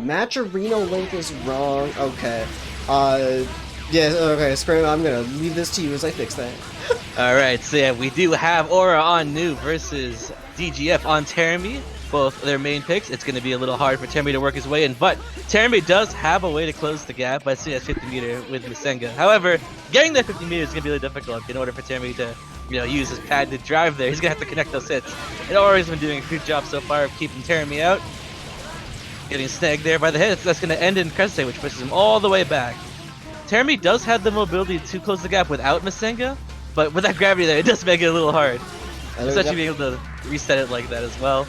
Matcherino link is wrong. Okay. Yeah, okay, Scram, I'm gonna leave this to you as I fix that. Alright, so yeah, we do have Aura on New versus DGF on Terumi. Both their main picks. It's going to be a little hard for Terumi to work his way in, but Terumi does have a way to close the gap by seeing that 50 meter with Masenga. However, getting that 50 meters is going to be really difficult in order for Terumi to, use his pad to drive there. He's going to have to connect those hits. And Aura's been doing a good job so far of keeping Terumi out. Getting snagged there by the hits. That's going to end in Creste, which pushes him all the way back. Terumi does have the mobility to close the gap without Masenga, but with that gravity there, it does make it a little hard. Especially being able to reset it like that as well.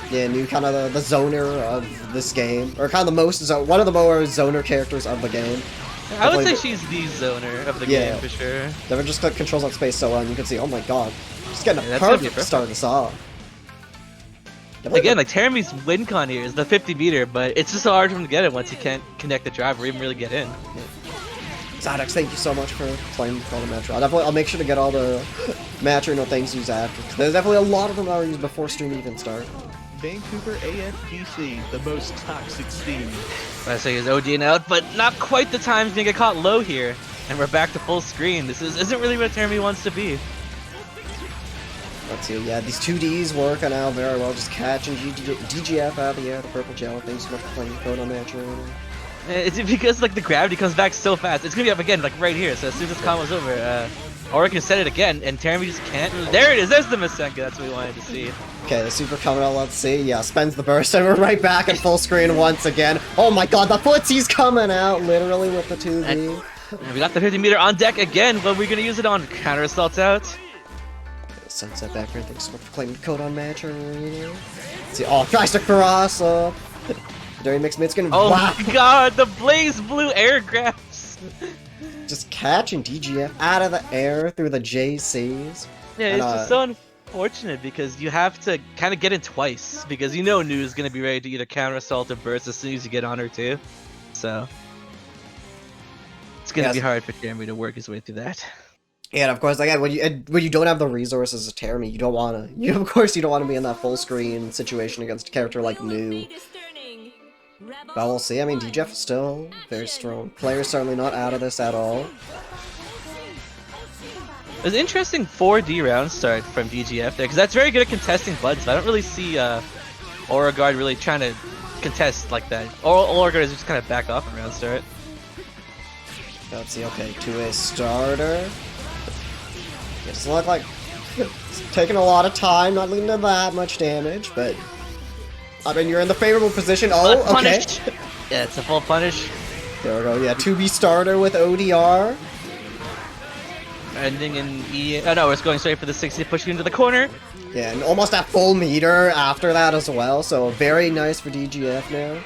Yeah, New kind of the zoner of this game, or kind of one of the more zoner characters of the game. I would say she's the zoner of the game for sure. Never just controls that space so well, and you can see, oh my god, she's getting a perfect start this off. Again, like Terumi's win con here is the 50 meter, but it's just so hard for him to get it once he can't connect the drive or even really get in. Zadex, thank you so much for playing all the Matcher. I'll make sure to get all the Matcher things used after. There's definitely a lot of them that are used before stream even start. Vancouver AFGC, the most toxic team. I say he's ODing out, but not quite the time he's gonna get caught low here. And we're back to full screen. This isn't really what Terumi wants to be. Let's see, yeah, these 2Ds working out very well, just catching DGF out of the air, the purple gel. Thanks so much for playing code on Matcher. It's because like the gravity comes back so fast. It's gonna be up again, like right here. So as soon as this combo's over, Aura can set it again, and Terumi just can't. There it is. There's the Masenga. That's what we wanted to see. Okay, the super coming out. Let's see. Yeah, spends the burst, and we're right back at full screen once again. Oh my god, the footsy's coming out, literally with the 2V. And we got the 50 meter on deck again, but we're gonna use it on counter assaults out. Sunset background. Thanks so much for claiming the code on Matcher. Let's see. Oh, tries to cross up. During mixed mid's gonna. Oh my god, the Blazblue air grabs. Just catching DGF out of the air through the JCs. Yeah, it's just so unfortunate because you have to kind of get in twice because New is going to be ready to either counter assault or burst as soon as you get on her too. So it's going to be hard for Terumi to work his way through that. Yeah, and of course, like when you don't have the resources of Terumi, you don't want to. Of course, you don't want to be in that full screen situation against a character like New. But we'll see. I mean, DGF is still very strong. Player's certainly not out of this at all. It was an interesting 4D round start from DGF there, because that's very good at contesting buttons, but I don't really see Aura Guard really trying to contest like that. Aura Guard is just kind of back off a round start. Let's see, okay, 2A starter. It's look like it's taking a lot of time, not leading to that much damage, but I mean, you're in the favorable position. Oh, okay. Yeah, it's a full punish. There we go. Yeah, 2B starter with ODR. Ending in E. Oh no, it's going straight for the 60, pushing into the corner. Yeah, and almost at full meter after that as well. So very nice for DGF now.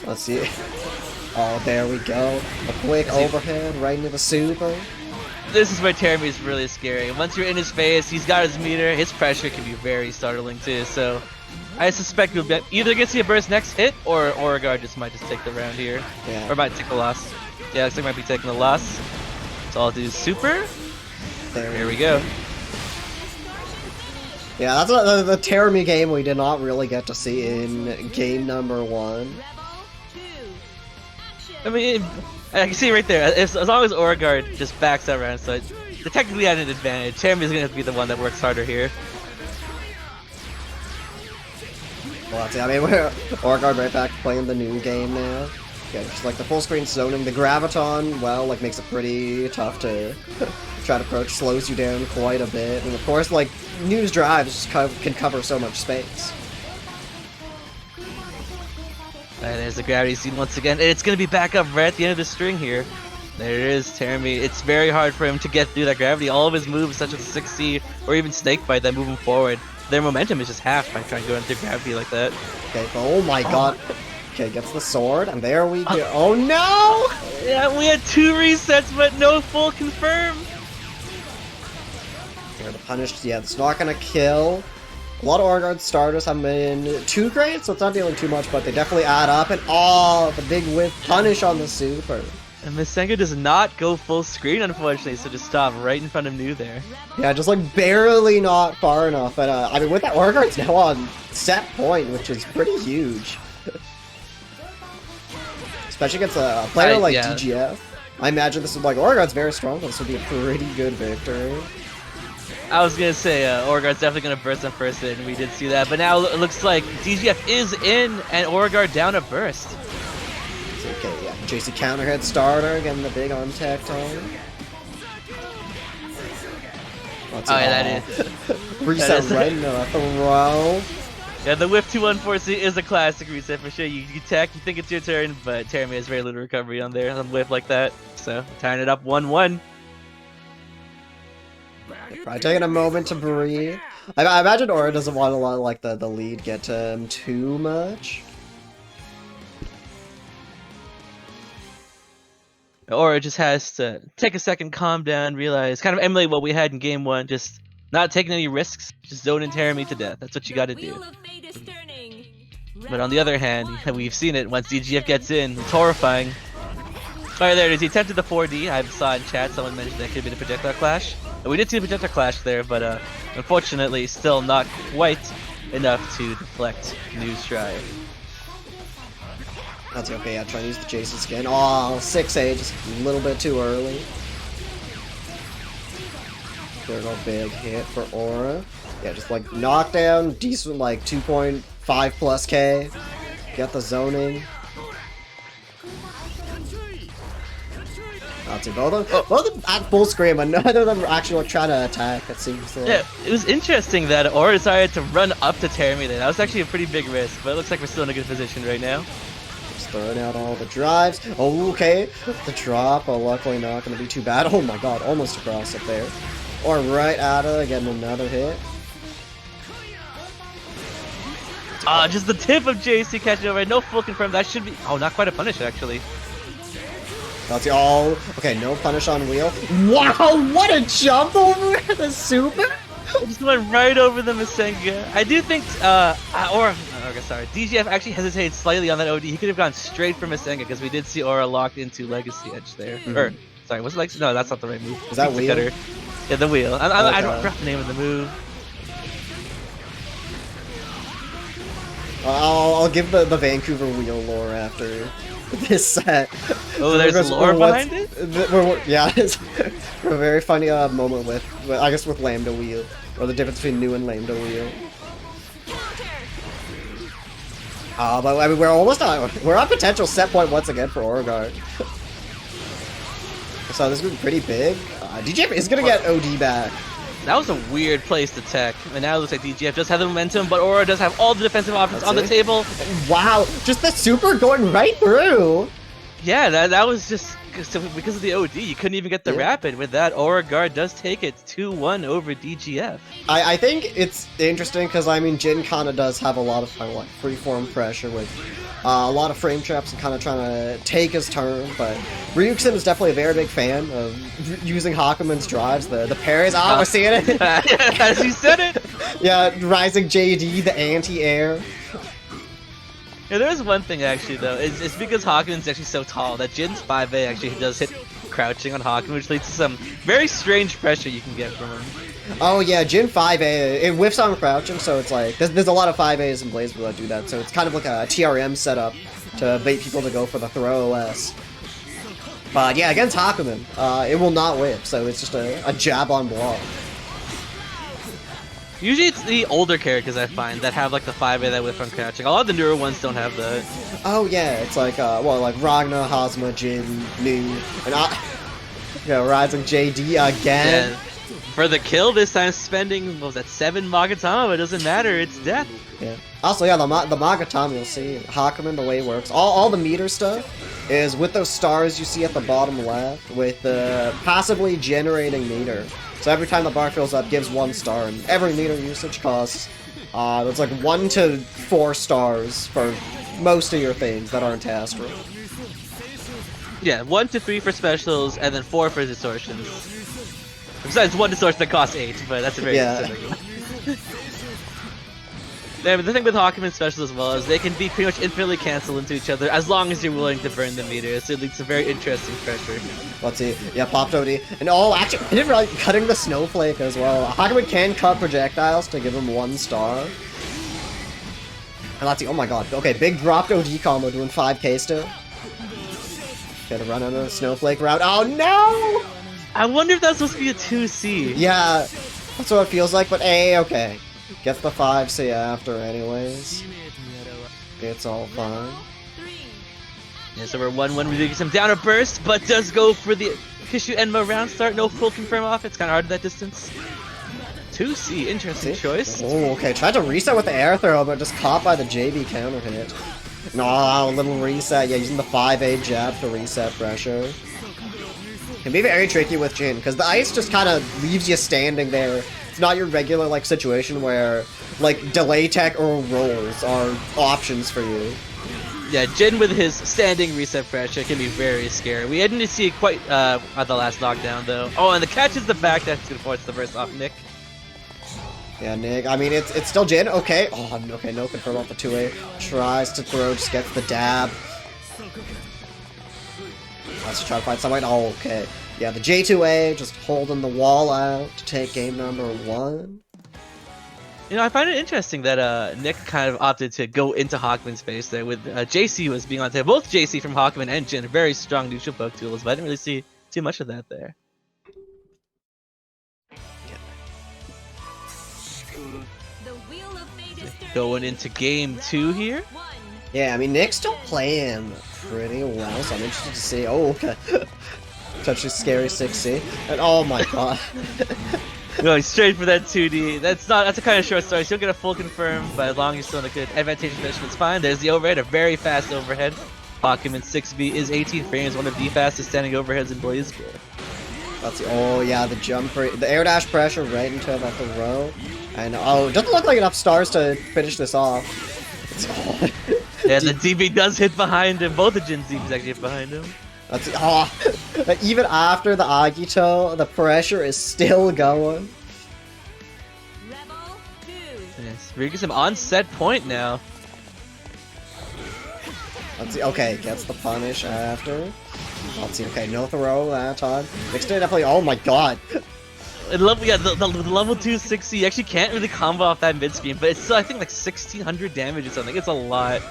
Let's see. Oh, there we go. A quick overhead right into the super. This is where Terumi is really scary. Once you're in his face, he's got his meter. His pressure can be very startling too. So I suspect we'll be either get to see a burst next hit, or Aura just might just take the round here. Yeah. Or might take the loss. Yeah, looks like might be taking the loss. So I'll do super. There we go. Yeah, that's the Terumi game we did not really get to see in game number 1. I mean, I can see right there, as long as Aura just backs that round, so they technically had an advantage. Terumi's gonna have to be the one that works harder here. Well, I mean, we're Aura right back playing the new game now. Yeah, just like the full screen zoning, the Graviton, well, like makes it pretty tough to try to approach, slows you down quite a bit, and of course, like, New's drives just can cover so much space. And there's the gravity scene once again, and it's gonna be back up right at the end of the string here. There it is, Terumi. It's very hard for him to get through that gravity. All of his moves, such as 6C or even Snakebite, that move him forward, their momentum is just halved by trying to go into gravity like that. Okay, oh my god. Okay, gets the sword, and there we go. Oh no! Yeah, we had 2 resets, but no full confirm. Here, the punish, yeah, it's not gonna kill. A lot of Aura starters have been 2 great, so it's not dealing too much, but they definitely add up, and oh, the big whiff punish on the super. And Masenga does not go full screen, unfortunately, so just stop right in front of New there. Yeah, just like barely not far enough, and I mean, with that Aura now on set point, which is pretty huge. especially against a player like yeah. DGF. I imagine this is like Oregon's very strong, but this would be a pretty good victory. I was gonna say Oregon's definitely gonna burst on first hit, and we did see that. But now it looks like DGF is in, and Oregon down a burst. It's okay, yeah. JC counter hit starter, getting the big untacked on. Oh yeah, that is. Reset right into the throw. Yeah, the whiff 2-1-4C is a classic reset for sure. You attack, you think it's your turn, but Terumi has very little recovery on there on whiff like that. So tying it up 1-1. Probably taking a moment to breathe. I imagine Aura doesn't want to let like the lead get to him too much. Aura just has to take a second, calm down, realize, kind of emulate what we had in game 1, just not taking any risks, just zoning Terumi to death. That's what you gotta do. But on the other hand, we've seen it, once DGF gets in, it's horrifying. Alright, there it is. He attempted the 4D. I saw in chat someone mentioned that could be the projectile clash. And we did see the projectile clash there, but unfortunately, still not quite enough to deflect News Drive. That's okay, yeah, trying to use the Jason skin. Oh, 6A, just a little bit too early. There's a big hit for Aura. Yeah, just like knockdown, decent like 2.5 plus K. Get the zoning. That's it. Both of them at full screen, but none of them are actually like, trying to attack, it seems like. Yeah, it was interesting that Aura decided to run up to Terumi there. That was actually a pretty big risk, but it looks like we're still in a good position right now. Just throwing out all the drives. Oh, okay. The drop, oh, luckily not going to be too bad. Oh my god, almost across up there. Or right at it, getting another hit. Just the tip of JC catching over. No full confirm. That should be. Oh, not quite a punish actually. That's all. Okay, no punish on wheel. Wow, what a jump over the super! It just went right over the Masenga. I do think, DGF actually hesitated slightly on that OD. He could have gone straight for Masenga because we did see Aura locked into Legacy Edge there. Or, sorry, was it Legacy? No, that's not the right move. Is that Pizza wheel? Cutter. Yeah, the wheel. I don't remember the name of the move. I'll give the Vancouver wheel lore after this set. Oh, there's lore behind it? Yeah, it's a very funny moment with, I guess, with Lambda wheel, or the difference between new and Lambda wheel. But I mean, we're on potential set point once again for Oregon. So this is pretty big. DGF is gonna get OD back. That was a weird place to tech. And now it looks like DGF does have the momentum, but Aura does have all the defensive options on the table. Wow, just the super going right through. Yeah, that was just because of the OD. You couldn't even get the rapid. With that, Aura Guard does take it 2-1 over DGF. I think it's interesting because, I mean, Jin kind of does have a lot of kind of like freeform pressure with a lot of frame traps and kind of trying to take his turn, but Ryukasim is definitely a very big fan of using Hakumen's drives, the parries. We're seeing it! As you said it! Yeah, Rising JD, the anti-air. Yeah, there is one thing actually though, it's because Hakumen's actually so tall that Jin's 5A actually does hit crouching on Hakumen, which leads to some very strange pressure you can get from him. Oh yeah, Jin 5A, it whiffs on crouching, so it's like, there's a lot of 5As in Blazblue that do that, so it's kind of like a TRM setup to bait people to go for the throw OS. But yeah, against Hakumen, it will not whiff, so it's just a jab on block. Usually it's the older characters I find that have like the 5A that whiff on crouching. A lot of the newer ones don't have that. Oh yeah, it's like, like Ragna, Hazama, Jin, New, and Rising JD again. Yeah. For the kill this time, spending, what was that, 7 Magatama, but it doesn't matter, it's death. Yeah. Also, yeah, the Magatama, you'll see, Hakumen, the way it works, all the meter stuff is with those stars you see at the bottom left, with the passively generating meter. So every time the bar fills up, gives 1 star, and every meter usage costs, it's like 1 to 4 stars for most of your things that aren't Astral. Yeah, 1 to 3 for specials, and then 4 for distortions. Besides 1 distortion that costs 8, but that's a very specific one. Yeah, but the thing with Hakumen specials as well is they can be pretty much infinitely cancel into each other as long as you're willing to burn the meters. So it leads to very interesting pressure. Let's see. Yeah, popped OD. And actually, I didn't realize cutting the snowflake as well. Hakumen can cut projectiles to give him 1 star. And let's see. Oh my god. Okay, big dropped OD combo doing 5k still. Gonna run under the snowflake route. Oh no! I wonder if that's supposed to be a 2C. Yeah, that's what it feels like, but okay. Gets the 5C after anyways. It's all fine. Yeah, so we're 1-1. We get some down a burst, but does go for the Kishu Enma round start. No full confirm off. It's kind of hard at that distance. 2C, interesting choice. Oh, okay. Tried to reset with the air throw, but just caught by the JB counter hit. No, little reset. Yeah, using the 5A jab to reset pressure. Can be very tricky with Jin, because the ice just kind of leaves you standing there. It's not your regular, like, situation where, like, delay tech or rolls are options for you. Yeah, Jin with his standing reset pressure can be very scary. We didn't see it quite at the last knockdown, though. Oh, and the catch is the back. That's going to force the burst off Nick. Yeah, Nick. I mean, it's still Jin. Okay. Oh, okay. No confirm off the 2A. Tries to throw, just gets the dab. Let's try to find someone. Oh, okay. Yeah, the J2A just holding the wall out to take game number 1. You know, I find it interesting that Nick kind of opted to go into Hakumen's space there with JC was being on table. Both JC from Hakumen and Jin, very strong neutral poke tools, but I didn't really see too much of that there. Going into game 2 here. Yeah, I mean, Nick's still playing pretty well, so I'm interested to see. Oh, okay. Touch the scary 6C. And oh my god. Going straight for that 2D. That's a kind of short story. She'll get a full confirm, but as long as you're still in a good advantageous position, it's fine. There's the overhead, a very fast overhead. Hakumen 6B is 18 frames, one of the fastest standing overheads in Blazblue. Let's see. Oh yeah, the jump, the air dash pressure right into that the row. And oh, it doesn't look like enough stars to finish this off. Yeah, the DB does hit behind him. Both the Jin DBs actually hit behind him. Let's see. Oh, but even after the Agito, the pressure is still going. Yes, Ryukasim on set point now. Let's see. Okay, gets the punish after. Let's see. Okay, no throw that time. Next day, definitely. Oh my god. And yeah, the level 2 6C, you actually can't really combo off that mid screen, but it's still, I think, like 1600 damage or something. It's a lot.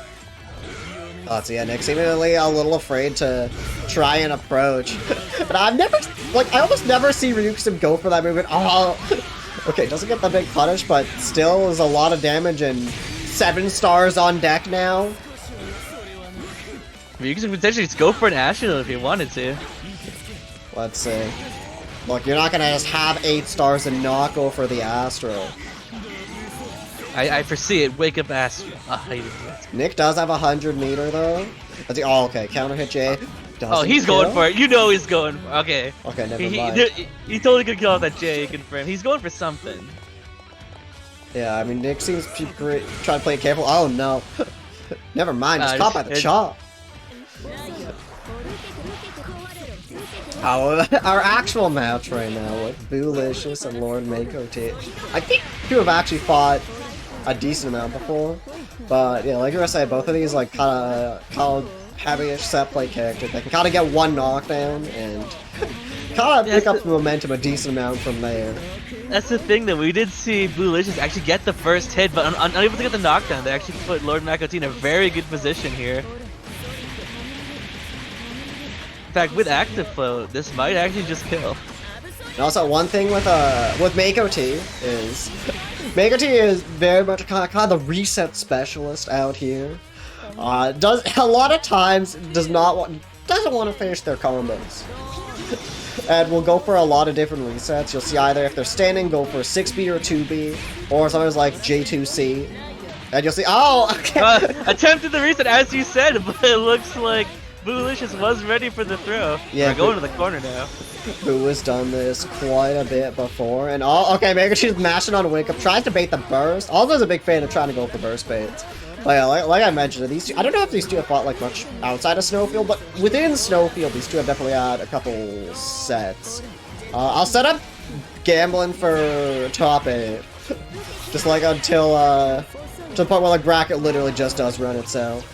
Let's see. Yeah, Nick's seemingly a little afraid to try and approach. But I've never, like, I almost never see Ryukasim go for that movement. Oh, okay, doesn't get the big punish, but still is a lot of damage and 7 stars on deck now. Ryukasim could potentially just go for an Ashiel if he wanted to. Let's see. Look, you're not gonna just have 8 stars and not go for the Astro. I foresee it. Wake up, Astro. Nick does have 100 meter though. Let's see. Oh, okay. Counter hit J. Oh, he's going for it. You know he's going for it. Okay. Okay, never mind. He totally could kill off that J confirm. He's going for something. Yeah, I mean, Nick seems to be great. Trying to play it careful. Oh, no. Never mind. Just caught by the chop. Our actual match right now with Boolicious and LordMacoT. I think two have actually fought a decent amount before, but yeah, like you were saying, both of these like kind of heavy-ish set play characters. They can kind of get one knockdown and kind of pick up the momentum a decent amount from there. That's the thing that we did see Boolicious actually get the first hit, but unable to get the knockdown. They actually put LordMacoT in a very good position here. In fact, with active flow, this might actually just kill. And also, one thing with MacoT is MacoT is very much kind of the reset specialist out here. Does a lot of times doesn't want to finish their combos, and will go for a lot of different resets. You'll see either if they're standing, go for 6B or 2B, or sometimes like J2C, and you'll see attempted the reset as you said, but it looks like Boolicious was ready for the throw. Yeah, we're going to the corner now. Who has done this quite a bit before, and okay, MacoT's mashing on Wake Up, tries to bait the burst. Aldo's a big fan of trying to go for burst baits. But yeah, like I mentioned, these two, I don't know if these two have fought like much outside of SnowField, but within SnowField, these two have definitely had a couple sets. I'll set up gambling for top 8, just like until to the point where like bracket literally just does run itself.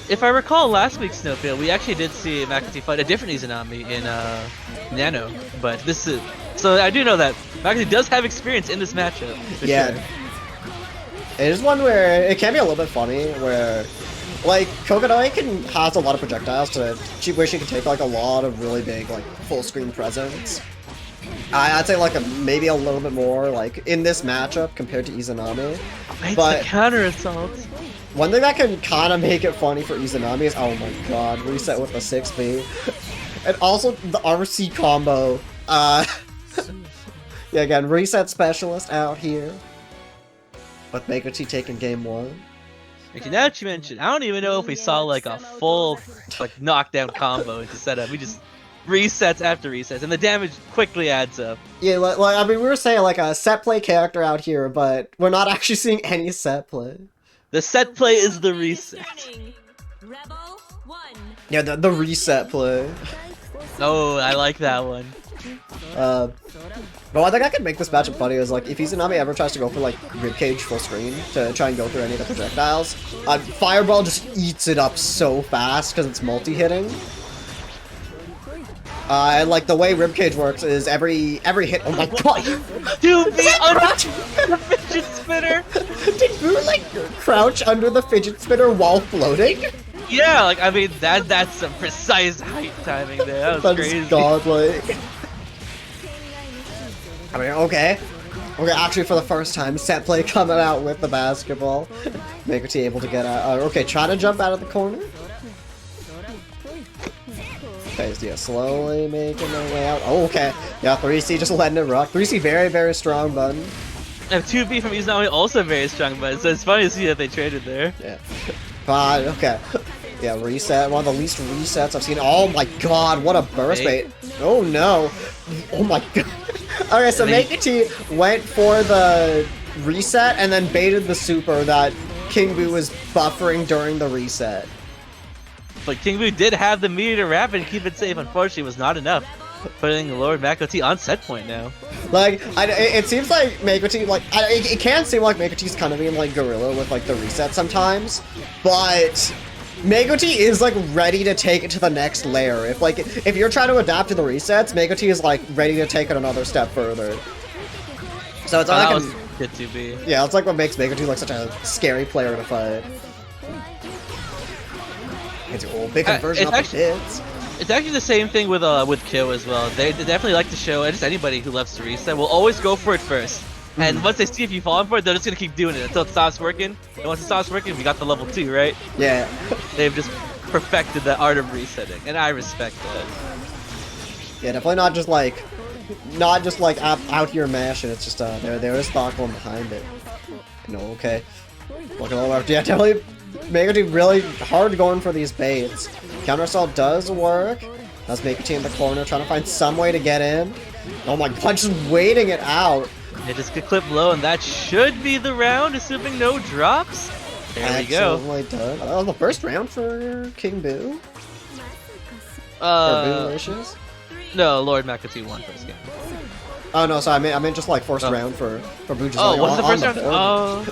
If I recall last week's SnowField, we actually did see MacoT fight a different Izanami in Nano, but this is so I do know that MacoT does have experience in this matchup. Yeah. Sure. It is one where it can be a little bit funny, where Like, Kokonoe has a lot of projectiles where she can take like a lot of really big like full screen presence. I'd say like maybe a little bit more like in this matchup compared to Izanami. But the counter assault. One thing that can kind of make it funny for Izanami is, oh my god, reset with the 6B. And also the RC combo. Yeah, again, reset specialist out here. With MacoT taking game 1. Okay, now that you mentioned, I don't even know if we saw like a full like knockdown combo into setup. We just resets after resets, and the damage quickly adds up. Yeah, like I mean, we were saying like a set play character out here, but we're not actually seeing any set play. The set play is the reset. Yeah, the reset play. Oh, I like that one. But one thing I could make this matchup funny is like if Izanami ever tries to go for like ribcage full screen to try and go through any of the projectiles, Fireball just eats it up so fast because it's multi-hitting. And like the way ribcage works is every hit. Oh my god! Dude, the fidget spinner. Did Boo like crouch under the fidget spinner while floating? Yeah, like I mean that's some precise height timing there. That was crazy. That's godlike. I mean, okay, actually for the first time, set play coming out with the basketball. MacoT able to get out. Okay, try to jump out of the corner. Okay, so yeah, slowly making their way out. Oh, okay. Yeah, 3C just letting it rock. 3C very, very strong button. And 2B from Izanami also very strong button, so it's funny to see that they traded there. Yeah. Fine, okay. Yeah, reset. One of the least resets I've seen. Oh my god, what a burst bait. Oh no. Oh my god. Okay, so MacoT went for the reset and then baited the super that King Boo was buffering during the reset. But King Boo did have the meter to wrap and keep it safe. Unfortunately, it was not enough. Putting LordMacoT on set point now. Like, it seems like MacoT, like, it can seem like MacoT's kind of being like Gorilla with like the reset sometimes, but MacoT is like ready to take it to the next layer. If you're trying to adapt to the resets, MacoT is like ready to take it another step further. So it's like good to be. Yeah, it's like what makes MacoT like such a scary player to fight. It's a whole big conversion of the hits. It's actually the same thing with Kyo as well. They definitely like to show, and just anybody who loves to reset will always go for it first. And once they see if you've fallen for it, they're just gonna keep doing it until it stops working. And once it stops working, we got the level 2, right? Yeah. They've just perfected the art of resetting, and I respect that. Yeah, definitely not just like out here mashing. It's just there is thought going behind it. No, okay. Looking all over. Yeah, definitely. MacoT really hard going for these baits. Counter assault does work. That's MacoT in the corner trying to find some way to get in. Oh my god, just waiting it out. They just get clipped low, and that should be the round, assuming no drops. There we go. Done. Oh, the first round for King Boo. Boolicious. No, LordMacoT won first game. Oh no, so I meant just like first round for Boo. Just oh, like, what's the first round?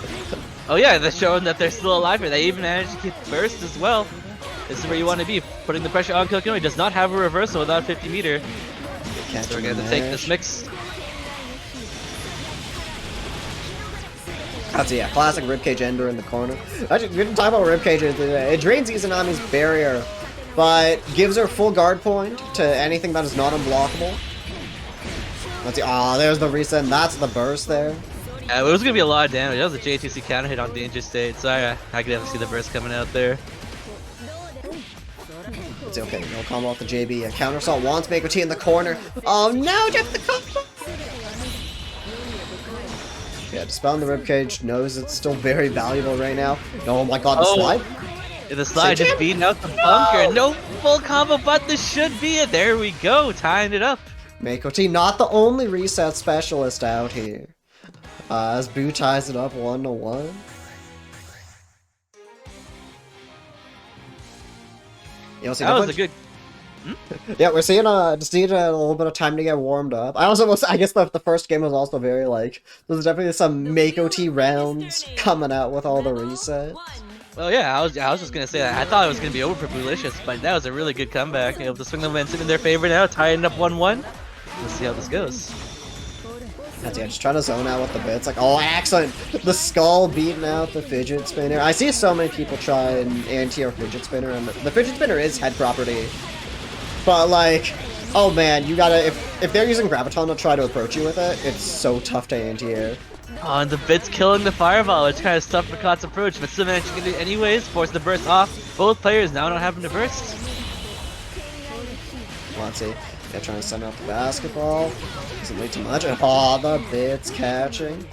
Oh yeah, they're showing that they're still alive here. They even managed to keep first as well. This is where you want to be, putting the pressure on Kokonoe. He does not have a reversal without 50 meter. So we're going to take this mix. That's yeah, classic ribcage ender in the corner. Actually, we didn't talk about ribcage. It drains Izanami's barrier, but gives her full guard point to anything that is not unblockable. Let's see. Ah, there's the reset. And that's the burst there. It was going to be a lot of damage. That was a J2C counter hit on Danger State, so I could definitely see the burst coming out there. It's okay, no combo off the JB. Counter assault wants MacoT in the corner. Oh no, just the combo! Yeah, dispelling the ribcage, knows it's still very valuable right now. Oh my god, the slide? Yeah, the slide just beating out the bunker. No full combo, but this should be it. There we go, tying it up. MacoT not the only reset specialist out here. As Boo ties it up 1-1. You know, that was a good. Yeah, we're seeing just need a little bit of time to get warmed up. I guess the first game was also very like there's definitely some MacoT rounds coming out with all the resets. Well, yeah, I was just gonna say that I thought it was gonna be over for Boolicious, but that was a really good comeback. Able to swing the momentum in their favor now, tying up 1-1. Let's see how this goes. That's just trying to zone out with the bits. Like, oh, excellent! The skull beating out the fidget spinner. I see so many people try an anti-air fidget spinner, and the fidget spinner is head property. But, like, oh man, you gotta, if they're using Graviton to try to approach you with it, it's so tough to anti-air. Oh, and the bit's killing the fireball. It's kind of stuff for MacoT's approach, but still managed to get it anyways, forcing the burst off. Both players now not having to burst. Let's see. They're trying to send out the basketball. Doesn't wait too much. Oh, the bit's catching.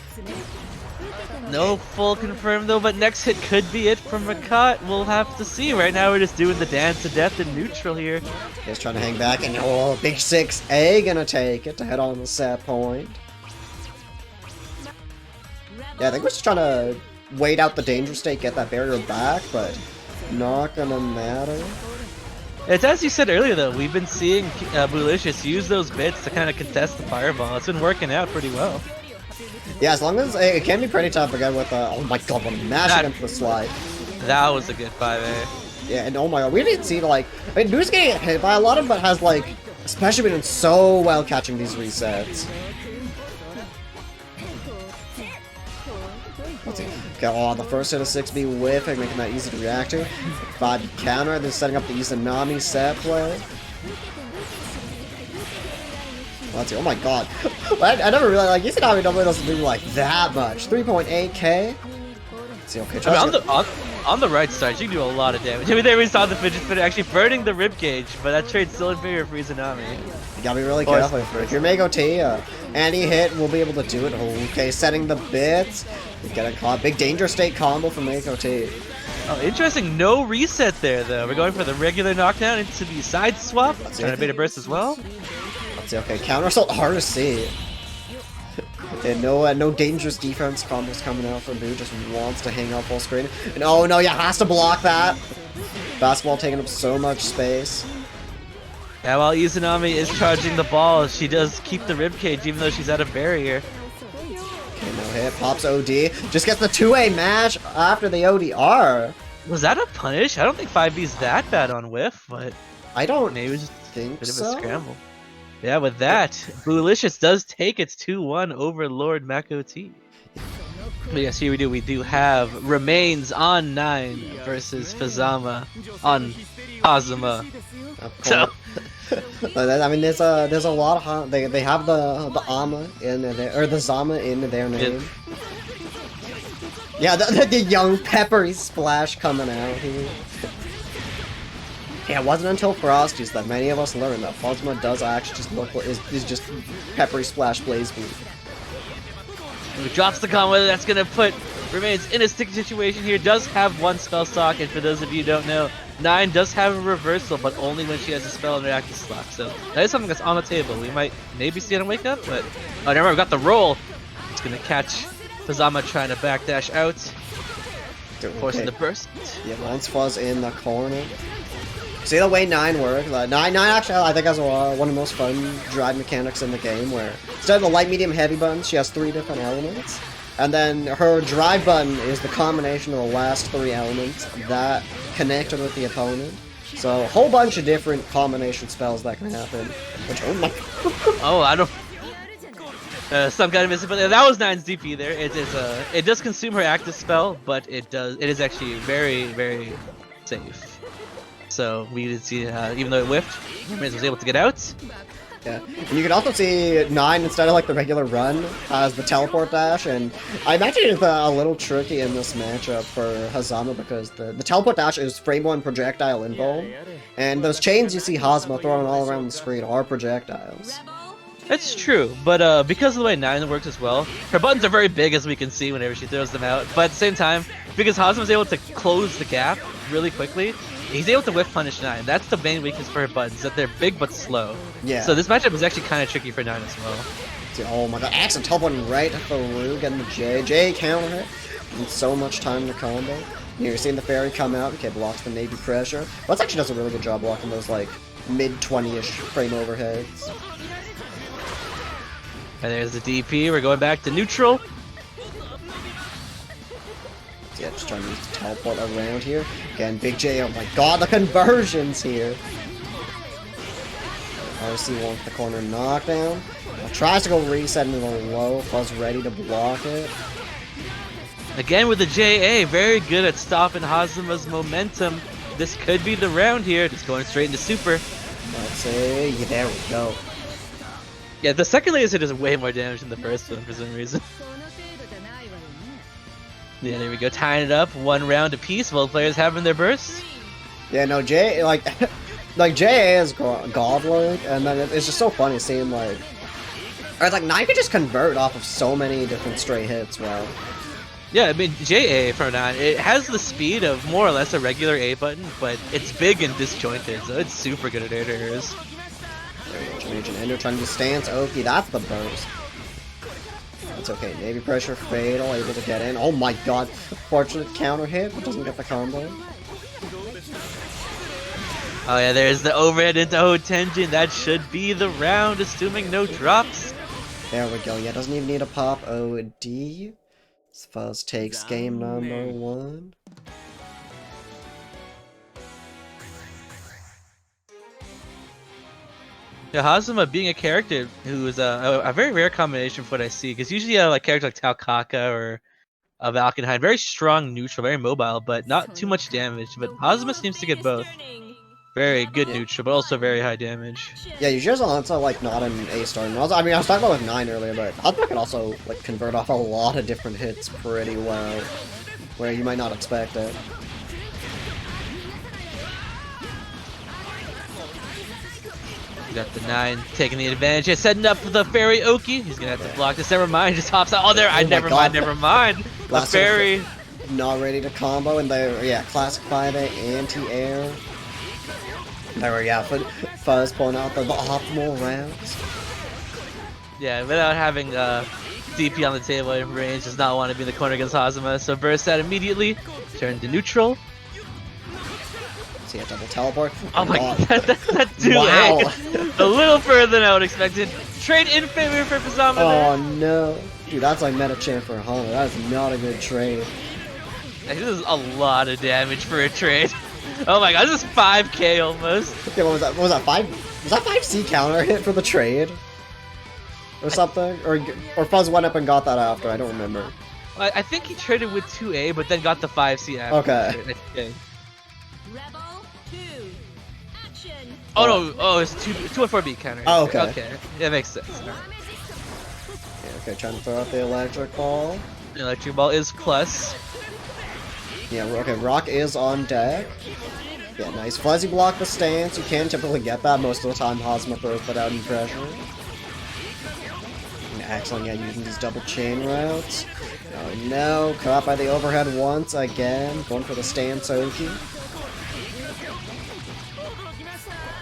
No full confirm though, but next hit could be it from MacoT. We'll have to see. Right now we're just doing the dance to death in neutral here. He's trying to hang back, and oh, big 6A gonna take it to head on the set point. Yeah, I think we're just trying to wait out the danger state, get that barrier back, but not gonna matter. It's as you said earlier though, we've been seeing Blazblue use those bits to kind of contest the fireball. It's been working out pretty well. Yeah, as long as it can be pretty tough again with oh my god, what a mash against the slide. That was a good 5A. Yeah, and oh my god, we didn't see like, I mean, Nu's getting hit by a lot of, but has like, especially been doing so well catching these resets. Okay, oh, the first hit of 6B whiffing, making that easy to react to. 5B counter, then setting up the Izanami set play. Let's see, oh my god. I never realized, like, Izanami normally doesn't do, like, that much. 3.8k. Let's see, okay, I mean, on the right side, you can do a lot of damage. I mean, there we saw the fidget spinner actually burning the ribcage, but that trade's still in favor for Izanami. You gotta be really careful. If you're LordMacoT, any hit will be able to do it. Okay, setting the bits. He's getting caught. Big danger state combo from LordMacoT. Oh, interesting. No reset there, though. We're going for the regular knockdown into the side swap. Trying to bait a burst as well. Let's see, okay, counter assault, hard to see. And no dangerous defense combos coming out from Nu, just wants to hang out full screen. And oh no, yeah, has to block that. Basketball taking up so much space. Yeah, while Izanami is charging the ball, she does keep the ribcage even though she's out of barrier. Okay, no hit, pops OD. Just gets the 2A match after the ODR. Was that a punish? I don't think 5B's that bad on whiff, but I don't maybe it was just think a bit so. of a scramble. Yeah, with that, Blazblue does take its 2-1 over LordMacoT. But yes, here we do have Remains on 9 versus Fuzzama on Hazama. So, I mean, there's a lot of they have the Ama in there, or the Zama in their name. Yeah, the young peppery splash coming out here. Yeah, it wasn't until Frosties that many of us learned that Fuzzama does actually just look is just peppery splash Blazblue. he drops the combo. That's gonna put Remains in a sticky situation here. Does have one spell stock, and for those of you who don't know, 9 does have a reversal, but only when she has a spell in her active slot. So that is something that's on the table. We might maybe see it on Wake Up, but oh, never mind. We got the roll. It's gonna catch Fuzzama trying to backdash out, forcing the burst. Yeah, once Fuzz in the corner. See the way 9 works? 9 actually, I think, has one of the most fun drive mechanics in the game, where instead of the light, medium, heavy buttons, she has 3 different elements. And then her drive button is the combination of the last 3 elements that connected with the opponent. So a whole bunch of different combination spells that can happen. Which, oh my... Oh, I don't... some kind of missing, but that was 9's DP there. It does consume her active spell, but it is actually very, very safe. So we did see, even though it whiffed, Remains was able to get out. Yeah, and you can also see 9, instead of like the regular run, has the teleport dash, and I imagine it's a little tricky in this matchup for Hazama because the teleport dash is frame 1 projectile involved, and those chains you see Hazama throwing all around the screen are projectiles. That's true, but because of the way 9 works as well, her buttons are very big as we can see whenever she throws them out, but at the same time, because Hazama was able to close the gap really quickly, he's able to whiff punish 9. That's the main weakness for her buttons, that they're big but slow. Yeah. So this matchup is actually kind of tricky for 9 as well. Oh my god, Axel teleporting right through, getting the J counter hit. And so much time to combo. You're seeing the fairy come out, okay, blocks the Navy pressure. Well, actually does a really good job blocking those like mid-20-ish frame overheads. And there's the DP, we're going back to neutral. Yeah, just trying to use the teleport around here. Again, Big J, oh my god, the conversions here. RC wants the corner knockdown. Tries to go reset into the low. Fuzz ready to block it. Again with the JA, very good at stopping Hazama's momentum. This could be the round here. Just going straight into super. Let's see. Yeah, there we go. Yeah, the second laser hit is way more damage than the first one for some reason. Yeah, there we go. Tying it up. 1 round apiece. Both players having their bursts. Yeah, no, J, like, like, JA is godlike, and then it's just so funny seeing, like, or it's like, 9 could just convert off of so many different straight hits, wow. Yeah, I mean, JA for 9, it has the speed of more or less a regular A button, but it's big and disjointed, so it's super good at air to airs. There we go, Jamaican Ender trying to stance Oki, that's the burst. That's okay, Navy pressure, Fatal, able to get in. Oh my god, fortunate counter hit, but doesn't get the combo. Oh yeah, there's the overhead into Hotenjin. That should be the round, assuming no drops. There we go, yeah, doesn't even need a pop OD. Fuzz takes game number 1. Yeah, Hazama being a character who is a very rare combination for what I see, because usually you have like characters like Taokaka or Valkenheim, very strong neutral, very mobile, but not too much damage. But Hazama seems to get both. Very good neutral, but also very high damage. Yeah, you just also like not an A-star. I mean, I was talking about with 9 earlier, but Hazama can also like convert off a lot of different hits pretty well, where you might not expect it. You got the 9 taking the advantage. He's setting up for the fairy Oki. He's gonna have to block this. Never mind. Just hops out. Oh, there. Never mind. The fairy. Not ready to combo, and there, yeah, classic 5A anti-air. There we go. Fuzz pulling out the optimal rounds. Yeah, without having DP on the table in range, does not want to be in the corner against Hazama. So burst that immediately. Turn to neutral. See a double teleport. Oh my god, that 2A. Wow. A little further than I would expected. Trade in favor for Fuzzama there. Oh no. Dude, that's like meta champ for Honda. That is not a good trade. This is a lot of damage for a trade. Oh my god, this is 5k almost. Okay, what was that? What was that? 5? Was that 5C counter hit for the trade? Or something? Or Fuzz went up and got that after, I don't remember. I think he traded with 2A, but then got the 5C after. Okay. Oh no, oh, it's 2 and 4B counter. Oh, okay. Okay, that makes sense. Right. Yeah, okay, trying to throw out the electric ball. The electric ball is plus. Yeah, okay, Rock is on deck. Yeah, nice. Fuzzy block the stance. You can typically get that most of the time. Hazama throws that out in pressure. Excellent, yeah, using these double chain routes. Oh no, caught by the overhead once again. Going for the stance Oki.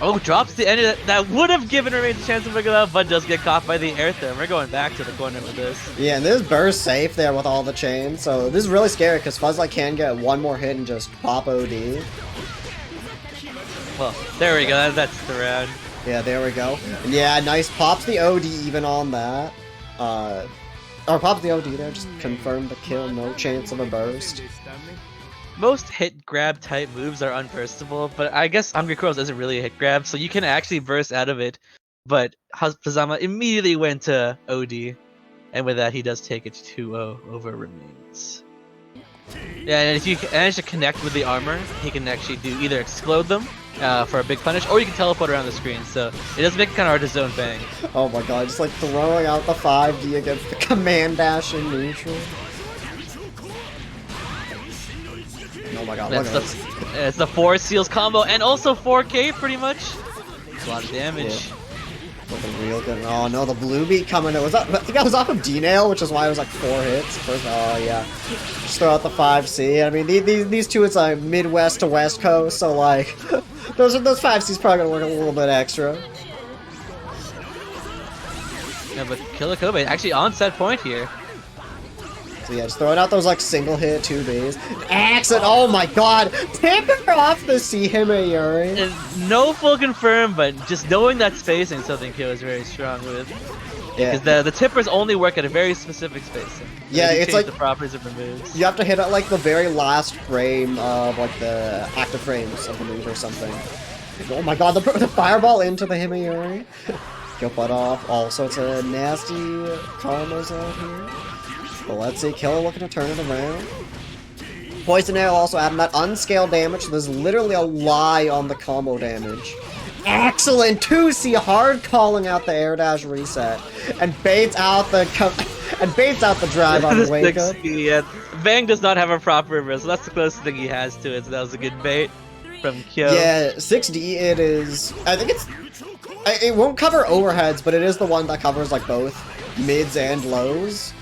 Oh, drops the end of that would have given her a chance to figure it out, but does get caught by the air therm. We're going back to the corner with this. Yeah, and this burst safe there with all the chains, so this is really scary because Fuzzlight can get one more hit and just pop OD. Well, there we go. That's the round. Yeah, there we go. And yeah, nice. Pops the OD even on that. Or pops the OD there, just confirm the kill. No chance of a burst. Most hit grab type moves are unburstable, but I guess Hungry Crows isn't really a hit grab, so you can actually burst out of it. But Fuzzama immediately went to OD, and with that he does take it 2-0 over remains. Yeah, and if you manage to connect with the armor, he can actually do either explode them for a big punish, or you can teleport around the screen, so it does make it kind of hard to zone bang. Oh my god, just like throwing out the 5D against the command dash in neutral. Oh my god, It's the 4 seals combo and also 4k pretty much. It's a lot of damage. Yeah. Looking real good. Oh no, the blue beat coming in. I think that was off of D-Nail, which is why it was like 4 hits. First, oh yeah. Just throw out the 5C. I mean, these two, it's like Midwest to West Coast, so like, those 5Cs probably gonna work a little bit extra. Yeah, but KILLAKOB3S actually on set point here. So yeah, just throwing out those like single hit 2Bs. Accent, oh my god! Tamper off the Himeyuri. No full confirm, but just knowing that spacing is something Kyo is very strong with. Yeah. Because the tippers only work at a very specific spacing. Yeah, it's like the properties of the moves. You have to hit at like the very last frame of like the active frames of the move or something. Oh my god, the fireball into the Himeyuri. Kill butt off. All sorts of nasty combos out here. But let's see, Killer looking to turn it around. Poison Nail also adding that unscaled damage, so there's literally a lie on the combo damage. Excellent! 2C hard calling out the air dash reset and baits out the drive on the wake up. Yeah, Bang does not have a proper reversal. That's the closest thing he has to it. So that was a good bait from Kyo. Yeah, 6D it is. I think it won't cover overheads, but it is the one that covers like both mids and lows,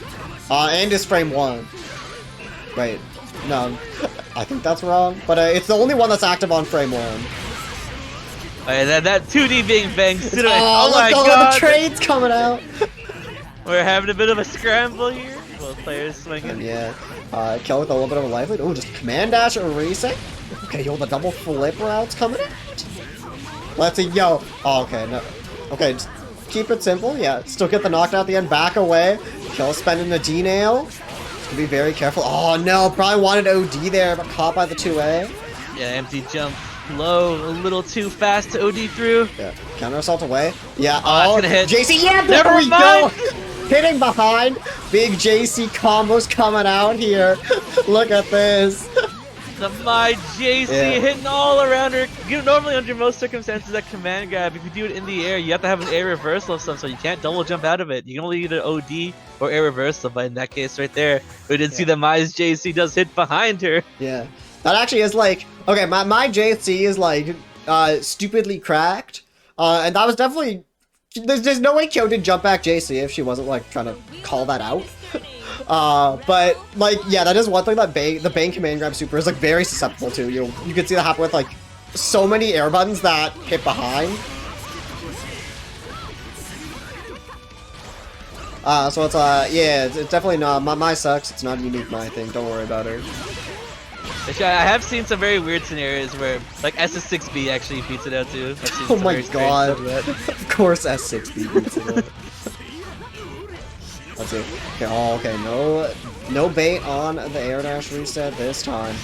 and is frame 1. Wait, no, I think that's wrong. But it's the only one that's active on frame 1. And that 2D being Bang. Oh my god! The trade's coming out. We're having a bit of a scramble here. Both players swinging. Yeah. Kill with a little bit of a life lead. Oh, just command dash or reset. Okay, yo, the double flip routes coming out. Let's see, yo. Oh, okay, no. Okay, just keep it simple. Yeah, still get the knockdown at the end. Back away. Kill spending the D nail. Just be very careful. Oh no, probably wanted OD there, but caught by the 2A. Yeah, empty jump. Low, a little too fast to OD through. Yeah, counter assault away. Yeah, oh, gonna hit. JC, yeah, there we go! Hitting behind. Big JC combos coming out here. Look at this. The My JC hitting all around her. Normally, under most circumstances, that command grab, if you do it in the air, you have to have an air reversal of some sort. You can't double jump out of it. You can only either OD or air reversal, but in that case right there, we did see that My's JC does hit behind her. Yeah. That actually is like, okay, my JC is like, stupidly cracked, and that was definitely, there's no way Kyo did jump back JC if she wasn't like trying to call that out. But like, yeah, that is one thing that the Bang command grab super is like very susceptible to. You can see that happen with like so many air buttons that hit behind. So it's yeah, it's definitely not, my sucks, it's not a unique my thing, don't worry about her. I have seen some very weird scenarios where, like, SS6B actually beats it out too. Oh my god. Of course S6B beats it out. Let's see. Okay, oh, okay, no bait on the air dash reset this time.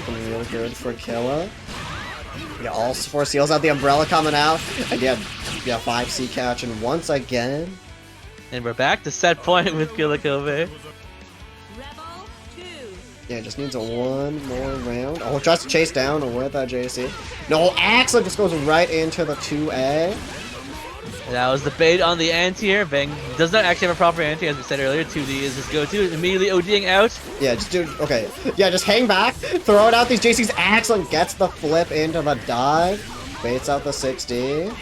Looking real good for Killa. Yeah, all 4 seals out, the umbrella coming out. And yeah, 5C catching once again. And we're back to set point with KILLAKOB3S. Yeah, just needs one more round. Oh, tries to chase down with that JC. No, Axel just goes right into the 2A. That was the bait on the anti-air. Bang does not actually have a proper anti, as we said earlier. 2D is his go-to. Immediately ODing out. Yeah, just do, okay. Yeah, just hang back, throw it out these JCs. Axel gets the flip into the dive. Baits out the 6D.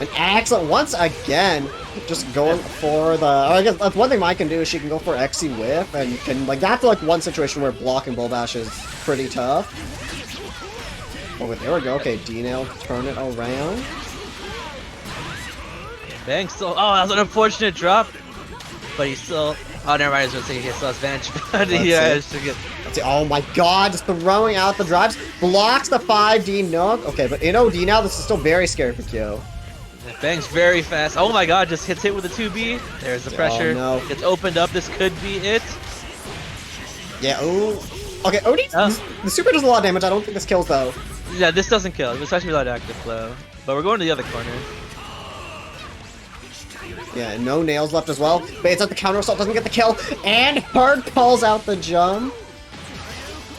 And Axel, once again, just going for the, I guess that's one thing Mike can do is she can go for XC whiff, and can, like, that's like one situation where blocking Bull Bash is pretty tough. Oh, there we go. Okay, D-Nail, turn it around. Bang still, oh, that was an unfortunate drop. But he still, oh, never mind, I was going to say he still has advantage. But yeah, Let's see. Oh my god, just throwing out the drives. Blocks the 5D Nook. Okay, but in OD now, this is still very scary for Kyo. Bang's very fast. Oh my god, just hits it with a 2B. There's the pressure. Oh, no. It's opened up. This could be it. Yeah, ooh. Okay, OD, the super does a lot of damage. I don't think this kills, though. Yeah, this doesn't kill. Especially without active flow. But we're going to the other corner. Yeah, no nails left as well. Baits out the counter assault, doesn't get the kill. And hard calls out the jump.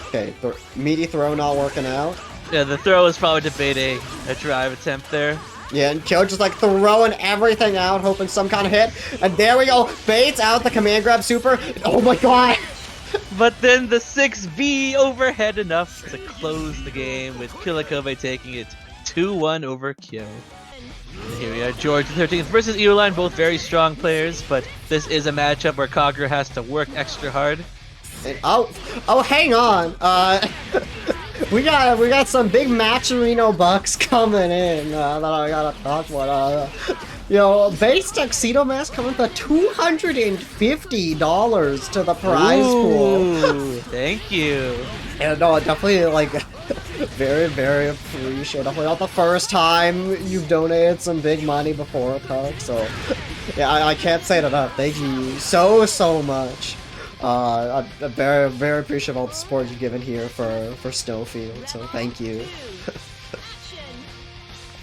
Okay, meaty throw not working out. Yeah, the throw is probably debating a drive attempt there. Yeah, and Kyo just like throwing everything out, hoping some kind of hit. And there we go, baits out the command grab super. Oh my god! But then the 6B overhead enough to close the game with KILLAKOB3S taking it 2-1 over Kyo. And here we are, Georgethexiii versus Eolyne, both very strong players, but this is a matchup where Kagura has to work extra hard. And, oh, hang on. We got some big Matcherino bucks coming in that I gotta talk about. You know, base tuxedo mask coming for $250 to the prize pool. Thank you. And no, definitely like very, very appreciate. Definitely not the first time you've donated some big money before a puck, so yeah, I can't say it enough. Thank you so much. I'm very, very appreciative of all the support you've given here for SnowField, so thank you.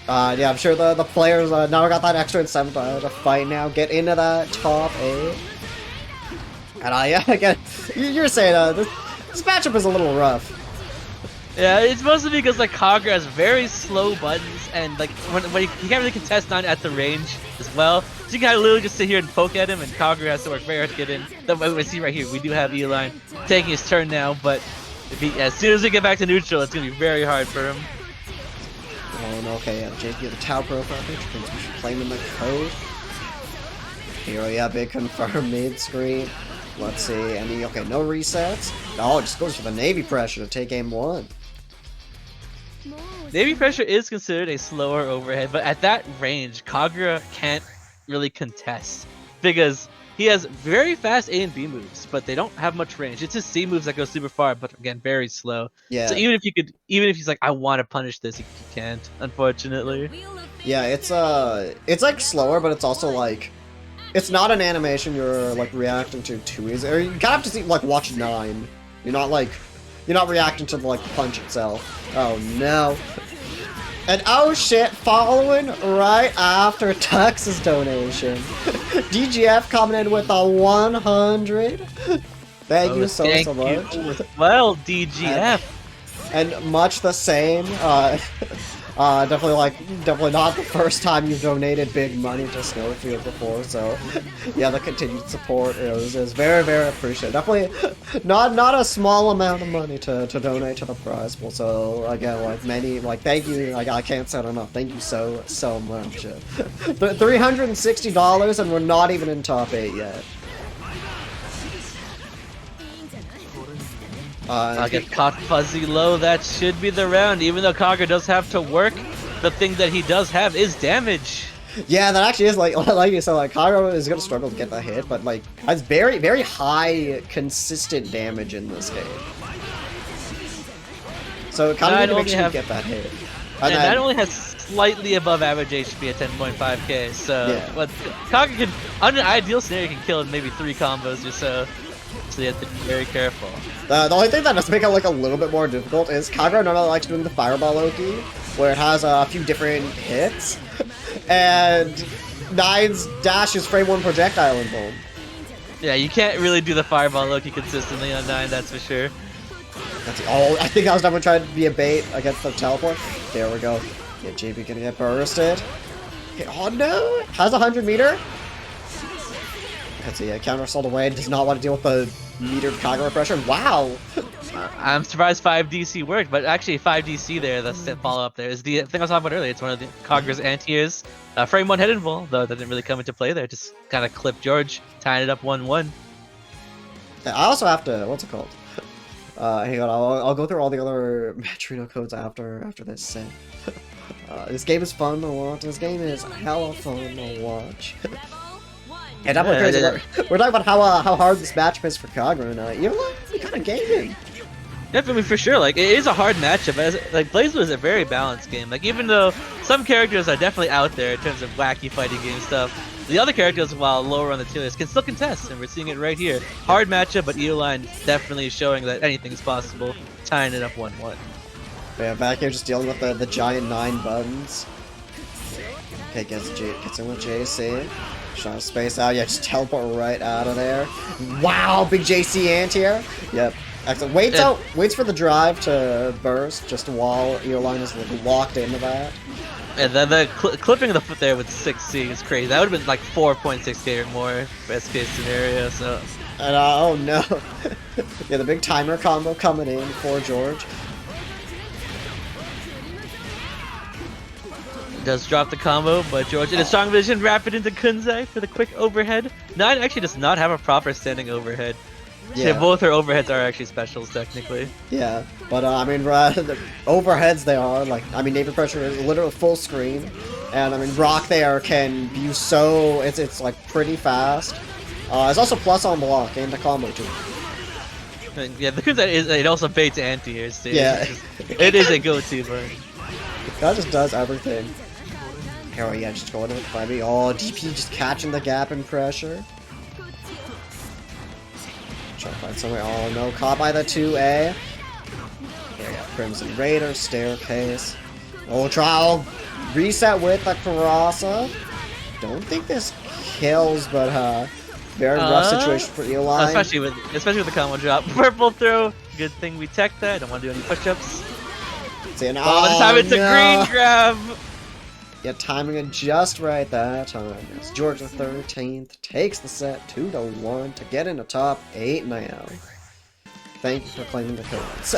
Yeah, I'm sure the players now got that extra incentive to fight now, get into that top 8. And yeah, again, you're saying this matchup is a little rough. Yeah, it's mostly because like Kagura has very slow buttons, and like when you can't really contest 9 at the range as well, so you gotta literally just sit here and poke at him, and Kagura has to work very hard to get in. We see right here, we do have Eolyne taking his turn now, but if as soon as we get back to neutral, it's gonna be very hard for him. Oh no, okay, yeah, JP the Tau profile picture, claiming the code. Here, yeah, big confirm mid-screen. Let's see, any, okay, no resets. Oh, it just goes for the Navy pressure to take game 1. Navy pressure is considered a slower overhead, but at that range, Kagura can't really contest because he has very fast A and B moves, but they don't have much range. It's his C moves that go super far, but again, very slow. Yeah. So even if he's like, I want to punish this, he can't, unfortunately. Yeah, it's like slower, but it's also like, it's not an animation you're like reacting to too easy. Or you kind of have to see, like, watch 9. You're not reacting to like the punch itself. Oh no. And oh shit, following right after Tux's donation. DGF coming in with a 100. Thank you so much. Well, DGF. And much the same. Definitely not the first time you've donated big money to SnowField before, so yeah, the continued support is very, very appreciated. Definitely not a small amount of money to donate to the prize pool, so again, thank you, I can't say it enough, thank you so much. $360 and we're not even in top 8 yet. I'll get caught fuzzy low, that should be the round, even though Kagura does have to work. The thing that he does have is damage. Yeah, that actually is like you said, like Kagura is gonna struggle to get the hit, but like has very, very high consistent damage in this game. So kind of makes you get that hit. And that only has slightly above average HP at 10.5k, so yeah. But Kagura can, under an ideal scenario, can kill in maybe 3 combos or so. So you have to be very careful. The only thing that does make it like a little bit more difficult is Kagura normally likes doing the Fireball Loki, where it has a few different hits, and 9's dash is frame 1 projectile and boom. Yeah, you can't really do the Fireball Loki consistently on 9, that's for sure. I think I was definitely trying to be a bait against the teleport. There we go. Yeah, JP gonna get bursted. Okay, oh no! Has 100 meter. Let's see, counter assault away, does not want to deal with the metered Kagura pressure. Wow! I'm surprised 5DC worked, but actually 5DC there, the follow-up there, is the thing I was talking about earlier. It's one of the Kagura's anti-airs. Frame 1 head invul, though that didn't really come into play there. Just kind of clipped George, tying it up 1-1. I also have to, what's it called? Hang on, I'll go through all the other Matrino codes after this set. This game is fun to watch. This game is hella fun to watch. Yeah, definitely crazy. We're talking about how hard this matchup is for Kagura, and you're like kind of gaming. Definitely, for sure. Like, it is a hard matchup. Like, Blazblue is a very balanced game. Like, even though some characters are definitely out there in terms of wacky fighting game stuff, the other characters, while lower on the tier list, can still contest, and we're seeing it right here. Hard matchup, but Eolyne definitely showing that anything's possible, tying it up 1-1. Yeah, back here just dealing with the giant 9 buttons. Okay, gets in with JC. Trying to space out, yeah, just teleport right out of there. Wow, big JC anti-air. Yep. Excellent. Waits for the drive to burst just while Eolyne is locked into that. And then the clipping of the foot there with 6C is crazy. That would have been like 4.6k or more, best case scenario, so. And oh no. Yeah, the big timer combo coming in for George. Does drop the combo, but George in a strong vision, rapid into Kunzai for the quick overhead. 9 actually does not have a proper standing overhead. Yeah, both her overheads are actually specials technically. Yeah, but I mean, the overheads they are like, I mean, Navy pressure is literally full screen, and I mean, Rock there can be so it's like pretty fast. It's also plus on block and the combo too. Yeah, the Kunzai it also baits anti-airs too. Yeah, it is a go-to, but that just does everything. Oh yeah, just going with 5e. Oh, DP just catching the gap in pressure. Try to find somewhere. Oh no, caught by the 2A. There we go. Crimson Raider, Staircase. Ultra reset with the Karasa. Don't think this kills, but very rough situation for Eolyne. Especially with the combo drop. Purple throw. Good thing we tech that. Don't want to do any push-ups. This time it's a green grab. Yeah, timing it just right that time. As Georgethexiii takes the set 2-1 to get in the top 8 now. Thank you for claiming the kills.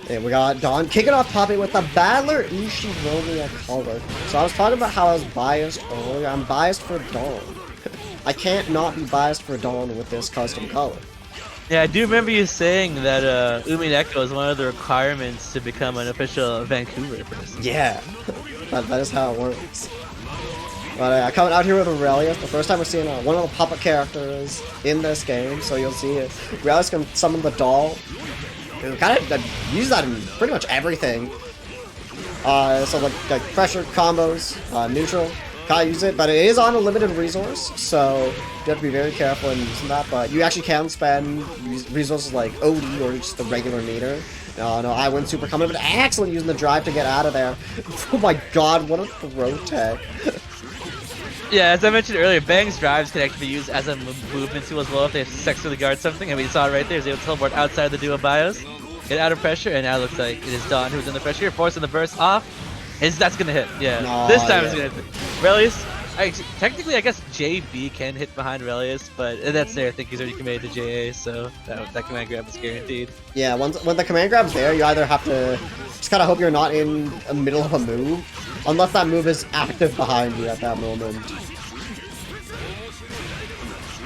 Yeah, we got Dawn kicking off top 8 with the Battler Uchiromi color. So I was talking about how I was biased earlier. I'm biased for Dawn. I can't not be biased for Dawn with this custom color. Yeah, I do remember you saying that Umineko is one of the requirements to become an official Vancouver person. Yeah, that is how it works. But coming out here with Relius, the first time we're seeing one of the puppet characters in this game, so you'll see it. Relius can summon the doll. You kind of use that in pretty much everything. So like pressure combos, neutral. Can't use it, but it is on a limited resource, so you have to be very careful in using that. But you actually can spend resources like OD or just the regular meter. No, I went super common, but excellent using the drive to get out of there. Oh my god, what a throw tech. Yeah, as I mentioned earlier, Bang's drives can actually be used as a movement tool as well if they successfully guard something. And we saw it right there, he's able to teleport outside the duo bios, get out of pressure, and now it looks like it is Dawn who's in the pressure here, forcing the burst off. That's gonna hit, yeah. No, this time it's gonna hit. Relius, technically I guess JB can hit behind Relius, but that's there. I think he's already committed to JA, so that command grab is guaranteed. Yeah, when the command grab's there, you either have to just kind of hope you're not in the middle of a move, unless that move is active behind you at that moment.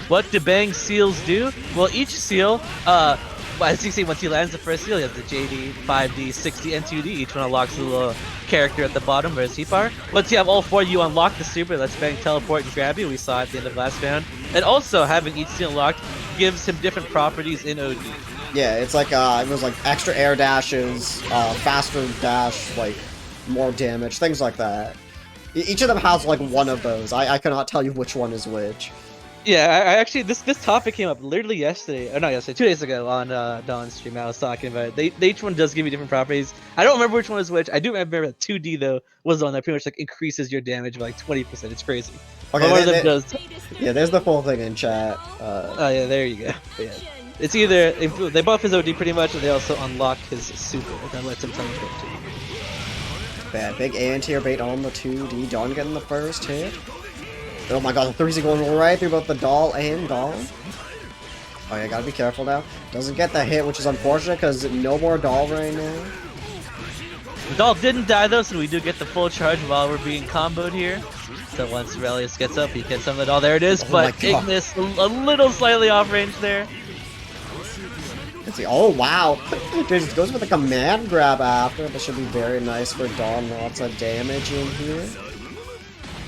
What do Bang seals do? Well, each seal, as you see, once he lands the first seal, he has the JD, 5D, 60, and 2D. Each one unlocks a little character at the bottom, whereas Heapar. Once you have all 4, you unlock the super. Let's Bang teleport and grab you. We saw at the end of last round. And also, having each seal unlocked gives him different properties in OD. Yeah, it's like, it was like extra air dashes, faster dash, like, more damage, things like that. Each of them has like one of those. I cannot tell you which one is which. Yeah, I actually, this topic came up literally yesterday, or not yesterday, 2 days ago on Dawn's stream. I was talking about it. Each one does give you different properties. I don't remember which one is which. I do remember that 2D though was the one that pretty much like increases your damage by like 20%. It's crazy. Okay, one of them does. Yeah, there's the full thing in chat. Oh yeah, there you go. But yeah. It's either they buff his OD pretty much, and they also unlock his super that lets him teleport too. Bad big anti-air bait on the 2D. Dawn getting the first hit. Oh my god, the 3's going right through both the doll and doll. Oh yeah, gotta be careful now. Doesn't get the hit, which is unfortunate because no more doll right now. The doll didn't die though, so we do get the full charge while we're being comboed here. So once Relius gets up, he gets some of the doll. There it is, but Ignis a little slightly off range there. Let's see. Oh wow, dude, it goes with a command grab after. This should be very nice for Dawn. Lots of damage in here.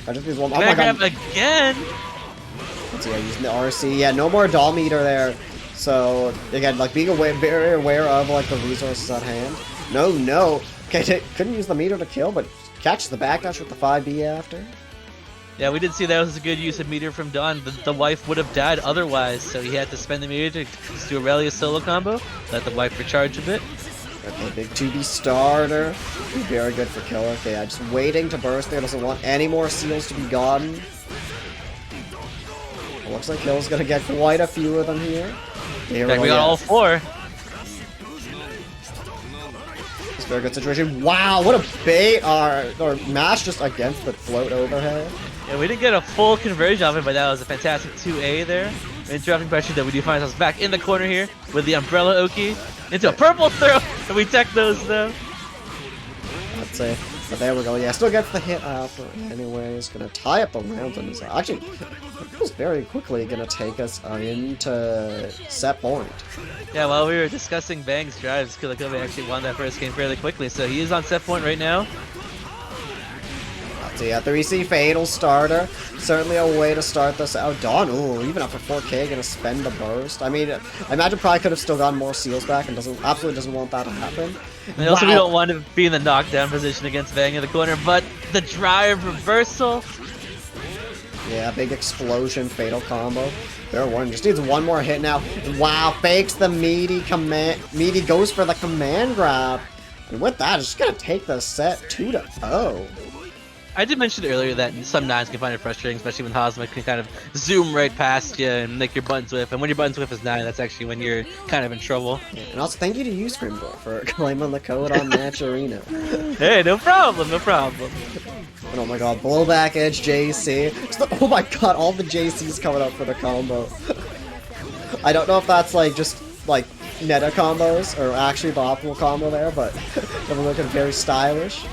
I just use one. Oh my god. Again. Let's see, I'm using the RC. Yeah, no more doll meter there. So again, like being very aware of like the resources at hand. No. Okay, couldn't use the meter to kill, but catches the backdash with the 5B after. Yeah, we did see that was a good use of meter from Dawn. The wife would have died otherwise, so he had to spend the meter to do a Relius solo combo. Let the wife recharge a bit. Okay, big 2B starter. Very good for killer. Okay, I'm just waiting to burst there. Doesn't want any more seals to be gotten. It looks like Kill's gonna get quite a few of them here. Here we got all 4. It's a very good situation. Wow, what a bait! Or mash just against the float overhead. Yeah, we didn't get a full conversion of it, but that was a fantastic 2A there. Interrupting pressure that we do find ourselves back in the corner here with the Umbrella Oki into a purple throw, and we tech those though. I'd say, but there we go. Yeah, still gets the hit after. Anyways, gonna tie up the rounds on this. Actually, it was very quickly gonna take us into set point. Yeah, while we were discussing Bang's drives, KILLAKOB3S actually won that first game fairly quickly, so he is on set point right now. So yeah, 3C Fatal starter. Certainly a way to start this out. Dawn, ooh, even after 4K, gonna spend the burst. I mean, I imagine probably could have still gotten more seals back and absolutely doesn't want that to happen. And also we don't want to be in the knockdown position against Bang in the corner, but the drive reversal. Yeah, big explosion, fatal combo. There one just needs one more hit now. Wow, fakes the meaty command. Meaty goes for the command grab. And with that, it's just gonna take the set 2-0. I did mention earlier that some nines can find it frustrating, especially when Hazama can kind of zoom right past you and make your buttons whiff. And when your buttons whiff is 9, that's actually when you're kind of in trouble. Yeah, and also thank you to you, Scrimble, for claiming the code on Match Arena. Hey, no problem, no problem. And oh my god, blowback edge JC. Oh my god, all the JCs coming up for the combo. I don't know if that's like just like meta combos or actually the optimal combo there, but they're looking very stylish.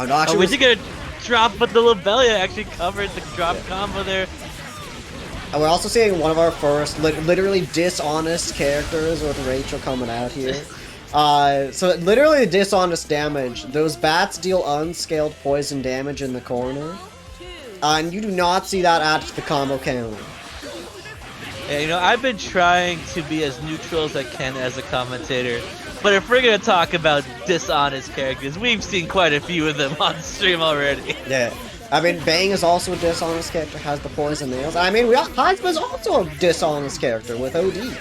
Oh, no, actually, we did get a drop, but the Lobelia actually covered the drop combo there. And we're also seeing one of our first literally dishonest characters with Rachel coming out here. So literally dishonest damage. Those bats deal unscaled poison damage in the corner. And you do not see that add to the combo counter. Yeah, you know, I've been trying to be as neutral as I can as a commentator. But if we're gonna talk about dishonest characters, we've seen quite a few of them on stream already. Yeah. I mean, Bang is also a dishonest character, has the poison nails. I mean, Hazuma's also a dishonest character with OD.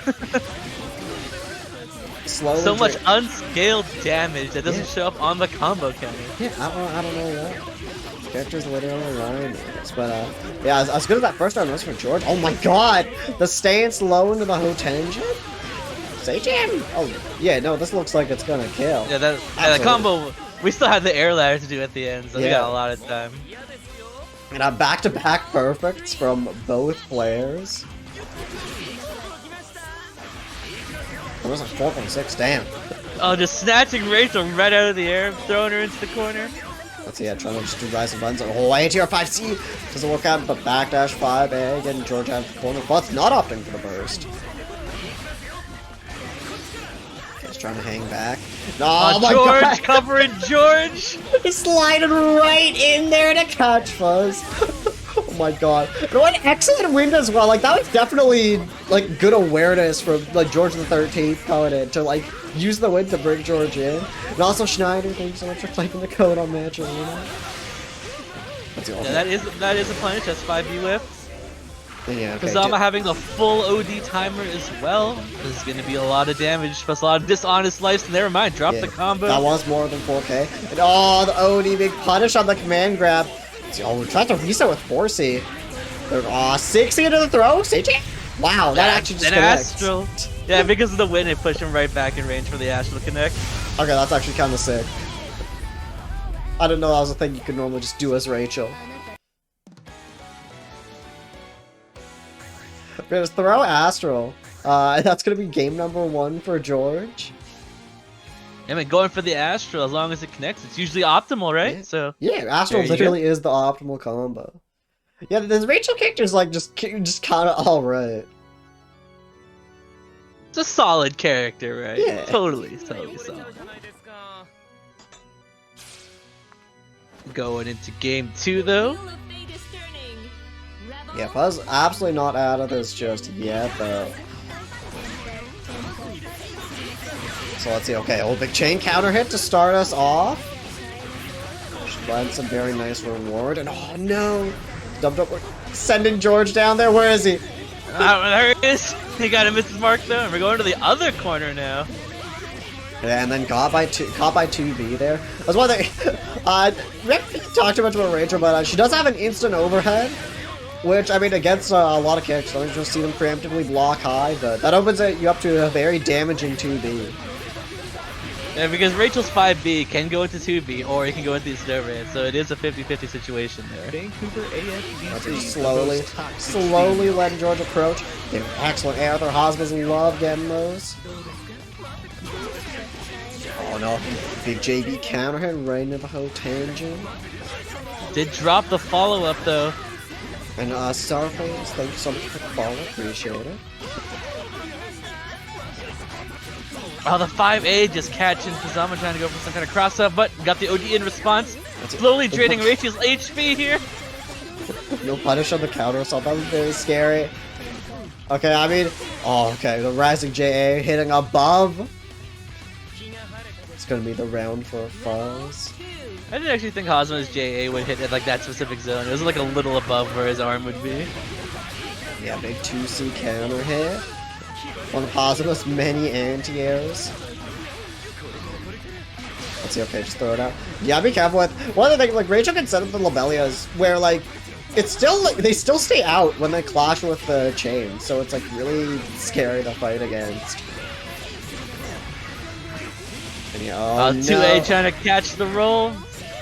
So much unscaled damage that doesn't show up on the combo counter. Yeah, I don't know what. Characters literally lying to us. But, yeah, as good as that first round was for George. Oh my god! The stance low into the Hotenjin? Say Jim! Oh, yeah, no, this looks like it's gonna kill. Yeah, the combo, we still had the air ladder to do at the end, so we got a lot of time. And back-to-back perfects from both players. It was like 4.6, damn. Oh, just snatching Rachel right out of the air, throwing her into the corner. Let's see, trying to just do rising buttons. Oh, ATR 5C doesn't work out, but backdash 5A, getting George out of the corner. But not opting for the burst. Just trying to hang back. Oh my George god! covering George! Sliding right in there to catch Fuzz. Oh my god. And what an excellent win as well. Like, that was definitely, like, good awareness from, like, George the 13th coming in to, like, use the win to bring George in. And also Schneider, thank you so much for claiming the code on Match Arena. Yeah, that is a punish, that's 5B whiff. Yeah, okay. Fuzzama having the full OD timer as well. This is going to be a lot of damage, plus a lot of dishonest lives. Never mind, drop the combo. That was more than 4K. And oh, the OD big punish on the command grab. Oh, we tried to reset with 4C. Oh, 60 into the throw. CJ? Wow, that actually just connects. Astral. Yeah, because of the win, it pushed him right back in range for the Astral connect. Okay, that's actually kind of sick. I didn't know that was a thing you could normally just do as Rachel. We're gonna throw Astral. That's gonna be game number 1 for George. I mean, going for the Astral, as long as it connects, it's usually optimal, right? Yeah. So yeah, Astral literally is the optimal combo. Yeah, this Rachel character's like just kind of alright. It's a solid character, right? Yeah. Totally solid. Going into game 2, though. Yeah, Fuzz absolutely not out of this just yet, though. So let's see, okay, old big chain counter hit to start us off. That's a very nice reward, and oh no! Dumped up, sending George down there, where is he? There he is! He got a miss his mark though, and we're going to the other corner now. Yeah, and then caught by 2B there. That's one thing, we haven't talked too much about Rachel, but she does have an instant overhead. Which, I mean, against a lot of characters, I don't just see them preemptively block high, but that opens you up to a very damaging 2B. Yeah, because Rachel's 5B can go into 2B, or it can go into the overhead, so it is a 50-50 situation there. Vancouver AFBC, slowly letting George approach. Yeah, excellent air there. Hazuma's love getting those. Oh no, big JB counter hit right into the Hotenjin. Did drop the follow-up though. And Starface, thank you so much for the follow, appreciate it. Oh, the 5A just catching Fuzzama trying to go for some kind of cross-up, but got the OD in response. Slowly draining Rachel's HP here. No punish on the counter assault, that was very scary. Okay, I mean, oh, okay, the rising JA hitting above. gonna be the round for Fuzz. I didn't actually think Hazama's JA would hit at like that specific zone. It was like a little above where his arm would be. Yeah, big 2C counter hit. One of Hazama's many anti-airs. Let's see, okay, just throw it out. Yeah, be careful with... One of the things, like, Rachel can set up the Lobelias where, like, it's still, like, they still stay out when they clash with the chain, so it's, like, really scary to fight against. And yeah, oh, no. 2A trying to catch the roll.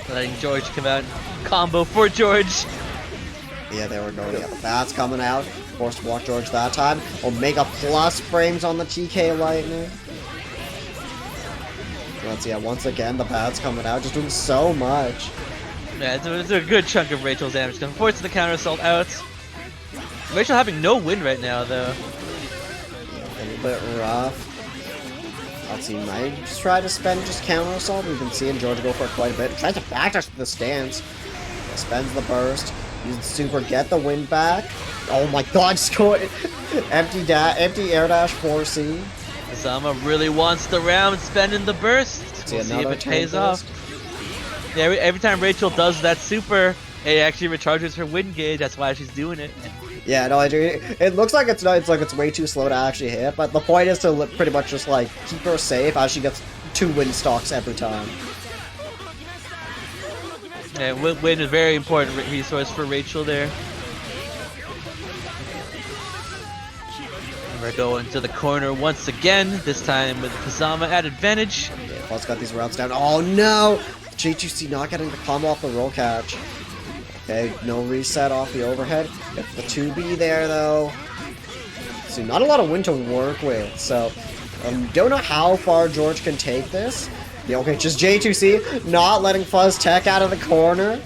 Letting George come out. Combo for George. Yeah, there we go. Yeah, the bat's coming out. Forced to block George that time. Omega plus frames on the TK Lightning. Let's see, yeah, once again, the bat's coming out, just doing so much. Yeah, it's a good chunk of Rachel's damage. Forcing the counter assault out. Rachel having no win right now, though. Yeah, a little bit rough. Let's see, might just try to spend just counter assault. We've been seeing George go for it quite a bit. Tries to backdash the stance. Spends the burst. Uses super, get the win back. Oh my god, scored! empty air dash 4C. Hazama really wants the round, spending the burst. We'll see if it pays off. Yeah, every time Rachel does that super, it actually recharges her win gauge. That's why she's doing it. Yeah, no, I do. It looks like it's not. It's like it's way too slow to actually hit. But the point is to pretty much just like keep her safe as she gets 2 win stocks every time. Yeah, win is a very important resource for Rachel there. And we're going to the corner once again. This time with Fuzzama at advantage. Yeah, Fuzz got these routes down. Oh no! J2C not getting the combo off the roll catch. Okay, no reset off the overhead. Gets the 2B there though. So not a lot of win to work with. So don't know how far George can take this. Yeah, okay, just J2C not letting Fuzz tech out of the corner.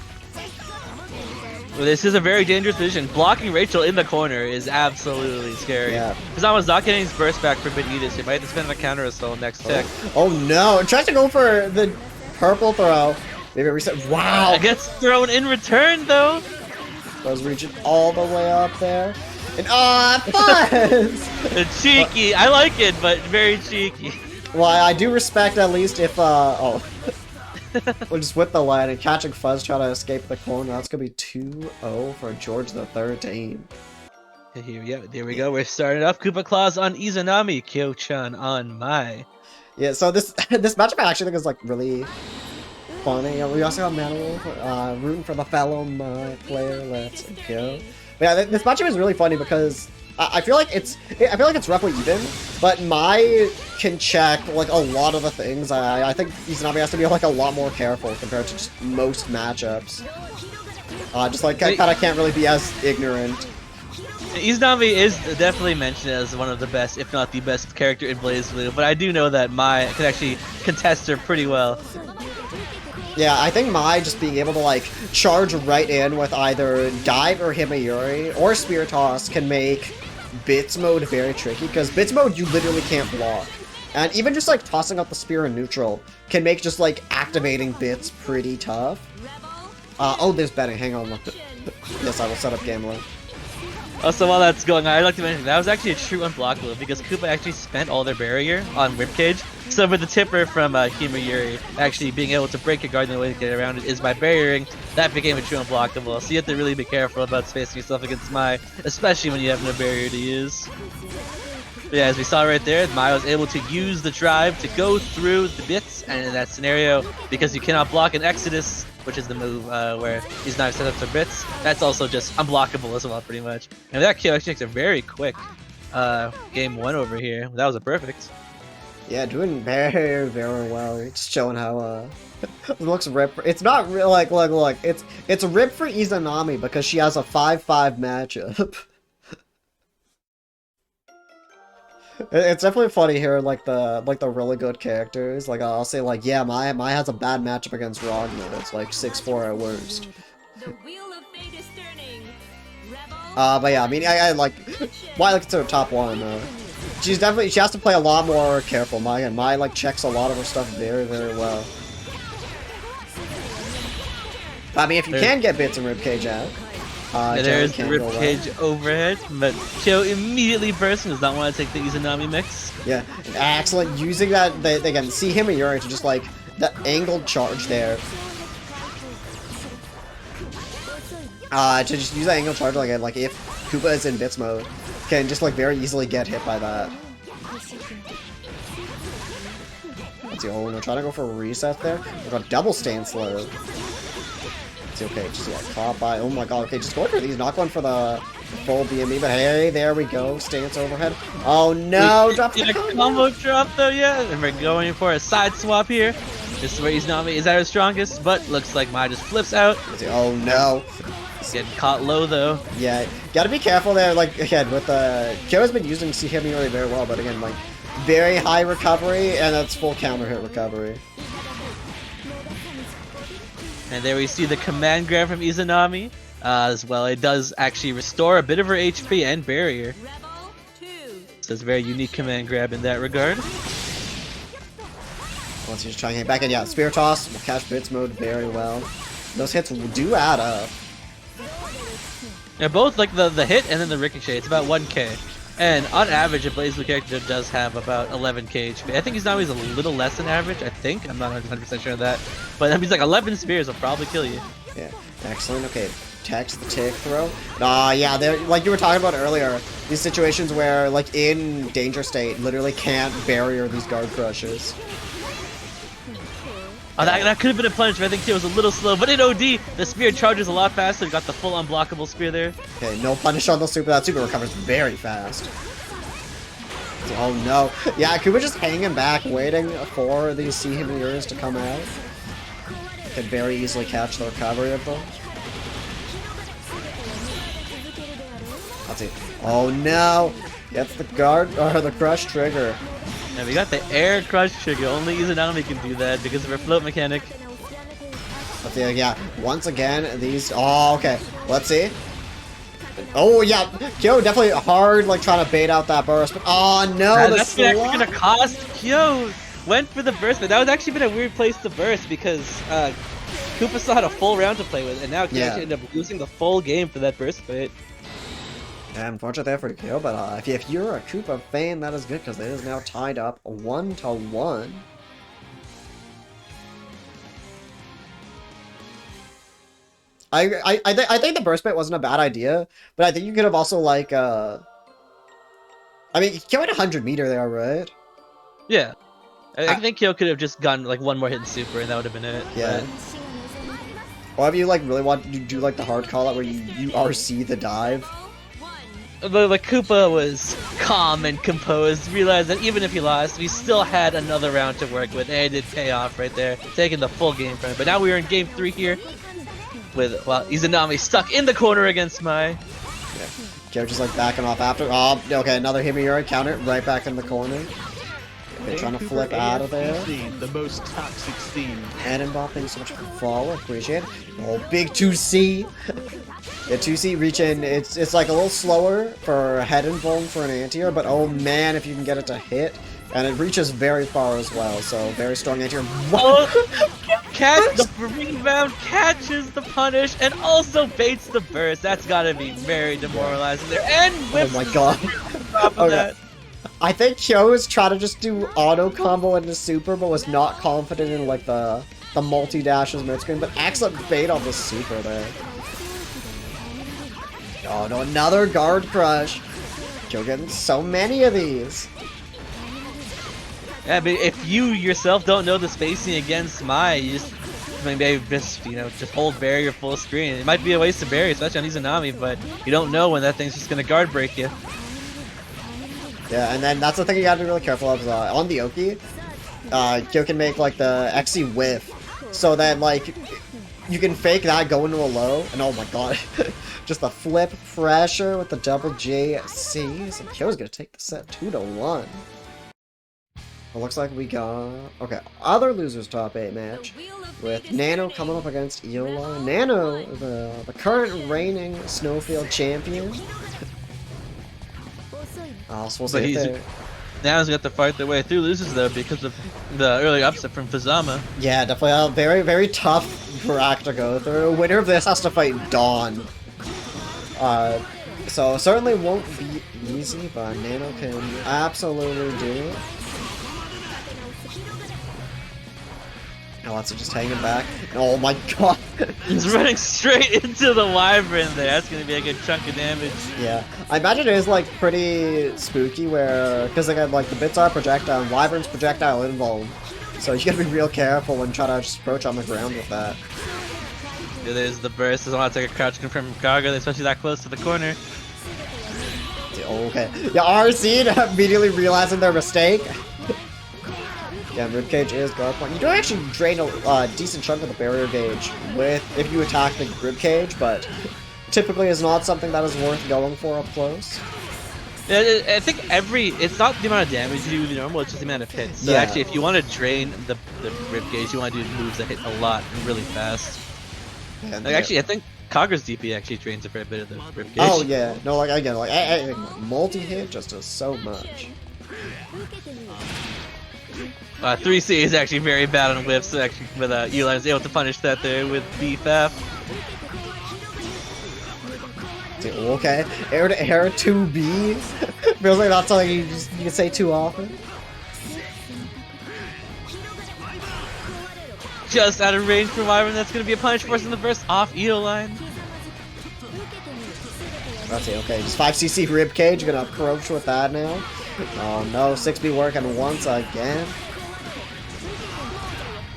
Well, this is a very dangerous position. Blocking Rachel in the corner is absolutely scary. Yeah. Fuzzama's not getting his burst back for a bit either, so he might have to spend the counter assault next tick. Oh no, it tries to go for the purple throw. Maybe reset. Wow! It gets thrown in return though. Fuzz reaching all the way up there. And Fuzz! It's cheeky. I like it, but very cheeky. Well, I do respect at least if, we'll just whip the line and catching Fuzz trying to escape the corner. That's gonna be 2-0 for George the 13th. Here we go. We're starting off. Koopa Claws on Izanami. KyouxChan on Mai. Yeah, so this matchup I actually think is, like, really funny. We also have Manuel rooting for the fellow Mai player. Let's go. But yeah, this matchup is really funny because I feel like it's roughly even, but Mai can check like a lot of the things. I think Izanami has to be like a lot more careful compared to just most matchups. Just like kind of can't really be as ignorant. Izanami is definitely mentioned as one of the best, if not the best character in Blazblue, but I do know that Mai can actually contest her pretty well. Yeah, I think Mai just being able to like charge right in with either dive or Himayuri or Spear Toss can make Bits mode very tricky, because Bits mode you literally can't block. And even just like tossing out the spear in neutral can make just like activating Bits pretty tough. Oh, there's betting. Hang on. Yes, I will set up gambling. Also, while that's going on, I'd like to mention that was actually a true unblockable because Koopa actually spent all their barrier on Ribcage. So with the tipper from Himayuri actually being able to break your guard and the way to get around it is by barriering, that became a true unblockable. So you have to really be careful about spacing yourself against Mai, especially when you have no barrier to use. But yeah, as we saw right there, Mai was able to use the drive to go through the Bits, and in that scenario, because you cannot block an Exodus, which is the move where he's not set up for Bits, that's also just unblockable as well, pretty much. And that kill actually takes a very quick game 1 over here. That was a perfect. Yeah, doing very, very well. Just showing how it looks ripped. It's not real. Like, look. It's ripped for Izanami because she has a 5-5 matchup. It's definitely funny here, like the really good characters. Like I'll say, like, yeah, Mai has a bad matchup against Rogna. It's like 6-4 at worst. The wheel of fate is turning. But yeah, I mean, I like Mai like to top 1 though. She has to play a lot more careful. Mai like checks a lot of her stuff very, very well. I mean, if you can get Bits and Ribcage out. There's the Ribcage overhead, but Kyo immediately bursts and does not want to take the Izanami mix. Yeah, excellent. Using that, again, see him and Yuri to just like the angled charge there. To just use that angled charge again, like if Koopa is in bits mode, can just like very easily get hit by that. Let's see, oh no, trying to go for a reset there. We've got double stand slow. Let's see, okay, just yeah, caught by, oh my god, okay, just going for these, not going for the full BME, but hey, there we go, stance overhead. Oh no, drop the combo drop though, yeah, and we're going for a side swap here. This is where Izanami is at her strongest, but looks like Mai just flips out. Oh no. Getting caught low though. Yeah, gotta be careful there, like, again, with Kyo has been using CHM really very well, but again, like, very high recovery, and that's full counter hit recovery. And there we see the command grab from Izanami as well. It does actually restore a bit of her HP and barrier. So it's a very unique command grab in that regard. Once you just try and hit back in, yeah, Spear Toss will catch bits mode very well. Those hits do add up. They're both like the hit and then the ricochet. It's about 1k. And on average, a Blazblue character does have about 11k HP. I think Izanami is a little less than average, I think. I'm not 100% sure of that. But that means like 11 spears will probably kill you. Yeah, excellent. Okay, text the take throw. Yeah, they're like you were talking about earlier. These situations where, like, in danger state, literally can't barrier these guard crushes. Oh, that could have been a punish, but I think he was a little slow. But in OD, the spear charges a lot faster. We got the full unblockable spear there. Okay, no punish on the super. That super recovers very fast. Oh no. Yeah, Koopa just hanging back, waiting for these See Him Mirrors to come out. Could very easily catch the recovery of them. Let's see. Oh no! Gets the guard, or the crush trigger. Yeah, we got the air crush trigger. Only Izanami can do that because of her float mechanic. Let's see, yeah. Once again, these. Oh, okay. Let's see. Oh yeah, Kyo definitely hard, like trying to bait out that burst. But oh no, that's actually gonna cost Kyo. Went for the burst, but that was actually been a weird place to burst because Koopa still had a full round to play with, and now Kyo actually ended up losing the full game for that burst bait. Yeah, unfortunate there for Kyo, but if you're a Koopa fan, that is good because it is now tied up 1-1. I think the burst bait wasn't a bad idea, but I think you could have also like I mean, Kyo had 100 meter there, right? Yeah, I think Kyo could have just gotten like one more hit in super, and that would have been it. Yeah. Or if you like really want to do like the hard call out where you RC the dive. But like Koopa was calm and composed, realized that even if he lost, we still had another round to work with, and it did pay off right there, taking the full game from it. But now we are in game 3 here, with, well, Izanami stuck in the corner against Mai. Yeah. Kyo just like backing off after. Oh, okay, another Himiyuri counter, right back in the corner. Okay, trying to flip out of there. The most toxic scene. Annenbaugh, thanks so much for the follow, appreciate it. Oh, big 2C! Yeah, 2C reaching, it's like a little slower for a head invuln for an anti-hero, but oh man, if you can get it to hit. And it reaches very far as well, so very strong anti-hero. The rebound catches the punish and also baits the burst. That's gotta be very demoralizing there. And whips. Oh my god. Okay. I think Kyo was trying to just do auto combo into super, but was not confident in like the multi-dashes mid-screen, but excellent bait on the super there. Oh no, another guard crush. Kyo getting so many of these. Yeah, but if you yourself don't know the spacing against Mai, you just maybe just just hold barrier full screen. It might be a waste of barrier, especially on Izanami, but you don't know when that thing's just gonna guard break you. Yeah, and then that's the thing you gotta be really careful of. On the Oki, Kyo can make like the XC whiff, so that like you can fake that, go into a low, and oh my god, just the flip pressure with the double JC. So Kyo's gonna take the set 2-1. It looks like we got okay. Other losers top 8 match with Nano coming up against Eolyne. Nano, the current reigning SnowField champion. So we'll Nano's got to fight their way through losers though because of the early upset from Fuzzama. Yeah, definitely a very, very tough bracket to go through. Winner of this has to fight Dawn. So certainly won't be easy, but Nano can absolutely do it. Now Watson just hanging back. Oh my god! He's running straight into the Wyvern there. That's gonna be a good chunk of damage. Yeah, I imagine it is like pretty spooky where, because again, like the bits are projectile and Wyvern's projectile invuln. So you gotta be real careful when trying to just approach on the ground with that. Yeah, there's the burst. Doesn't want to take a crouch confirm from Kagura, especially that close to the corner. Okay. Yeah, RC immediately realizing their mistake. Yeah, ribcage is guard point. You do actually drain a decent chunk of the barrier gauge with if you attack the ribcage, but typically is not something that is worth going for up close. Yeah, I think it's not the amount of damage you do with the normal, it's just the amount of hits. So yeah. actually, if you want to drain the ribcage, you want to do moves that hit a lot and really fast. And like, actually, I think Kagura's DP actually drains a fair bit of the ribcage. Oh yeah, no, like again, like multi-hit just does so much. 3C is actually very bad on whiffs, actually, but Eolyne is able to punish that there with BFAF. Okay, air to air 2B. Feels like that's something you can say too often. Just out of range for Wyvern, that's going to be a punish force in the burst off Eolyne. That's it, okay, just 5cc ribcage, you're gonna approach with that now. Oh no, 6B working once again.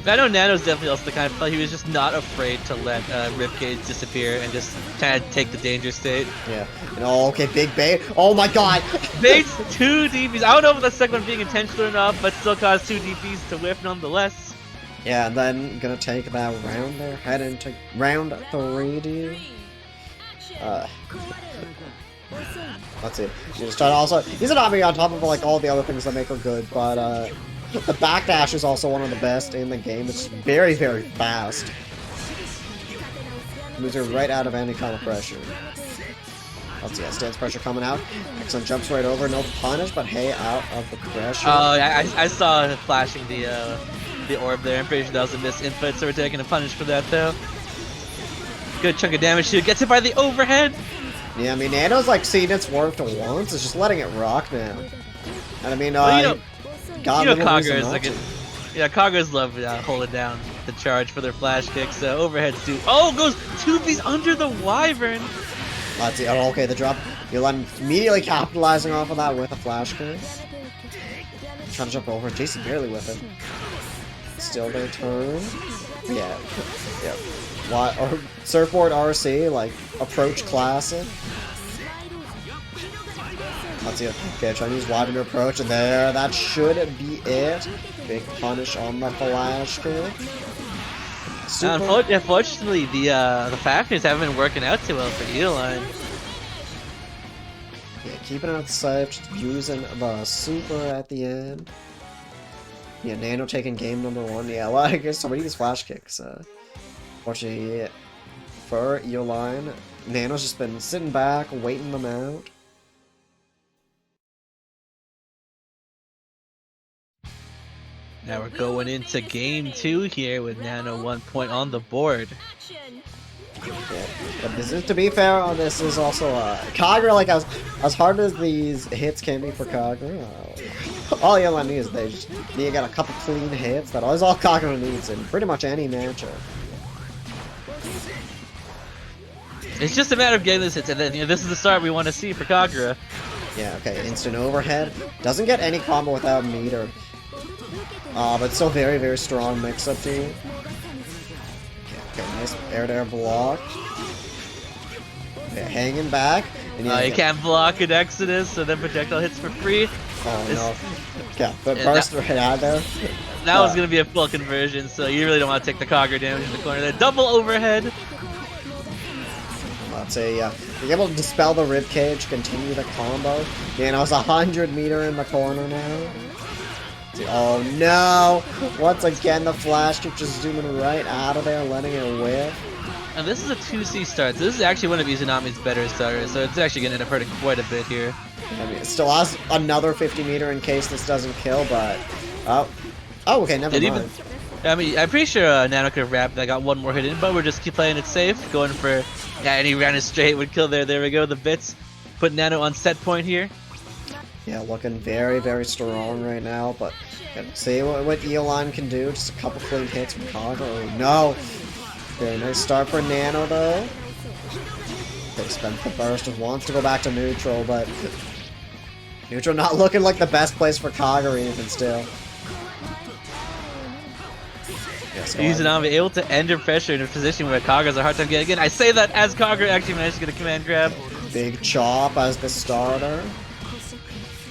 I know Nano's definitely also the kind of player, he was just not afraid to let ribcage disappear and just kind of take the danger state. Yeah. Oh, okay, big bait. Oh my god! Baits 2 DPs. I don't know if the second one being intentional enough, but still caused 2 DPs to whiff nonetheless. Yeah, and then gonna take that round there, head into round 3, dude. Let's see. You just try to also. Izanami on top of like all the other things that make her good, but the backdash is also one of the best in the game. It's very, very fast. Moves her right out of any kind of pressure. Let's see, stance pressure coming out. Excellent, jumps right over, no punish, but hey, out of the pressure. Oh, I saw her flashing the orb there. I'm pretty sure that was a miss input, so we're taking a punish for that though. Good chunk of damage too. Gets hit by the overhead. Yeah, I mean, Nano's like seen its worth once. It's just letting it rock now. And I mean, well, Kagura's like Kagura's love holding down the charge for their flash kicks. Overheads do. Oh, goes 2Bs under the Wyvern. Let's see. Oh, okay, the drop. Eolyne immediately capitalizing off of that with a flash kick. Trying to jump over. Jason barely with it. Still their turn. Yeah. Yeah. Or surfboard RC, like approach classic. Let's see. Okay, trying to use Wyvern to approach, and there, that should be it. Big punish on the flash kick. Unfortunately, the factors haven't been working out too well for Eolyne. Yeah, keeping it safe, just using the super at the end. Yeah, Nano taking game number 1. Yeah, like some of these flash kicks. Fortunately, for Eolyne, Nano's just been sitting back, waiting them out. Now we're going into game 2 here with Nano 1 point on the board. Yeah, but this is, to be fair, this is also Kagura, like as hard as these hits can be for Kagura, all Eolyne needs is they just need to get a couple clean hits. That is all Kagura needs in pretty much any matchup. It's just a matter of getting this hits, and then this is the start we want to see for Kagura. Yeah, okay, instant overhead. Doesn't get any combo without meter. But still very, very strong mix-up too. Okay, nice air-to-air block. Okay, hanging back. And You can't block an Exodus, so then projectile hits for free. Oh no. Yeah, but burst right out there. That was going to be a full conversion, so you really don't want to take the Kagura damage in the corner there. Double overhead. Let's say, being able to dispel the ribcage, continue the combo. You know, it's 100 meter in the corner now. Oh no! Once again, the flash kick just zooming right out of there, letting it whiff. And this is a 2C start, so this is actually one of Izanami's better starters, so it's actually going to end up hurting quite a bit here. I mean, it still has another 50 meter in case this doesn't kill, but... Oh, okay, never mind. I mean, I'm pretty sure Nano could have wrapped that, got one more hit in, but we're just keep playing it safe, going for... Yeah, and he ran it straight, would kill there. There we go, the bits. put Nano on set point here. Yeah, looking very, very strong right now, but let's see what Eolyne can do. Just a couple clean hits from Kagura. Oh, no! Very nice start for Nano, though. They spent the burst and wants to go back to neutral, but neutral not looking like the best place for Kagura even still. Yes, Izanami able to end her pressure in a position where Kagura's a hard time getting in. I say that as Kagura actually managed to get a command grab. Big chop as the starter.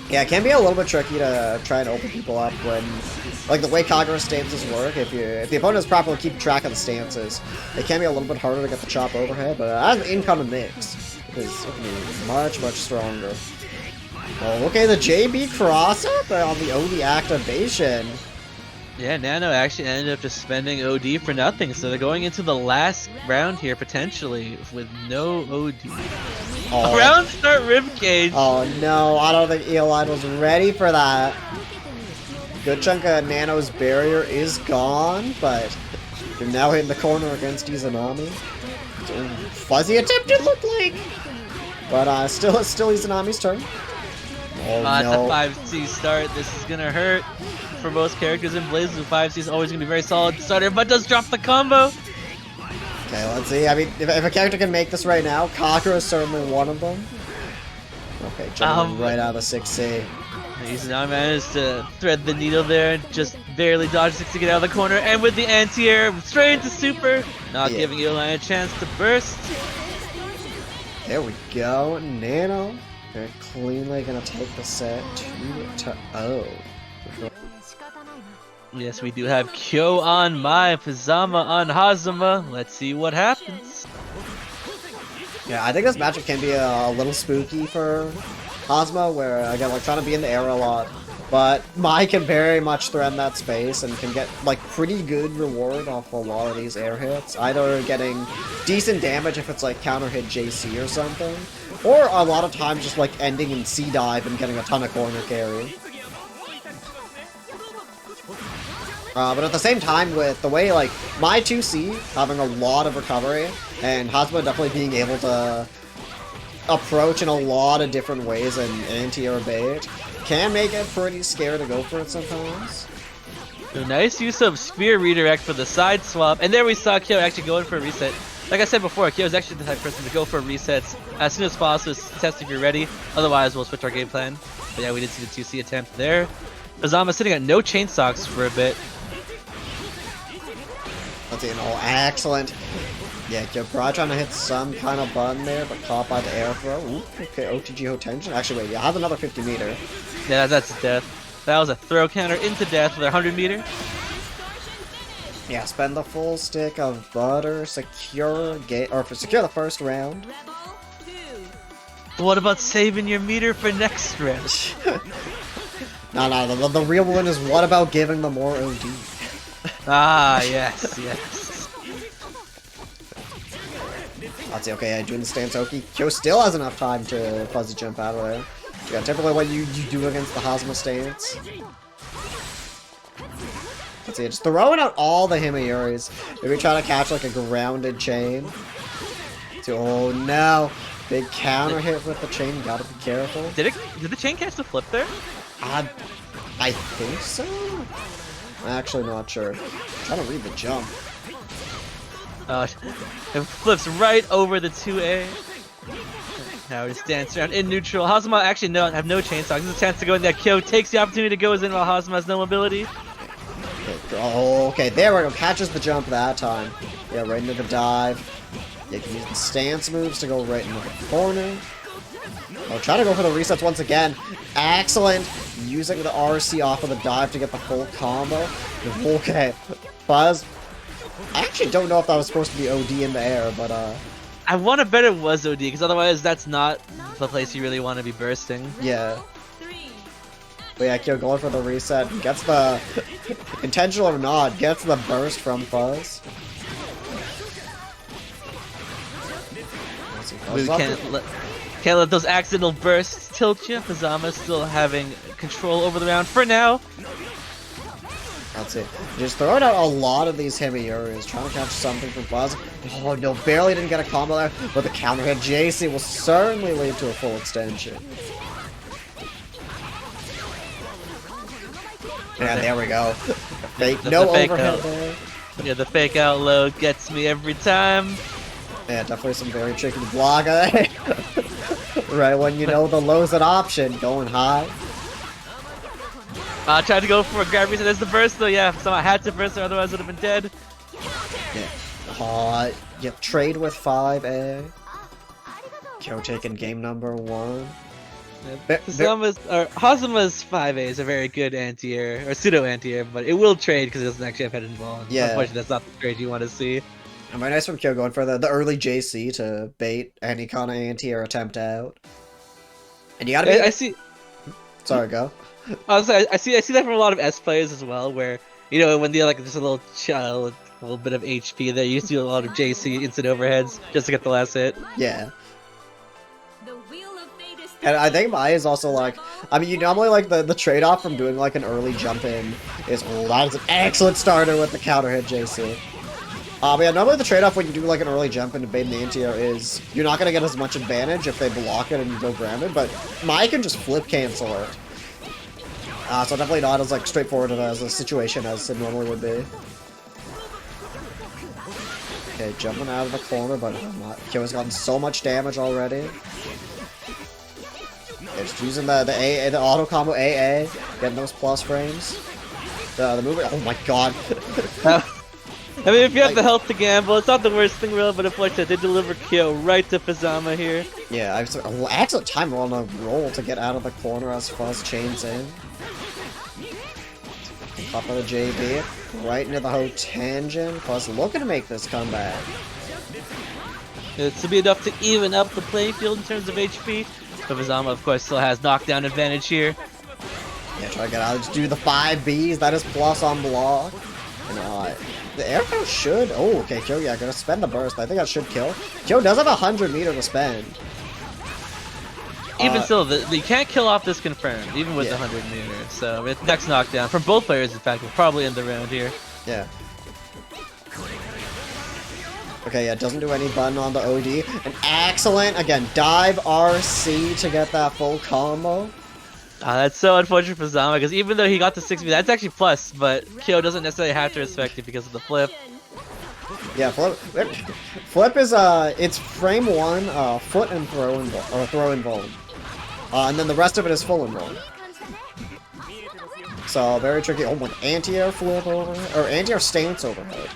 Yeah, it can be a little bit tricky to try and open people up when, like, the way Kagura stances work. If the opponent is properly keeping track of the stances, it can be a little bit harder to get the chop overhead. But as an incoming mix, it can be much, much stronger. Oh, okay, the JB cross up on the OD activation. Yeah, Nano actually ended up just spending OD for nothing, so they're going into the last round here potentially with no OD. Oh. Round start ribcage. Oh no, I don't think Eolyne was ready for that. Good chunk of Nano's barrier is gone, but they're now hitting the corner against Izanami. Fuzzy attempt it looked like, but still Izanami's turn. Oh no. It's a 5C start. This is gonna hurt for most characters in Blazblue. 5C is always gonna be very solid starter, but does drop the combo. Okay, let's see. I mean, if a character can make this right now, Kagura is certainly one of them. Okay, jumping right out of the 6C. Izanami managed to thread the needle there, just barely dodged to get out of the corner, and with the anti-air, straight into super, not giving Eolyne a chance to burst. There we go, Nano. Very cleanly gonna take the set 2-0. Yes, we do have Kyo on Mai, Fuzzama on Hazama. Let's see what happens. Yeah, I think this matchup can be a little spooky for Hazama, where, again, like, trying to be in the air a lot. But Mai can very much threaten that space and can get, like, pretty good reward off a lot of these air hits. Either getting decent damage if it's, like, counter hit JC or something, or a lot of times just, like, ending in C-dive and getting a ton of corner carry. But at the same time, with the way, like, my 2C having a lot of recovery, and Hazama definitely being able to approach in a lot of different ways and anti-air bait, can make it pretty scary to go for it sometimes. So nice use of Spear Redirect for the side swap, and there we saw Kyo actually going for a reset. Like I said before, Kyo is actually the type of person to go for resets as soon as possible, test if you're ready, otherwise we'll switch our game plan. But yeah, we did see the 2C attempt there. Fuzzama sitting at no chain stocks for a bit. Let's see, oh, excellent. Yeah, Kyo probably trying to hit some kind of button there, but caught by the air throw. Ooh, okay, OTG Ho-Tension. Actually, wait, yeah, has another 50 meter. Yeah, that's death. That was a throw counter into death with a 100 meter. Yeah, spend the full stick of butter, secure the first round. But what about saving your meter for next round? No, the real one is what about giving them more OD? Ah, yes, yes. Let's see, okay, doing the stance Oki. Kyo still has enough time to fuzzy jump out of there. Yeah, typically what you do against the Hazama stance. Let's see, just throwing out all the Himayuris. Maybe try to catch like a grounded chain. So, oh no! Big counter hit with the chain, gotta be careful. Did the chain catch the flip there? I think so? I'm actually not sure. I'm trying to read the jump. It flips right over the 2A. Now we just dance around in neutral. Hazama actually have no chain stock. This is a chance to go in there. Kyo takes the opportunity to go in while Hazama has no mobility. Oh, okay, there we go. Catches the jump that time. Yeah, right into the dive. Yeah, you can use the stance moves to go right into the corner. Oh, try to go for the resets once again. Excellent. Using the RC off of the dive to get the full combo. Okay, Buzz. I actually don't know if that was supposed to be OD in the air, but I want to bet it was OD, because otherwise that's not the place you really want to be bursting. Yeah. But yeah, Kyo going for the reset. Gets the, intentional or not, gets the burst from Fuzz. We can't let those accidental bursts tilt you. Hazama still having control over the round for now. That's it. Just throwing out a lot of these heavy areas, trying to catch something from Fuzz. Oh no, barely didn't get a combo there, but the counter hit JC will certainly lead to a full extension. Yeah, there we go. Fake, no overhead there. Yeah, the fake out low gets me every time. Yeah, definitely some very tricky to block. Right when you know the low's an option, going high. I tried to go for a grab reason as the burst though, yeah, so I had to burst or otherwise I would have been dead. Yeah. Yep, trade with 5A. Kyo taking game number 1. Hazama's 5A is a very good anti-air, or pseudo anti-air, but it will trade because it doesn't actually have head involved. Yeah. Unfortunately, that's not the trade you want to see. And very nice from Kyo going for the early JC to bait any kind of anti-air attempt out. And you gotta be... I see... Sorry, go. I see that from a lot of S players as well, where, you know, when they're like just a little bit of HP, they used to do a lot of JC instant overheads just to get the last hit. Yeah. The wheel of fate is And I think Mai is also like, I mean, you normally like the trade-off from doing like an early jump in is, oh, that's an excellent starter with the counter hit JC. But yeah, normally the trade-off when you do like an early jump into bait and anti-air is you're not gonna get as much advantage if they block it and you go grounded, but Mai can just flip cancel it. So definitely not as like straightforward as a situation as it normally would be. Okay, jumping out of the corner, but Kyo has gotten so much damage already. It's using the auto combo AA, getting those plus frames. The movement. Oh my god. I mean, if you have the health to gamble, it's not the worst thing really, but unfortunately, they did deliver Kyo right to Fuzzama here. Yeah, excellent time on a roll to get out of the corner as Fuzz chains in. Top of the JB, right into the whole tangent. Fuzz looking to make this comeback. It's to be enough to even up the playing field in terms of HP. But Fuzzama, of course, still has knockdown advantage here. Yeah, try to get out. Just do the 5Bs. That is plus on block. And the air throw should. Oh, okay, Kyo. Yeah, gonna spend the burst. I think that should kill. Kyo does have 100 meter to spend. Even still, you can't kill off this confirmed, even with the 100 meter. So it's next knockdown from both players. In fact, will probably end the round here. Yeah. Okay, yeah, doesn't do any button on the OD. And excellent, again, dive RC to get that full combo. That's so unfortunate for Zama, because even though he got the 6B, that's actually plus, but Kyo doesn't necessarily have to respect it because of the flip. Yeah, flip is, it's frame 1, foot and throw involved. And then the rest of it is full involved. So, very tricky. Oh my, anti-air flip overhead, or anti-air stance overhead.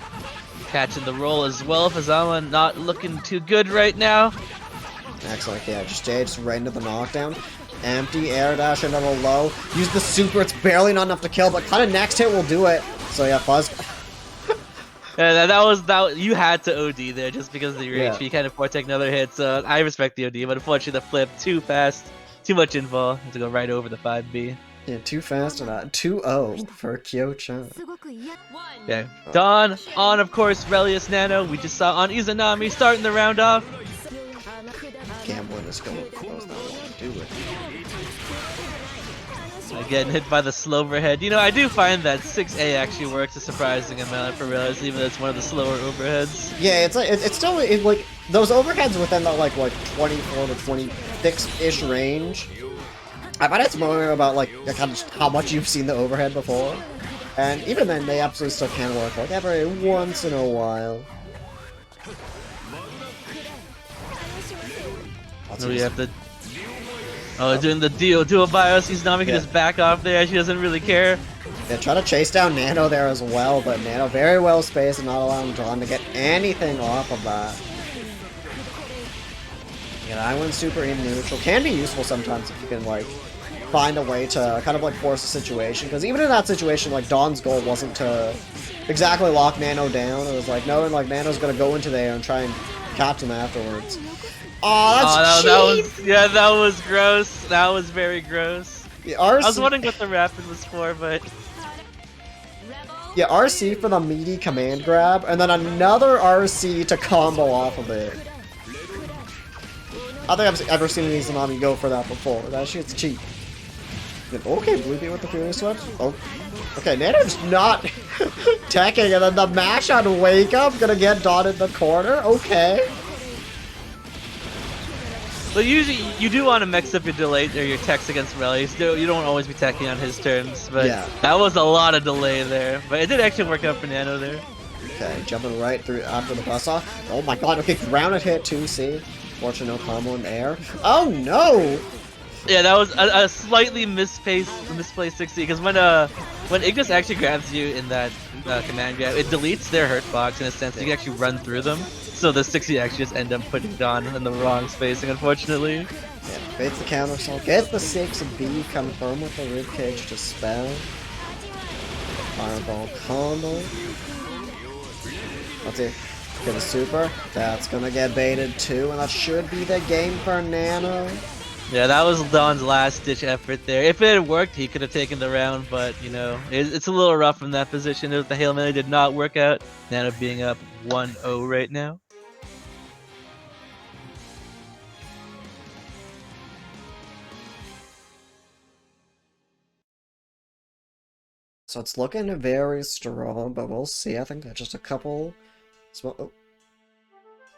Catching the roll as well. Hazama not looking too good right now. Excellent, yeah, just right into the knockdown. Empty air dash into the low. Use the super, it's barely not enough to kill, but kind of next hit will do it. So yeah, Fuzz. Yeah, that you had to OD there just because of your HP. You can't afford to take another hit, so I respect the OD, but unfortunately the flip too fast, too much info to go right over the 5B. Yeah, too fast or not. 2-0 for KyouxChan. Yeah. Dawn on, of course, Relius Nano. We just saw on Izanami starting the round off. Gambling is going to close that one. Do it. Getting hit by the slow overhead. You know, I do find that 6A actually works a surprising amount for Relius, even though it's one of the slower overheads. Yeah, it's like it's still like those overheads within that like 24 to 26-ish range. I find it's more about like how much you've seen the overhead before, and even then they absolutely still can work like every once in a while. So we have the doing the dual bios. Izanami can just back off there. She doesn't really care. Yeah, try to chase down Nano there as well, but Nano very well spaced and not allowing Dawn to get anything off of that. Yeah, I went super in neutral. Can be useful sometimes if you can like find a way to kind of like force a situation, because even in that situation, like Dawn's goal wasn't to exactly lock Nano down. It was like knowing like Nano's gonna go into there and try and catch him afterwards. Oh, that's cheap! That was gross. That was very gross. Yeah, I was wondering what the rapid was for, but yeah, RC for the meaty command grab, and then another RC to combo off of it. I don't think I've ever seen an Izanami go for that before. That shit's cheap. Okay, Blue Beam with the Fury Switch. Oh, okay, Nano's not teching, and then the mash on Wake Up gonna get Dawn in the corner. Okay. But usually you do want to mix up your delay or your text against Relius. You don't always be teching on his terms, but Yeah. that was a lot of delay there. But it did actually work out for Nano there. Okay, jumping right through after the bus off. Oh my god, okay, grounded hit too, see? Fortunate no combo in the air. Oh no! Yeah, that was a slightly misplaced 60 because when Ignis actually grabs you in that command grab, it deletes their hurt box in a sense. You can actually run through them. So the 60 actually just end up putting Dawn in the wrong spacing, unfortunately. Yeah, baits the counter assault, gets the 6B, confirm with the ribcage to spell. Fireball combo. Let's see. Get a super. That's gonna get baited too, and that should be the game for Nano. Yeah, that was Dawn's last ditch effort there. If it had worked, he could have taken the round, but you know, it's a little rough from that position. The Hail Mary did not work out. Nano being up 1-0 right now. So it's looking very strong, but we'll see. I think just a couple small. Oh.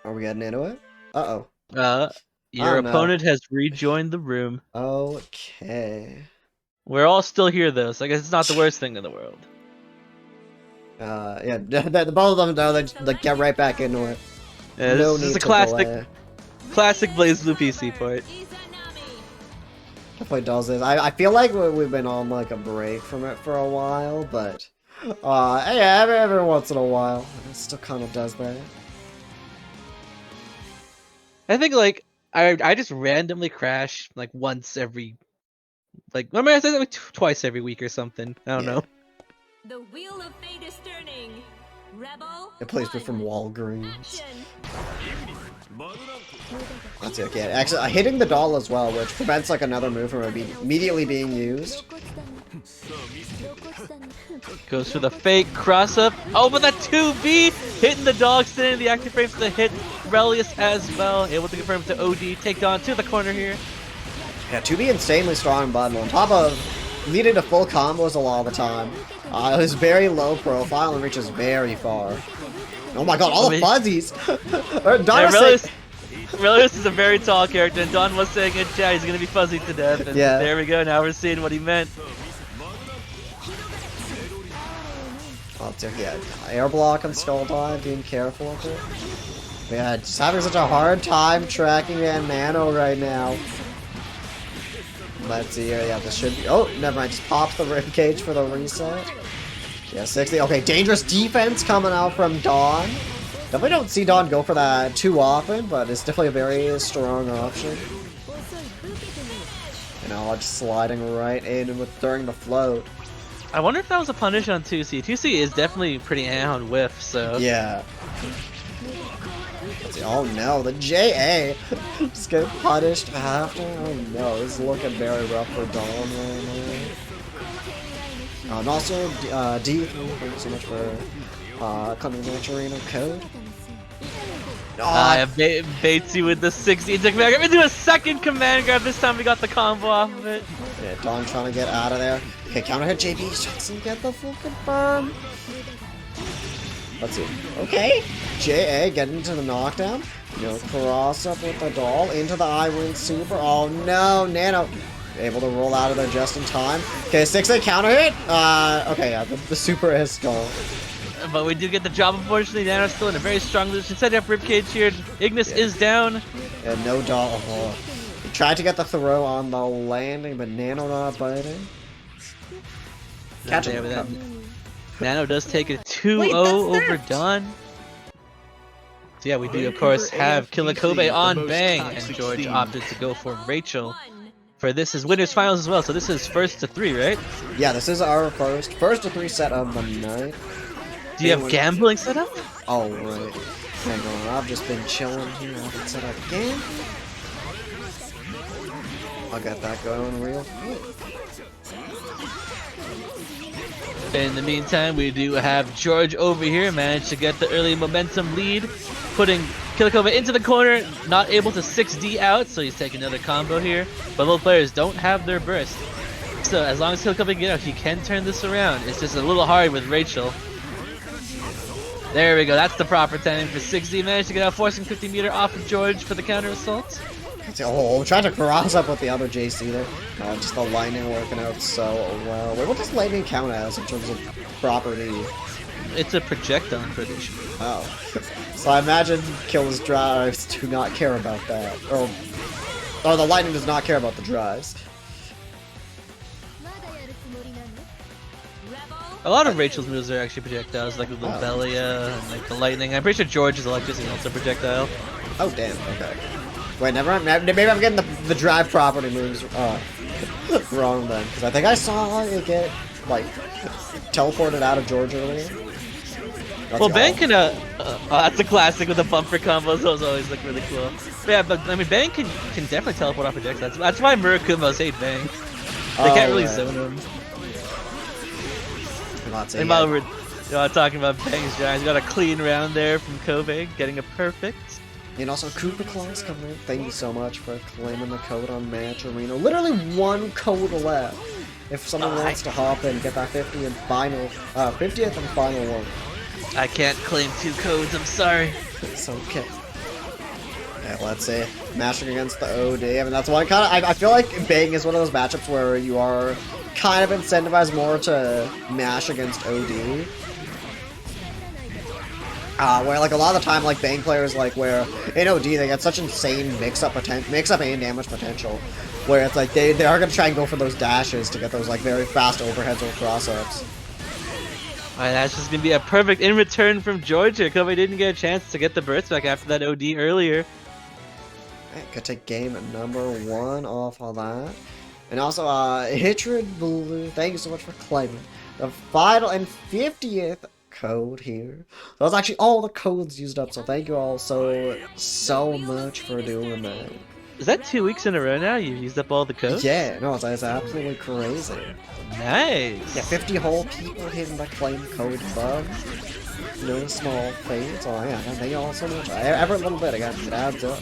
Are we getting into it? Uh-oh. Your Oh, no. opponent has rejoined the room. Okay. We're all still here though, so I guess it's not the worst thing in the world. Yeah, the both of them know they get right back into it. Yeah, No this is need a to classic, delay. classic BlazBlue PC port. Definitely does this. I feel like we've been on like a break from it for a while, but yeah, every once in a while, it still kind of does that. I think like I just randomly crash like once every I mean I say like twice every week or something. I don't know. The wheel of fate is turning. Rebel. It plays me from one. Walgreens. Action. That's it. Okay, actually, hitting the doll as well, which prevents like another move from immediately being used. Goes for the fake cross up. Oh, but that 2B hitting the dog, sending the active frames to hit Relius as well. Able to confirm to OD. Take Dawn to the corner here. Yeah, 2B insanely strong button on top of leading to full combos a lot of the time. It was very low profile and reaches very far. Oh my god, all the fuzzies! Relius is a very tall character, and Dawn was saying in chat he's gonna be fuzzy to death. And yeah. There we go. Now we're seeing what he meant. Oh, yeah, air block and skull dive, being careful with it. Yeah, just having such a hard time tracking that Nano right now. Let's see here. Yeah, this should be. Oh, never mind. Just pops the ribcage for the reset. Yeah, 60. Okay, dangerous defense coming out from Dawn. Definitely don't see Dawn go for that too often, but it's definitely a very strong option. You know, just sliding right in with during the float. I wonder if that was a punish on 2C. 2C is definitely pretty on whiff, so. Yeah. Oh no, the JA just get punished after. Oh no, this is looking very rough for Dawn right now. And also, D, thank you so much for coming to Arena code. Baits you with the 60. It's like, we're gonna do a second command grab. This time we got the combo off of it. Yeah, Dawn trying to get out of there. Okay, counter hit JB doesn't get the full confirm. Let's see. Okay, JA getting into the knockdown. You know, cross up with the doll into the I-Win super. Oh no, Nano able to roll out of there just in time. Okay, 6A counter hit. Okay, yeah, the super is gone. But we did get the job, unfortunately. Nano's still in a very strong position. Setting up ribcage here. Ignis is down. And no doll. Oh. He tried to get the throw on the landing, but Nano not biting. Catch him. Nano does take a 2-0 over Dawn. So yeah, we do of course have KILLAKOB3S on Bang, and George opted to go for Rachel. For this is winners finals as well, so this is first to 3, right? Yeah, this is our first to 3 set of the night. Do you have gambling set up? Oh right. Hang on, I've just been chilling here. I haven't set up again. I'll get that going real quick. In the meantime, we do have George over here, managed to get the early momentum lead, putting KILLAKOB3S into the corner, not able to 6D out, so he's taking another combo here. But both players don't have their burst. So as long as he'll come and get out, he can turn this around. It's just a little hard with Rachel. There we go. That's the proper timing for 60. Managed to get out, forcing 50-meter off of George for the counter assault. Oh, trying to cross up with the other JC there. Oh, just the lightning working out so well. Wait, what does lightning count as in terms of property? It's a projectile, I'm pretty sure. Oh. So I imagine Kill's drives do not care about that. Or the lightning does not care about the drives. A lot of Rachel's moves are actually projectiles, like with the Belia and like the lightning. I'm pretty sure George's electricity is also projectile. Oh, damn, okay. Wait, never mind. Maybe I'm getting the drive property moves wrong then. Because I think I saw it get, like, teleported out of George earlier. Well, Bang can, that's a classic with the bumper combos. Those always look really cool. But yeah, but I mean, Bang can definitely teleport off projectiles. That's why Murakumos hate Bang. They can't really zone him. And while we're talking about Bang's drives, you got a clean round there from Kobe, getting a perfect. And also, Koopa Claus coming in. Thank you so much for claiming the code on Match Arena. Literally one code left. If someone wants to hop in, get that 50th and final one. I can't claim 2 codes, I'm sorry. It's okay. Okay, let's see. Matching against the OD. I mean, that's one kind of. I feel like Bang is one of those matchups where you are kind of incentivized more to mash against OD. Where like a lot of the time, like Bang players, like where in OD they get such insane mix-up and damage potential, where it's like they are gonna try and go for those dashes to get those like very fast overheads or cross-ups. Alright, that's just gonna be a perfect in return from George here. Kobe didn't get a chance to get the burst back after that OD earlier. Alright, could take game number 1 off all that. And also, Blue, thank you so much for claiming the final and 50th code here. That was actually all the codes used up, so thank you all so much for doing that. Is that 2 weeks in a row now? You've used up all the codes? Yeah, no, it's absolutely crazy. Nice! Yeah, 50 whole people hitting the claim code bug. No small feat. Oh yeah, thank you all so much. Every little bit, again, it adds up.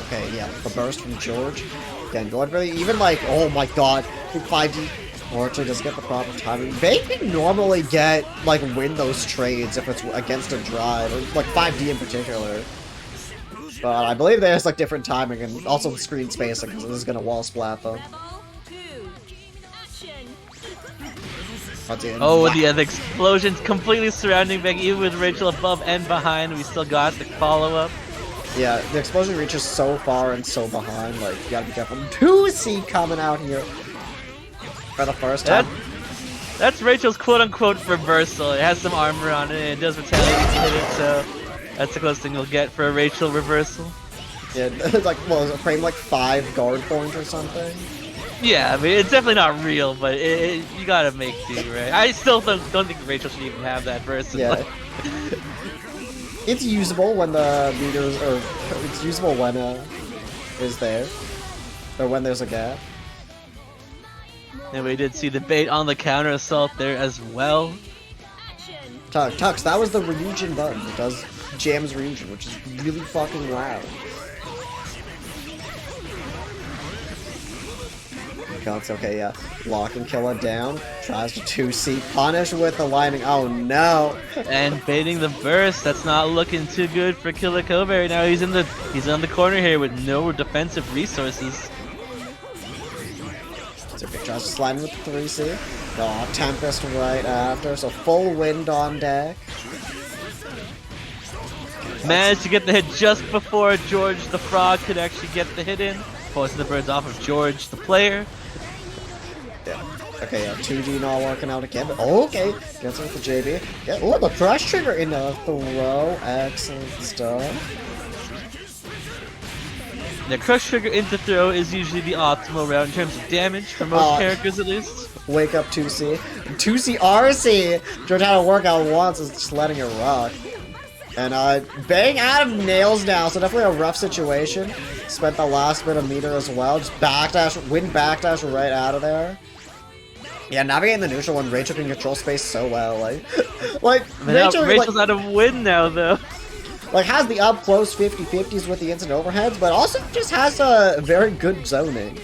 Okay, yeah, the burst from George. Again, George really, even like, oh my god, 5D. Or actually just get the proper timing. They can normally win those trades if it's against a drive, or like 5D in particular. But I believe there's like different timing and also screen spacing, because this is gonna wall splat them. Oh, the explosions completely surrounding Bang, even with Rachel above and behind, we still got the follow-up. Yeah, the explosion reaches so far and so behind, like, you gotta be careful. 2C coming out here. For the first time. That's Rachel's quote-unquote reversal. It has some armor on it, and it does retaliate if you hit it, so that's the closest thing you'll get for a Rachel reversal. Yeah, it's like, well, is it frame like 5 guard points or something? Yeah, I mean, it's definitely not real, but you gotta make do, right? I still don't think Rachel should even have that versus. Yeah. It's usable when the meters, or it's usable when is there, or when there's a gap. And we did see the bait on the counter assault there as well. Tux, that was the Ryujin button. It does jams Ryujin, which is really fucking loud. Okay, yeah. Lock and kill it down. Tries to 2C punish with the lightning. Oh no! And baiting the burst. That's not looking too good for KILLAKOB3 right now. He's on the corner here with no defensive resources. Tries to slide in with 3C. Oh, Tempest right after, so full wind on deck. Managed to get the hit just before George the Frog could actually get the hit in. Forcing the birds off of George the player. Yeah. Okay, yeah, 2D not working out again, but okay. Gets with the JB. Yeah, oh, the crush trigger in a throw. Excellent stuff. The crush trigger into throw is usually the optimal route in terms of damage for most characters at least. Wake up 2C. 2C RC! George had to work out once, is just letting it rock. And Bang out of nails now, so definitely a rough situation. Spent the last bit of meter as well. Just backdash, wind backdash right out of there. Yeah, navigating the neutral when Rachel can control space so well, like Rachel's out of wind now though. like, has the up-close 50-50s with the instant overheads, but also just has a very good zoning.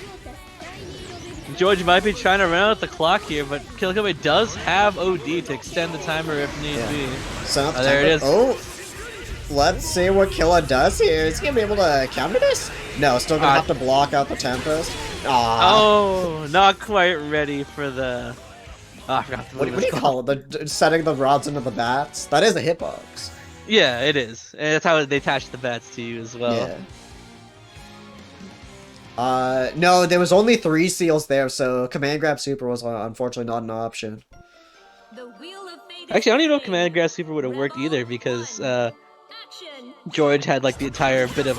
George might be trying to run out the clock here, but KILLAKOB3 does have OD to extend the timer if need be. So There it is. Oh, let's see what Killa does here. Is he gonna be able to counter this? No, still gonna have to block out the Tempest. Oh, not quite ready for the... Oh, I forgot What do you call it? The setting the rods into the bats? That is a hitbox. Yeah, it is. And that's how they attach the bats to you as well. Yeah. No, there was only 3 seals there, so Command Grab Super was unfortunately not an option. The wheel of fate Actually, I don't even know if is Command Grab Super would have worked either because action. George had like the entire bit of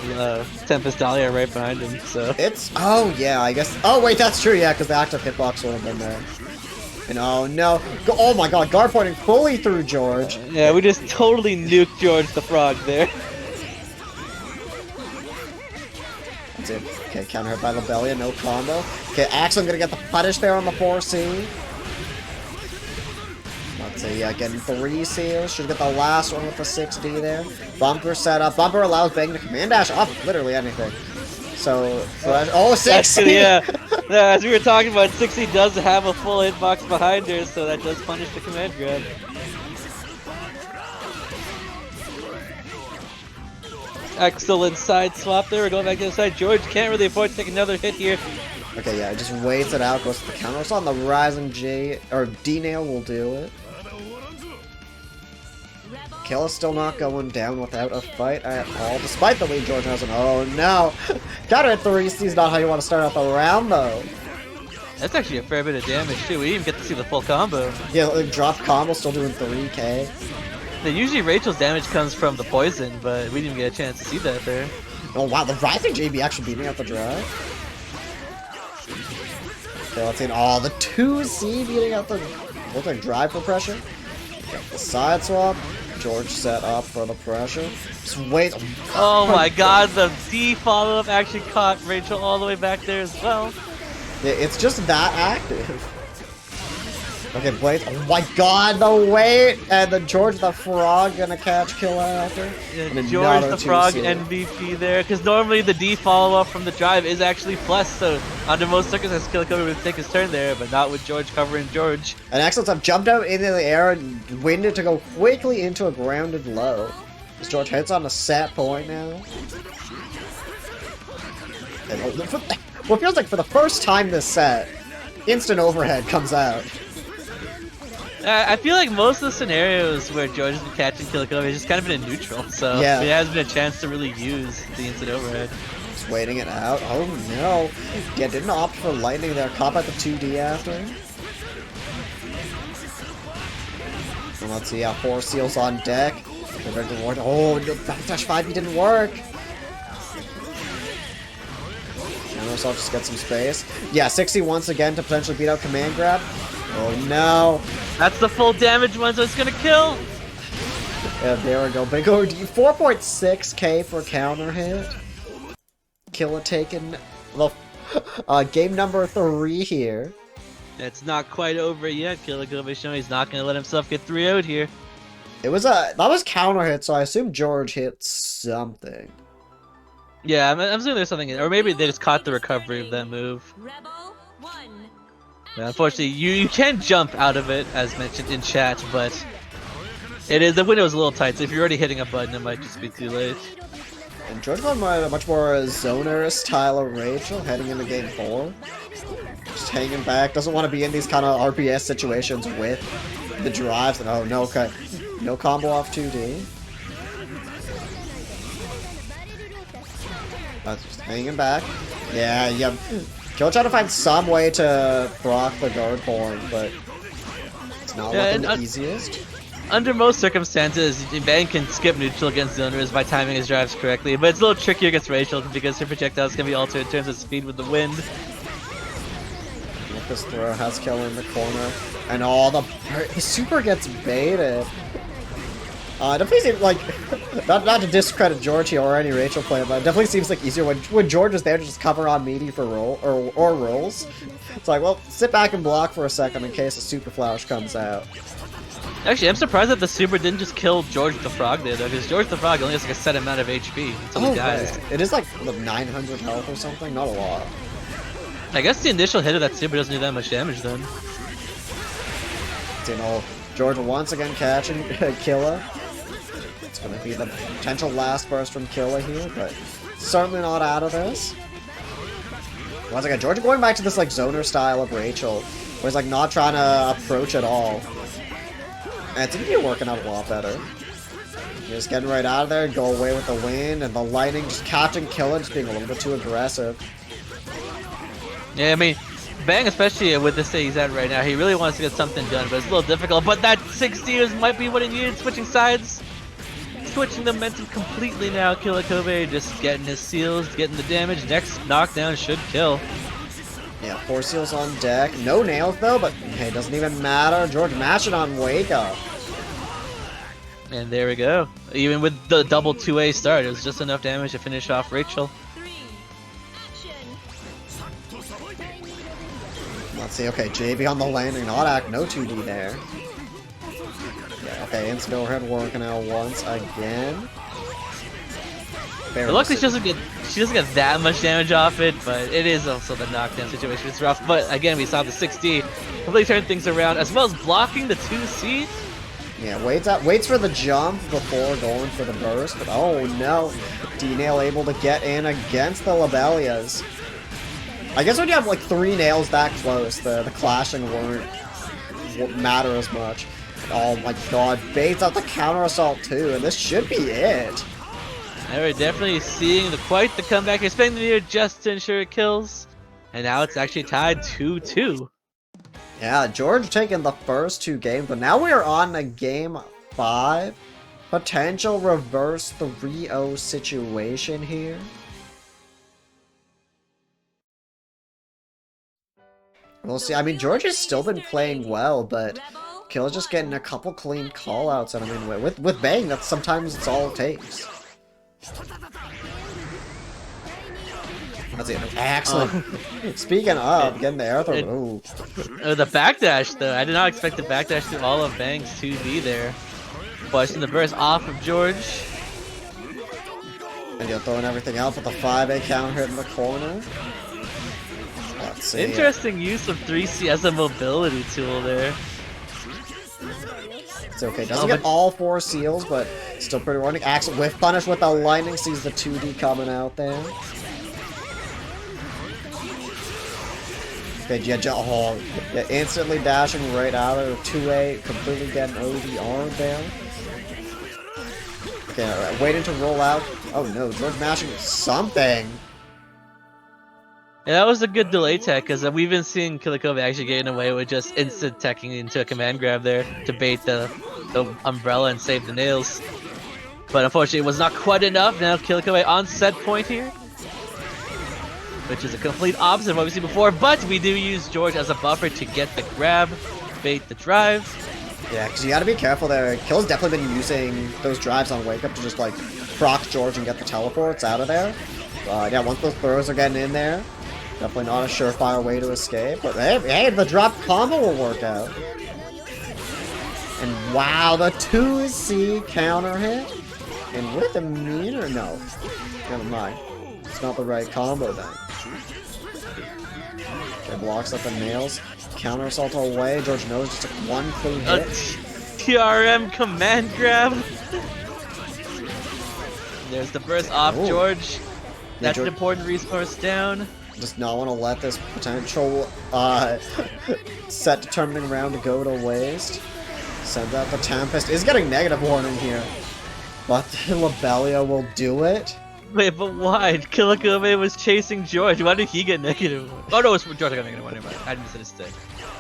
Tempest Dahlia right behind him, so... It's... Oh, yeah, I guess... Oh, wait, that's true, yeah, because the active hitbox would have been there. And oh, no. Oh, my God, guard pointing fully through George. Yeah, we just totally nuked George the Frog there. That's it. Okay, counter hit by Lobelia, no combo. Okay, Axel gonna get the punish there on the 4C. Let's see, getting 3 seals. Should get the last one with the 6D there. Bumper setup. Bumper allows Bang to command dash off literally anything. So, oh, 6! Yeah. As we were talking about, 60 does have a full hitbox behind her, so that does punish the command grab. Excellent side swap there. We're going back to the side. George can't really afford to take another hit here. Okay, yeah, just waits it out, goes to the counter. It's on the Rising J, or D-Nail will do it. Killa's still not going down without a fight at all, despite the lead George has an... Oh, no! Counter at 3C is not how you want to start out the round, though. That's actually a fair bit of damage, too. We didn't even get to see the full combo. Yeah, like, drop combo, still doing 3k. Usually Rachel's damage comes from the poison, but we didn't even get a chance to see that there. Oh, wow, the Rising JB actually beating out the drive. Okay, let's see. Oh, the 2C beating out the... Looks like drive for pressure. Okay, the side swap. George set up for the pressure. Just wait. Oh my God, the D follow-up actually caught Rachel all the way back there as well. Yeah, it's just that active. Okay, Blaze. Oh my God, the wait! And then George the Frog gonna catch Killa after. Yeah, George the Frog MVP there, because normally the D follow-up from the drive is actually plus, so under most circumstances, KILLAKOB3 would take his turn there, but not with George covering George. And Excellence have jumped out into the air and winded to go quickly into a grounded low. As George hits on a set point now. And well, it feels like for the first time this set, instant overhead comes out. I feel like most of the scenarios where George has been catching KILLAKOB3 has just kind of been in neutral, so yeah. it hasn't been a chance to really use the instant overhead. Just waiting it out. Oh no. Yeah, didn't opt for lightning there. Caught by the 2D after. And let's see, 4 seals on deck. Oh, no, backdash 5 didn't work. And I'll just get some space. Yeah, 60 once again to potentially beat out command grab. Oh no. That's the full damage one, so it's gonna kill! Yeah, there we go. Big OD. 4.6k for counter hit. Killa taking the game number 3 here. It's not quite over yet. KILLAKOB3 showing he's not gonna let himself get 3-0'd here. It was that was counter hit, so I assume George hit something. Yeah, I'm assuming there's something, or maybe they just caught the recovery of that move. Rebel 1. Yeah, unfortunately, you can jump out of it, as mentioned in chat, but the window is a little tight, so if you're already hitting a button, it might just be too late. And George going much more zoner style of Rachel heading into game 4. Just hanging back, doesn't want to be in these kind of RPS situations with the drives. And oh no, okay, no combo off 2D. Just hanging back. Yeah. George trying to find some way to proc the guard point, but it's not looking the easiest. Under most circumstances, Bang can skip neutral against zoners by timing his drives correctly, but it's a little trickier against Rachel because her projectiles can be altered in terms of speed with the wind. Lucas throw has Kill in the corner, and all his super gets baited. Definitely seems like, not to discredit George here or any Rachel play, but it definitely seems like easier when George is there to just cover on meaty for or rolls. It's like, well, sit back and block for a second in case a super flash comes out. Actually, I'm surprised that the super didn't just kill George the Frog there, though, because George the Frog only has like a set amount of HP until he dies. Right. It is like 900 health or something, not a lot. I guess the initial hit of that super doesn't do that much damage then. You know, George once again catching Killa. It's gonna be the potential last burst from Killa here, but certainly not out of this. Once again, George going back to this like zoner style of Rachel, where he's like not trying to approach at all. And it's gonna be working out a lot better. Just getting right out of there, go away with the wind, and the lightning just catching Killa, just being a little bit too aggressive. Yeah, I mean, Bang, especially with the state he's at right now, he really wants to get something done, but it's a little difficult. But that 60 might be what he needed, switching sides. Switching the momentum completely now. KILLAKOB3 just getting his seals, getting the damage. Next knockdown should kill. Yeah, 4 seals on deck. No nails though, but hey, doesn't even matter. George mashing on Wake Up. And there we go. Even with the double 2A start, it was just enough damage to finish off Rachel. 3, action. Let's see, okay, JB on the landing, not act, no 2D there. Yeah, okay, instant overhead working out once again. But luckily she doesn't get that much damage off it, but it is also the knockdown situation. It's rough. But again, we saw the 6D completely turn things around, as well as blocking the 2C. Yeah, waits for the jump before going for the burst, but oh no. D-Nail able to get in against the Lobelias. I guess when you have like 3 nails that close, the clashing won't matter as much. Oh my god, baits out the counter assault too, and this should be it. Now we're definitely seeing quite the comeback. He's spending the near just to ensure it kills. And now it's actually tied 2-2. Yeah, George taking the first 2 games, but now we are on to game 5. Potential reverse 3-0 situation here. We'll see. I mean, George has still been playing well, but Killa's just getting a couple clean callouts. And I mean, with Bang, that's sometimes it's all it takes. That's it. Excellent. Speaking of, getting the air throw. Ooh. The backdash, though. I did not expect the backdash through all of Bang's 2D there. Watching the burst off of George. And you're throwing everything out with the 5A counter hit in the corner. Let's see. Interesting use of 3C as a mobility tool there. It's okay. Doesn't get all 4 seals, but still pretty running. Axel whiff punish with the lightning. Sees the 2D coming out there. Okay, yeah, instantly dashing right out of 2A. Completely getting ODR there. Okay, alright. Waiting to roll out. Oh no, George mashing something. Yeah, that was a good delay tech, because we've been seeing KILLAKOB3 actually getting away with just instant teching into a command grab there to bait the umbrella and save the nails. But unfortunately, it was not quite enough. Now KILLAKOB3 on set point here, which is a complete opposite of what we've seen before. But we do use George as a buffer to get the grab, bait the drive. Yeah, because you gotta be careful there. Kill's definitely been using those drives on Wake Up to just like proc George and get the teleports out of there. Yeah, once those throws are getting in there, definitely not a surefire way to escape. But hey, the drop combo will work out. And wow, the 2C counter hit. And with a meter? No. Never mind. It's not the right combo then. Okay, blocks up the nails. Counter assault away. George knows just took 1 clean hit. TRM command grab. There's the burst off George. That's an important resource down. Just not want to let this potential set determining round to go to waste. Sends out the Tempest. Is getting negative warning here. But the Lobelia will do it. Wait, but why? KILLAKOB3 was chasing George. Why did he get negative? Oh no, it's George got negative warning. I didn't miss it.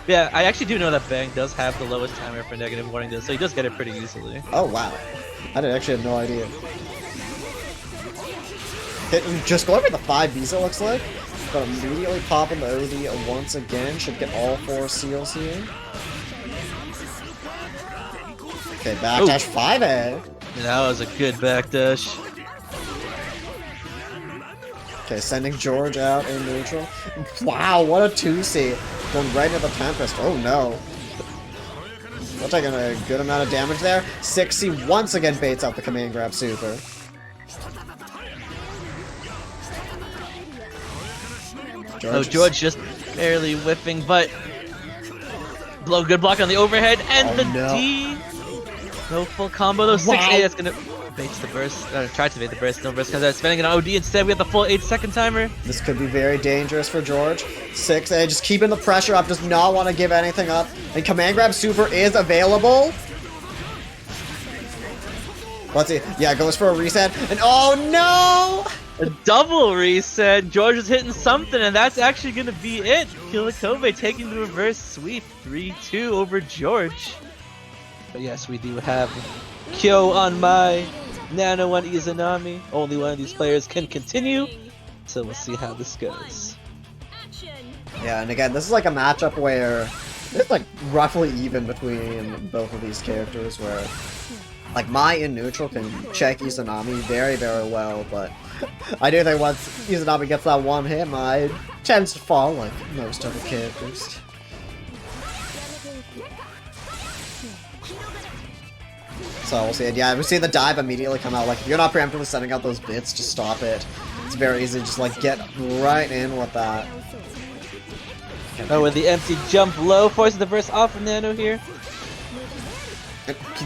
Yeah, I actually do know that Bang does have the lowest timer for negative warning, though, so he does get it pretty easily. Oh wow, I actually had no idea. Just going for the 5Bs, it looks like. But immediately popping the OD once again. Should get all 4 seals here. Okay, backdash 5A. That was a good backdash. Okay, sending George out in neutral. Wow, what a 2C. Going right into the Tempest. Oh no. We're taking a good amount of damage there. 60 once again baits out the command grab super. George just barely whiffing, but good block on the overhead and the D. No full combo though. 6A, that's gonna bait the burst. Tried to bait the burst. No burst comes out. Spending an OD instead. We have the full 8-second timer. This could be very dangerous for George. 6A just keeping the pressure up. Does not want to give anything up. And command grab super is available. Let's see. Yeah, goes for a reset. And oh no! A double reset. George is hitting something, and that's actually gonna be it. KILLAKOB taking the reverse sweep, 3-2 over George. But yes, we do have Kyo on my, Nano on Izanami. Only one of these players can continue, so we'll see how this goes. Yeah, and again, this is like a matchup where it's like roughly even between both of these characters, where like Mai in neutral can check Izanami very, very well, but I do think once Izanami gets that one hit, Mai tends to fall like most other characters. So we'll see it. Yeah, we see the dive immediately come out. Like, if you're not preemptively setting out those bits, just stop it. It's very easy to just like get right in with that. Oh, with the empty jump low, forcing the burst off of Nano here.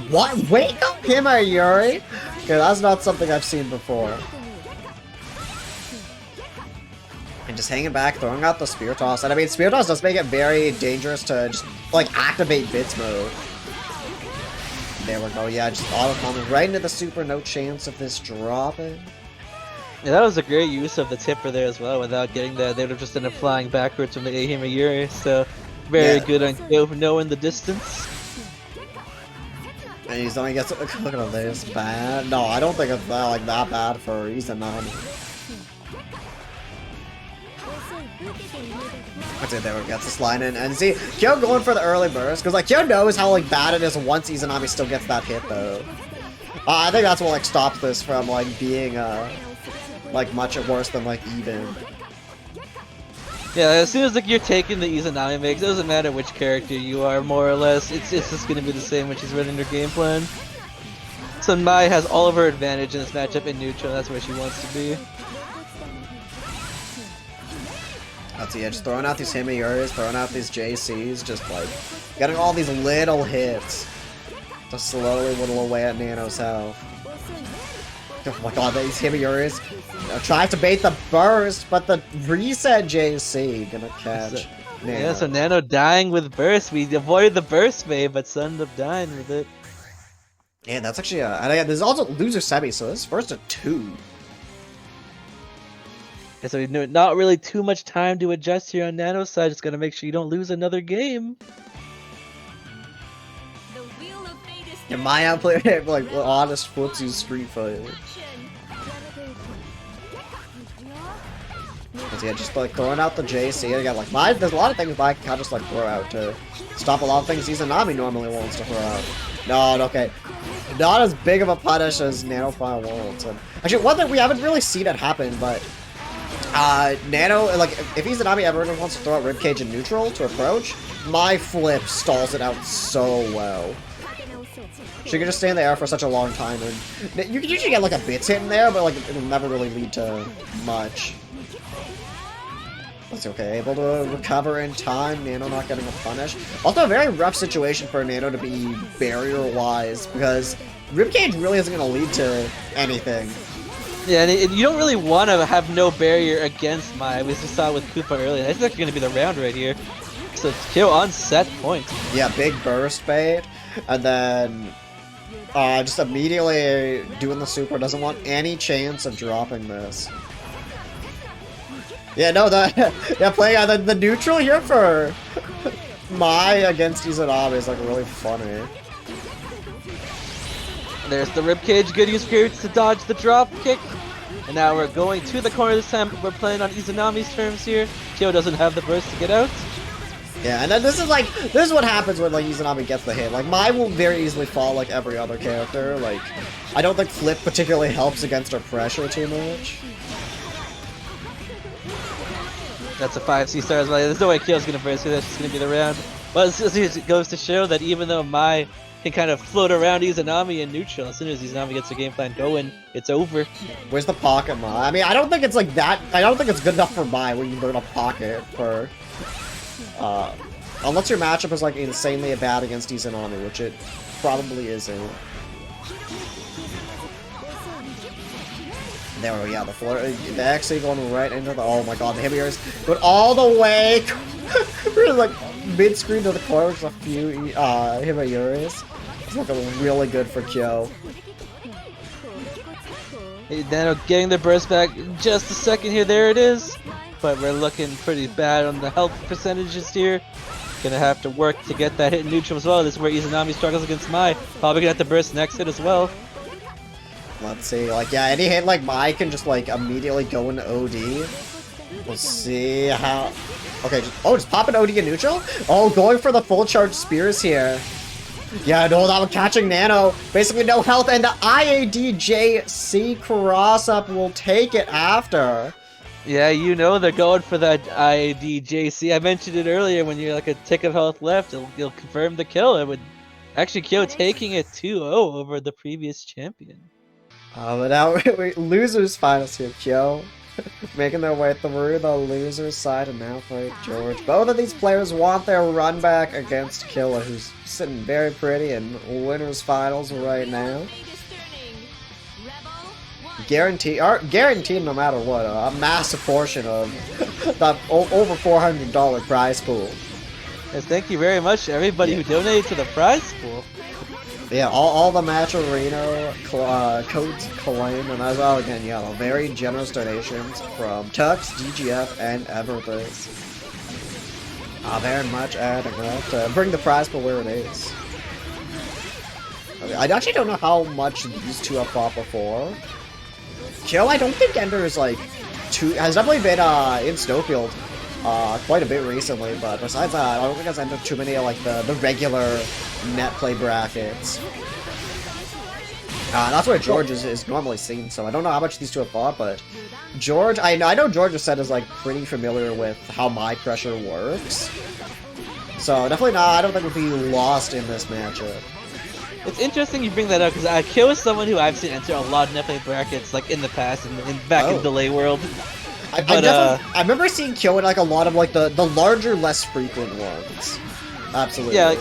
What? Wake up him, Yuri? Okay, that's not something I've seen before. And just hanging back, throwing out the spear toss. And I mean, spear toss does make it very dangerous to just like activate bits mode. There we go, yeah, just auto coming right into the super, no chance of this dropping. Yeah, that was a great use of the tipper there as well. Without getting that, they would have just ended up flying backwards from the Ahima Yuri, so very good on Kyo knowing the distance. And he's only gets look at this bad. No, I don't think it's that bad for Izanami. That's it, there we go, gets the slide in, and see, Kyo going for the early burst, because like Kyo knows how like bad it is once Izanami still gets that hit though. I think that's what like stops this from like being like much worse than like even. Yeah, as soon as like you're taking the Izanami mix, it doesn't matter which character you are, more or less. It's just gonna be the same when she's running her game plan. So Mai has all of her advantage in this matchup in neutral. That's where she wants to be. That's yeah, just throwing out these Himiyuris, throwing out these JCs, just like getting all these little hits to slowly whittle away at Nano's health. Oh my god, these Himiyuris tries to bait the burst, but the reset JC gonna catch Nano. Yeah, so Nano dying with burst. We avoided the burst wave, but ended up dying with it. Yeah, that's actually and there's also loser semi, so this is first to 2. And so not really too much time to adjust here on Nano's side. Just gotta make sure you don't lose another game. And my outplay like honest footsie Street Fighter. Yeah, just like throwing out the JC again. Like there's a lot of things I can just like throw out to stop a lot of things Izanami normally wants to throw out. No, okay. Not as big of a punish as Nanofire wants. And actually, one thing we haven't really seen it happen, but Nano, like, if Izanami ever wants to throw out Ribcage in neutral to approach, my flip stalls it out so well. She can just stay in the air for such a long time, and you can usually get, like, a bits hit in there, but, like, it'll never really lead to much. That's okay, able to recover in time, Nano not getting a punish. Also, a very rough situation for Nano to be barrier-wise, because Ribcage really isn't going to lead to anything. Yeah, and you don't really want to have no barrier against Mai. We just saw it with Koopa earlier. That's actually going to be the round right here. So it's Kyo on set point. Yeah, big burst bait, and then just immediately doing the super, doesn't want any chance of dropping this. Yeah, no, playing on the neutral here for Mai against Izanami is like really funny. There's the ribcage, good use periods to dodge the drop kick. And now we're going to the corner this time, we're playing on Izanami's terms here. Kyo doesn't have the burst to get out. Yeah, and then this is what happens when like Izanami gets the hit. Like Mai will very easily fall like every other character. Like I don't think Flip particularly helps against her pressure too much. That's a 5C star as well. There's no way Kyo's gonna burst here, that's just gonna be the round. Well, it goes to show that even though Mai can kind of float around Izanami in neutral, as soon as Izanami gets the game plan going, it's over. Where's the pocket, Mai? I mean, I don't think it's like that. I don't think it's good enough for Mai where you learn a pocket for. Unless your matchup is like insanely bad against Izanami, which it probably isn't. There we go, yeah, the floor, they're actually going right into the, oh my god, the Himiyori's going all the way, really like mid-screen to the corner, with a few Himiyori's. It's looking really good for Kyo. Nano getting the burst back in just a second here, there it is. But we're looking pretty bad on the health percentages here. Gonna have to work to get that hit in neutral as well. This is where Izanami struggles against Mai. Probably gonna have to burst next hit as well. Let's see, like, yeah, any hit like Mai can just, like, immediately go into OD. We'll see how... Okay, just pop an OD in neutral? Oh, going for the full charge spears here. Yeah, no, that one catching Nano. Basically no health, and the IADJC cross-up will take it after. Yeah, you know they're going for that IADJC. I mentioned it earlier, when you're like a tick of health left, you'll confirm the kill. It would... Actually, Kyo taking it 2-0 over the previous champion. But now, losers finals here, Kyo. Making their way through the loser's side and now fight George. Both of these players want their run back against Killa, who's sitting very pretty in winners finals right now. Guaranteed no matter what, a massive portion of the over $400 prize pool. Yes, thank you very much to everybody who donated to the prize pool. Yeah, all the match arena codes claimed, and as well, again, yeah, very generous donations from Tux, DGF, and Everthis. Very much adding up to bring the prize pool where it is. I actually don't know how much these two have fought before. Kyo, I don't think Ender is like has definitely been in SnowField quite a bit recently, but besides that, I don't think I've entered too many of like the regular net play brackets. That's where George is normally seen, so I don't know how much these two have fought, but George, I know George has said is like pretty familiar with how my pressure works. So definitely not, I don't think we'll be lost in this matchup. It's interesting you bring that up, because Kyo is someone who I've seen enter a lot of net play brackets like in the past, and back in Delay World. I remember seeing Kyo in like a lot of like the larger, less frequent ones. Absolutely. Yeah,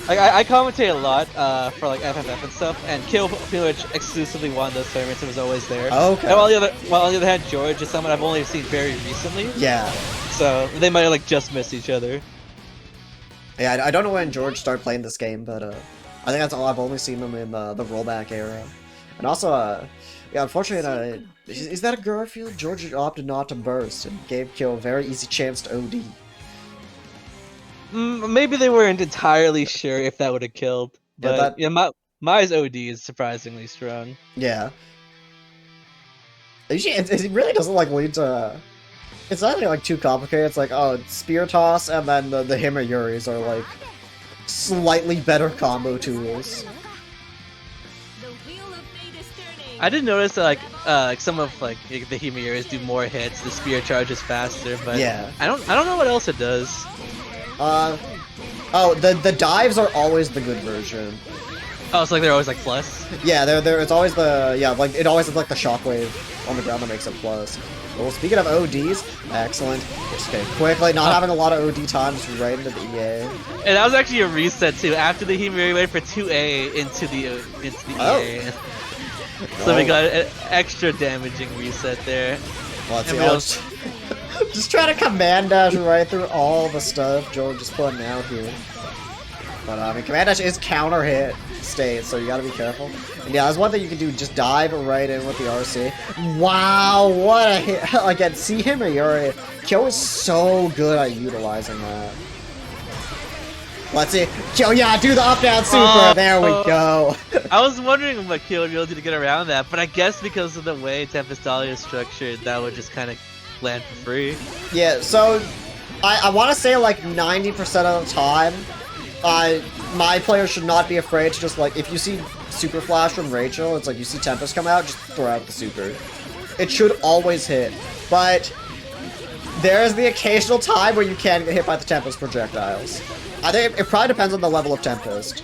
I commentate a lot for like FFF and stuff, and Kyo pretty much exclusively won those tournaments and was always there. Okay. And while on the other hand, George is someone I've only seen very recently. Yeah. So they might like just miss each other. Yeah, I don't know when George started playing this game, but I think that's all. I've only seen him in the rollback era. And also, yeah, unfortunately, is that a Garfield? George opted not to burst and gave Kyo a very easy chance to OD. Maybe they weren't entirely sure if that would have killed. But yeah, Mai's OD is surprisingly strong. Yeah. It really doesn't like lead to... It's not like too complicated. It's like, oh, it's Spear Toss, and then the Himiyuris are like slightly better combo tools. I did notice that like some of like the Himiyuris do more hits, the spear charges faster, but yeah. I don't know what else it does. Oh, the dives are always the good version. Oh, it's like they're always like plus? Yeah, it's always the, yeah, like it always is like the shockwave on the ground that makes it plus. Well, speaking of ODs, excellent. Just okay, quickly, not having a lot of OD times right into the EA. And that was actually a reset too. After the Himiyuri went for 2A into the EA. So we got an extra damaging reset there. Well, let's see, just trying to command dash right through all the stuff George is putting out here. But I mean, command dash is counter hit state, so you gotta be careful. And yeah, there's one thing you can do, just dive right in with the RC. Wow, what a hit! Again, see him or Yuri. Kyo is so good at utilizing that. Let's see. Kyo, yeah, do the up down super. There we go. I was wondering what Kyo would be able to get around that, but I guess because of the way Tempest Dahlia is structured, that would just kind of land for free. Yeah, so I want to say like 90% of the time, my players should not be afraid to just like, if you see Super Flash from Rachel, it's like you see Tempest come out, just throw out the super. It should always hit, but there is the occasional time where you can get hit by the Tempest projectiles. I think it probably depends on the level of Tempest.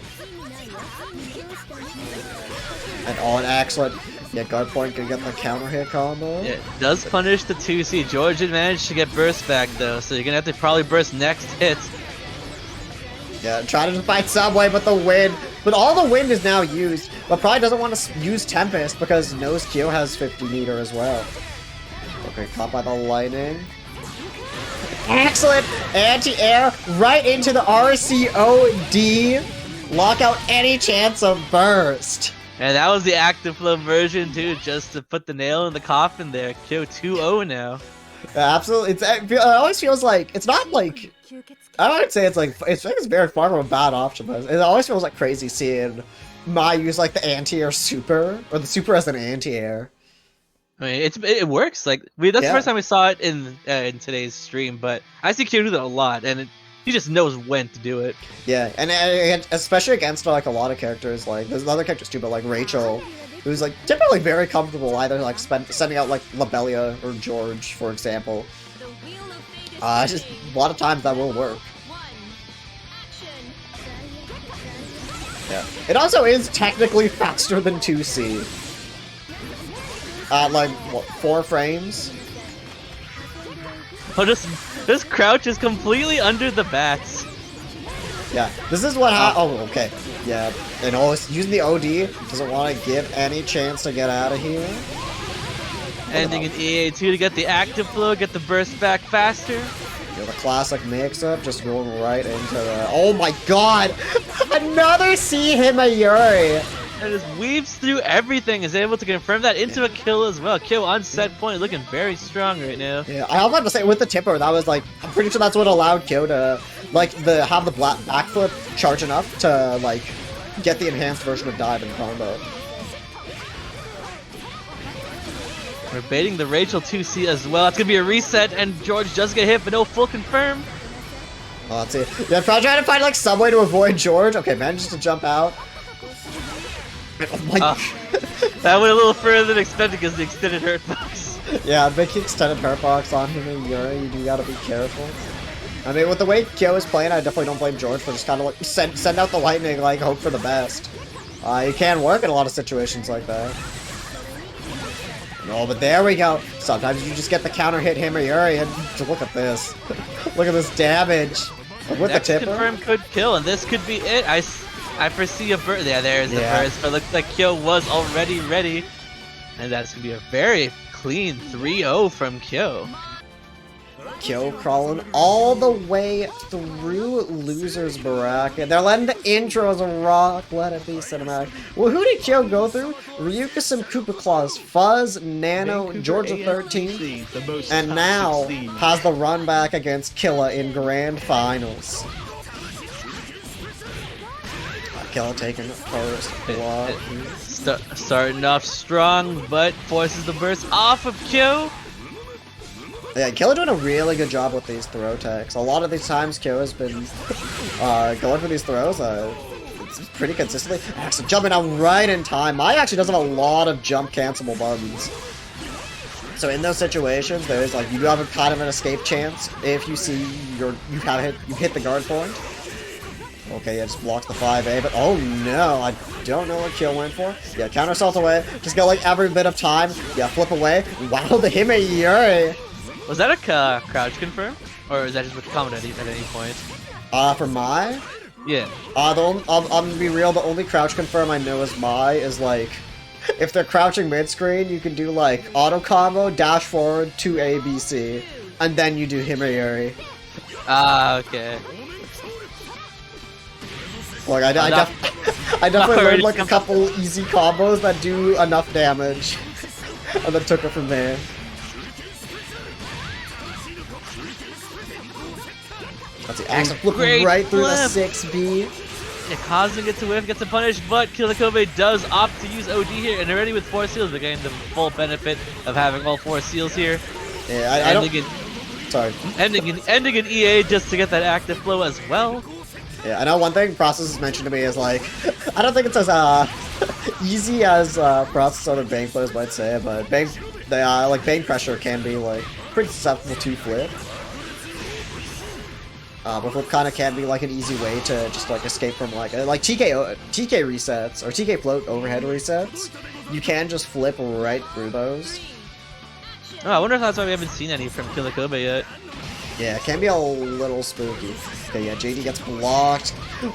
And oh, an excellent. Yeah, guard point can get the counter hit combo. Yeah, it does punish the 2C. George did manage to get burst back though, so you're gonna have to probably burst next hit. Yeah, try to fight Subway, but the wind. But all the wind is now used. But probably doesn't want to use Tempest because knows Kyo has 50 meter as well. Okay, caught by the lightning. Excellent anti-air right into the RCOD. Lock out any chance of burst. And that was the active flow version too, just to put the nail in the coffin there. Kyo 2-0 now. Yeah, absolutely. It always feels like it's not like I don't say it's like it's very far from a bad option, but it always feels like crazy seeing Mai use like the anti-air super or the super as an anti-air. I mean, it works. Like that's the first time we saw it in today's stream, but I see Kyo do that a lot, and he just knows when to do it. Yeah, and especially against like a lot of characters, like there's other characters too, but like Rachel, who's like typically very comfortable either like sending out like Lobelia or George, for example. Just a lot of times that will work. Yeah, it also is technically faster than 2C. Like what, 4 frames? Oh, this crouch is completely under the bats. Yeah, this is what oh, okay. Yeah, and always using the OD, doesn't want to give any chance to get out of here. Ending in EA2 to get the active flow, get the burst back faster. You know, the classic mix-up, just going right into the... Oh my god! Another C Himayuri! And just weaves through everything, is able to confirm that into a kill as well. Kill on set point, looking very strong right now. Yeah, I was about to say, with the tipper, that was like... I'm pretty sure that's what allowed Kyo to, like, have the backflip charge enough to, like, get the enhanced version of dive and combo. We're baiting the Rachel 2C as well. It's gonna be a reset, and George does get hit, but no full confirm. Oh, let's see. Yeah, probably trying to find, like, some way to avoid George. Okay, manages to jump out. Oh my that went a little further than expected because the extended hurt box. Yeah, big extended hurt box on him and Yuri, you do gotta be careful. I mean, with the way Kyo is playing, I definitely don't blame George for just kind of like send out the lightning, like hope for the best. It can work in a lot of situations like that. No, but there we go. Sometimes you just get the counter hit him or Yuri, and look at this. Look at this damage. With Next the tipper. confirm could kill, and this could be it. I foresee a burst. Yeah, there's the burst, but looks like Kyo was already ready. And that's going to be a very clean 3-0 from Kyo. Kyo crawling all the way through loser's bracket. They're letting the intros rock. Let it be cinematic. Well, who did Kyo go through? Ryukasim99, Fuzz, Nano, Georgethexiii, and now has the run back against Killa in grand finals. Killa taking first blood. Starting off strong, but forces the burst off of Kyo. Yeah, Killa doing a really good job with these throw techs. A lot of these times Kyo has been going for these throws. It's pretty consistently. Actually, jumping out right in time. Mai actually does have a lot of jump cancelable buttons. So in those situations, there's like you do have a kind of an escape chance if you see you hit the guard point. Okay, yeah, just blocks the 5A, but oh no, I don't know what Kyo went for. Yeah, counter assault away. Just got like every bit of time. Yeah, flip away. Wow, the Himayuri. Was that a crouch confirm? Or is that just with comment at any point? For Mai? Yeah. I'm gonna be real, the only crouch confirm I know is Mai is like, if they're crouching mid-screen, you can do like auto combo, dash forward, 2A, B, C, and then you do Himayuri. Okay. Like, I definitely learned like a couple easy combos that do enough damage, and then took it from there. Let's see, Axel flipping right through the 6B. Yeah, causing it to whiff, gets a punish, but KILLAKOB3S does opt to use OD here, and already with 4 seals, we're getting the full benefit of having all 4 seals here. Yeah, I don't... Sorry. Ending in EA just to get that active flow as well. Yeah, I know one thing Process has mentioned to me is like, I don't think it's as easy as Process other bank players might say, but bank pressure can be like pretty susceptible to flip. But flip kind of can be like an easy way to just like escape from like TK resets or TK float overhead resets. You can just flip right through those. Oh, I wonder if that's why we haven't seen any from KILLAKOB3S yet. Yeah, it can be a little spooky. Okay, yeah, JD gets blocked.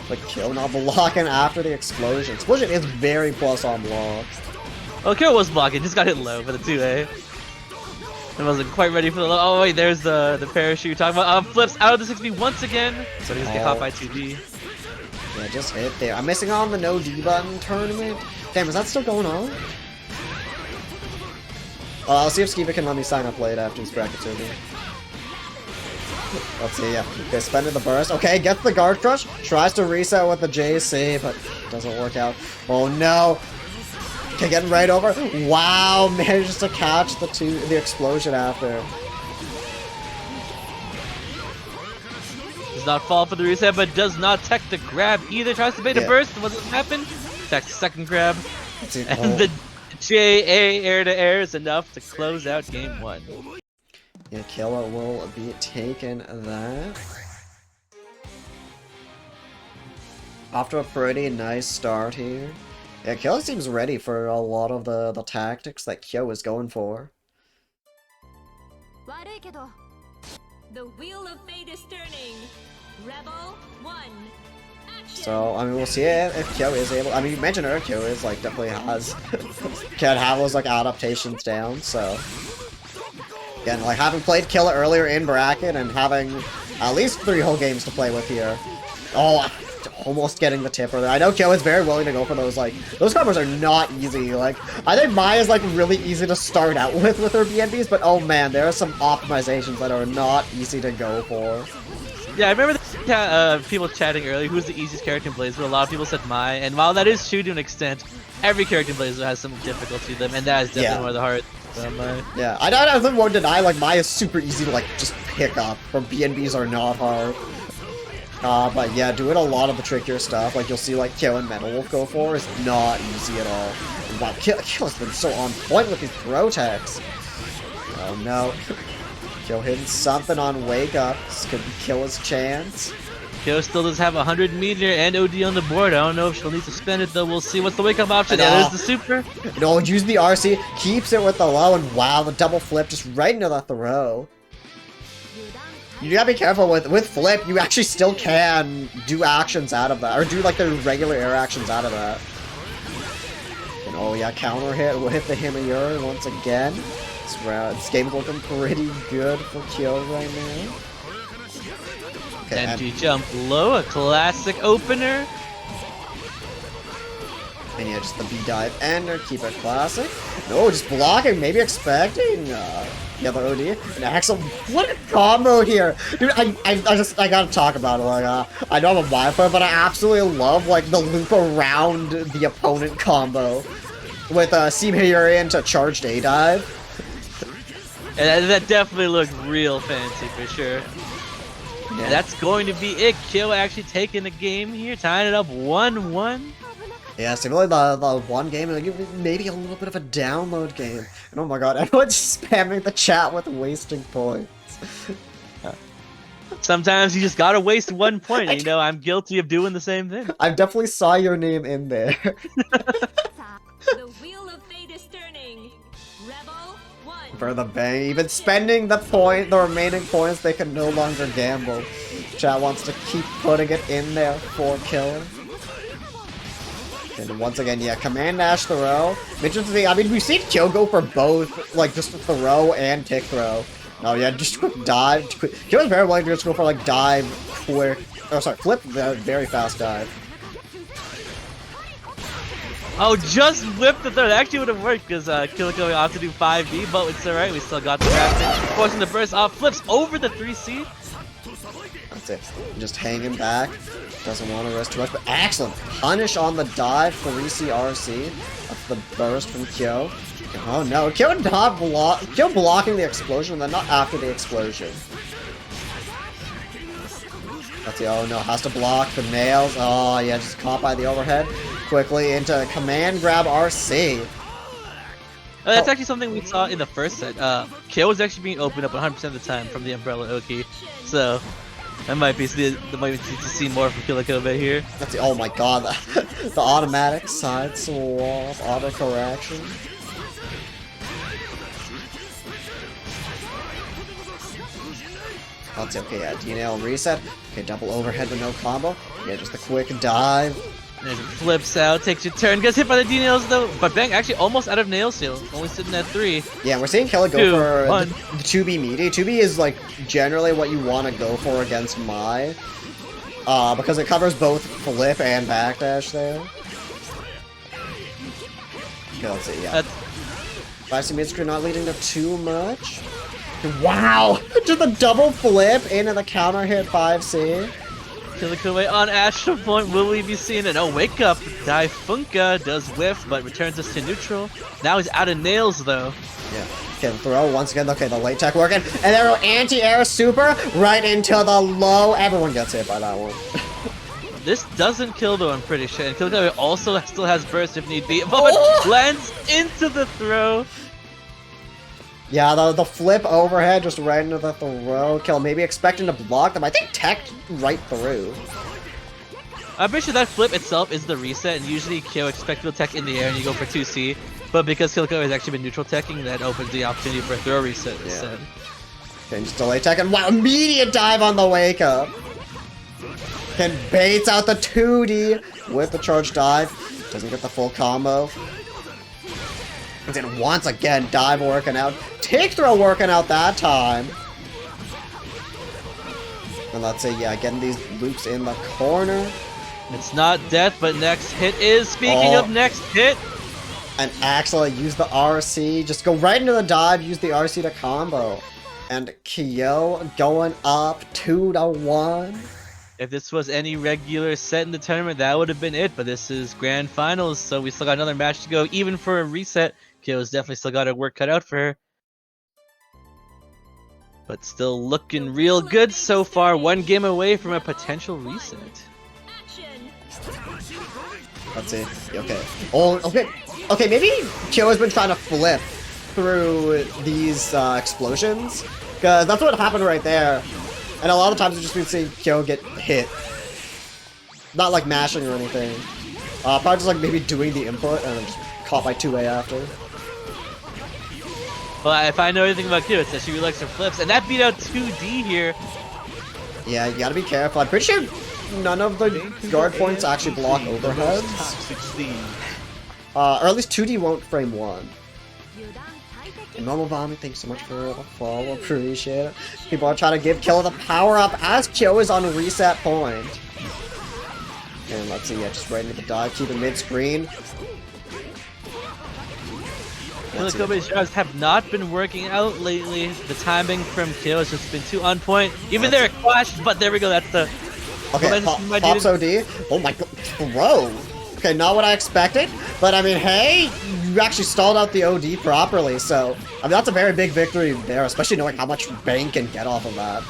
But Kill not blocking after the explosion. Explosion is very plus on blocks. Oh, Kill was blocking, just got hit low for the 2A. I wasn't quite ready for the low. Oh wait, there's the parachute you're talking about. Flips out of the 6B once again. So he's get caught by 2B. Yeah, just hit there. I'm missing on the no D button tournament. Damn, is that still going on? I'll see if Skiva can let me sign up late after this bracket to me. Let's see, yeah. Okay, spending the burst. Okay, gets the guard crush. Tries to reset with the JC, but doesn't work out. Oh no! Okay, getting right over. Wow, manages to catch the explosion after. Does not fall for the reset, but does not tech the grab either. Tries to bait a burst. What doesn't happen? Tech the second grab. And the JA air to air is enough to close out game 1. Yeah, Killa will be taking that. After a pretty nice start here. Yeah, Killa seems ready for a lot of the tactics that Kyo is going for. The wheel of fate is turning. Rebel 1. Action. So, I mean, we'll see if Kyo is able. I mean, you mentioned Kyo is like definitely has can have those like adaptations down. So, again, like having played Killa earlier in bracket and having at least 3 whole games to play with here. Oh, almost getting the tipper there. I know Kyo is very willing to go for those. Like those combos are not easy. Like I think Maya's like really easy to start out with her BNBs, but oh man, there are some optimizations that are not easy to go for. Yeah, I remember the people chatting earlier who's the easiest character in Blazblue. A lot of people said Mai, and while that is true to an extent, every character in Blazblue has some difficulty to them, and that is definitely one of the hard. Yeah, I won't deny like Mai is super easy to like just pick up. Her BNBs are not hard. But yeah, doing a lot of the trickier stuff, like you'll see like Kyo and Metal Wolf go for, is not easy at all. Wow, Kyo's been so on point with these throw techs. Oh no. Kyo hitting something on Wake Up. This could be Killa's chance. Kyo still does have 100 meter and OD on the board. I don't know if she'll need to spend it though. We'll see. What's the Wake Up option? Yeah, there's the super. No, use the RC, keeps it with the low, and wow, the double flip just right into that throw. You gotta be careful with flip, you actually still can do actions out of that, or do like the regular air actions out of that. And oh yeah, counter hit with the Himayuri once again. This game's looking pretty good for Kyo right now. Okay, empty jump low, a classic opener. And yeah, just the B dive ender, keep it classic. No, just blocking, maybe expecting. Yeah, the OD. And Axel, what a combo here! Dude, I gotta talk about it. Like, I know I'm a mind player, but I absolutely love, like, the loop around the opponent combo. With, Seam Hiyuri into charged A-dive. And that definitely looked real fancy, for sure. Yeah. And that's going to be it. Kyo actually taking the game here, tying it up 1-1. Yeah, similarly the one game, like, maybe a little bit of a download game. And oh my god, everyone's spamming the chat with wasting points. Sometimes you just gotta waste 1 point, and, you know, I'm guilty of doing the same thing. I definitely saw your name in there. The wheel of fate is turning. Rebel 1. For the bang, even spending the remaining points, they can no longer gamble. Chat wants to keep putting it in there for Killer. And once again, yeah, command dash throw. Interesting, I mean, we've seen Kyo go for both, like, just throw and kick throw. Oh yeah, just quick dive. Kyo's very willing to just go for, like, dive, quick, oh sorry, flip, very fast dive. Oh, just whipped the throw. That actually would have worked, because KILLAKOB3S ought to do 5B, but it's alright, we still got the grab. Forcing the burst off, flips over the 3C. That's it, just hanging back. Doesn't want to risk too much, but excellent punish on the dive for RC. That's the burst from Kyo. Oh no, Kyo blocking the explosion, and then not after the explosion. That's the, oh no, has to block the nails. Oh yeah, just caught by the overhead. Quickly into command grab RC. That's actually something we saw in the first set. Kyo was actually being opened up 100% of the time from the Umbrella Oki. So That might be to see more from KILLAKOB3S here. That's oh my god, the automatic side swap, auto correction. That's okay, yeah, D-nail reset. Okay, double overhead with no combo. Yeah, just a quick dive. And it flips out, takes your turn, gets hit by the D-nails though. But Bang actually almost out of nail seal, only sitting at 3. Yeah, we're seeing Killa go for the 2B meaty. 2B is like generally what you want to go for against Mai. Because it covers both flip and backdash there. Okay, let's see, yeah. 5C mid-screen not leading to too much. Wow! Just a double flip into the counter hit 5C. KILLAKOB3S on Astral Point, will we be seeing it? Oh, wake up! Daifunka does whiff, but returns us to neutral. Now he's out of nails, though. Yeah. Okay, the throw once again. Okay, the late tech working. And then anti-air super right into the low. Everyone gets hit by that one. This doesn't kill, though, I'm pretty sure. And KILLAKOB3S also still has burst if need be. But lands into the throw. Yeah, the flip overhead just right into the throw kill. Maybe expecting to block them. I think tech right through. I'm pretty sure that flip itself is the reset, and usually Kyo expects to tech in the air and you go for 2C. But because KILLAKOB3S has actually been neutral teching, that opens the opportunity for a throw reset instead. Okay, just delay tech and wow, immediate dive on the wake up. Can baits out the 2D with the charge dive. Doesn't get the full combo. And then once again, dive working out. Take throw working out that time. And let's say, yeah, getting these loops in the corner. It's not death, but next hit is. Speaking of next hit. And actually use the RC. Just go right into the dive, use the RC to combo. And Kyo going up 2-1. If this was any regular set in the tournament, that would have been it. But this is grand finals, so we still got another match to go. Even for a reset, Kyo's definitely still got her work cut out for her. But still looking real good so far. One game away from a potential reset. Let's see. Okay. Oh, okay. Okay, maybe Kyo has been trying to flip through these explosions. Because that's what happened right there. And a lot of times we've just been seeing Kyo get hit. Not like mashing or anything. Probably just like maybe doing the input and then just caught by 2A after. Well, if I know anything about Kyo, it's that she really likes her flips. And that beat out 2D here. Yeah, you gotta be careful. I'm pretty sure none of the guard points actually block overheads. Or at least 2D won't frame 1. And Normal Bombing, thanks so much for the follow, appreciate it. People are trying to give Killa the power up as Kyo is on reset point. And let's see, yeah, just right into the dive, keep it mid-screen. KILLAKOB3S jobs have not been working out lately. The timing from Kyo has just been too on point. Even there it clashed, but there we go, that's the... Okay, Pops OD. Oh my god, throw! Okay, not what I expected, but I mean, hey, you actually stalled out the OD properly, so, I mean, that's a very big victory there, especially knowing how much Bang can get off of that.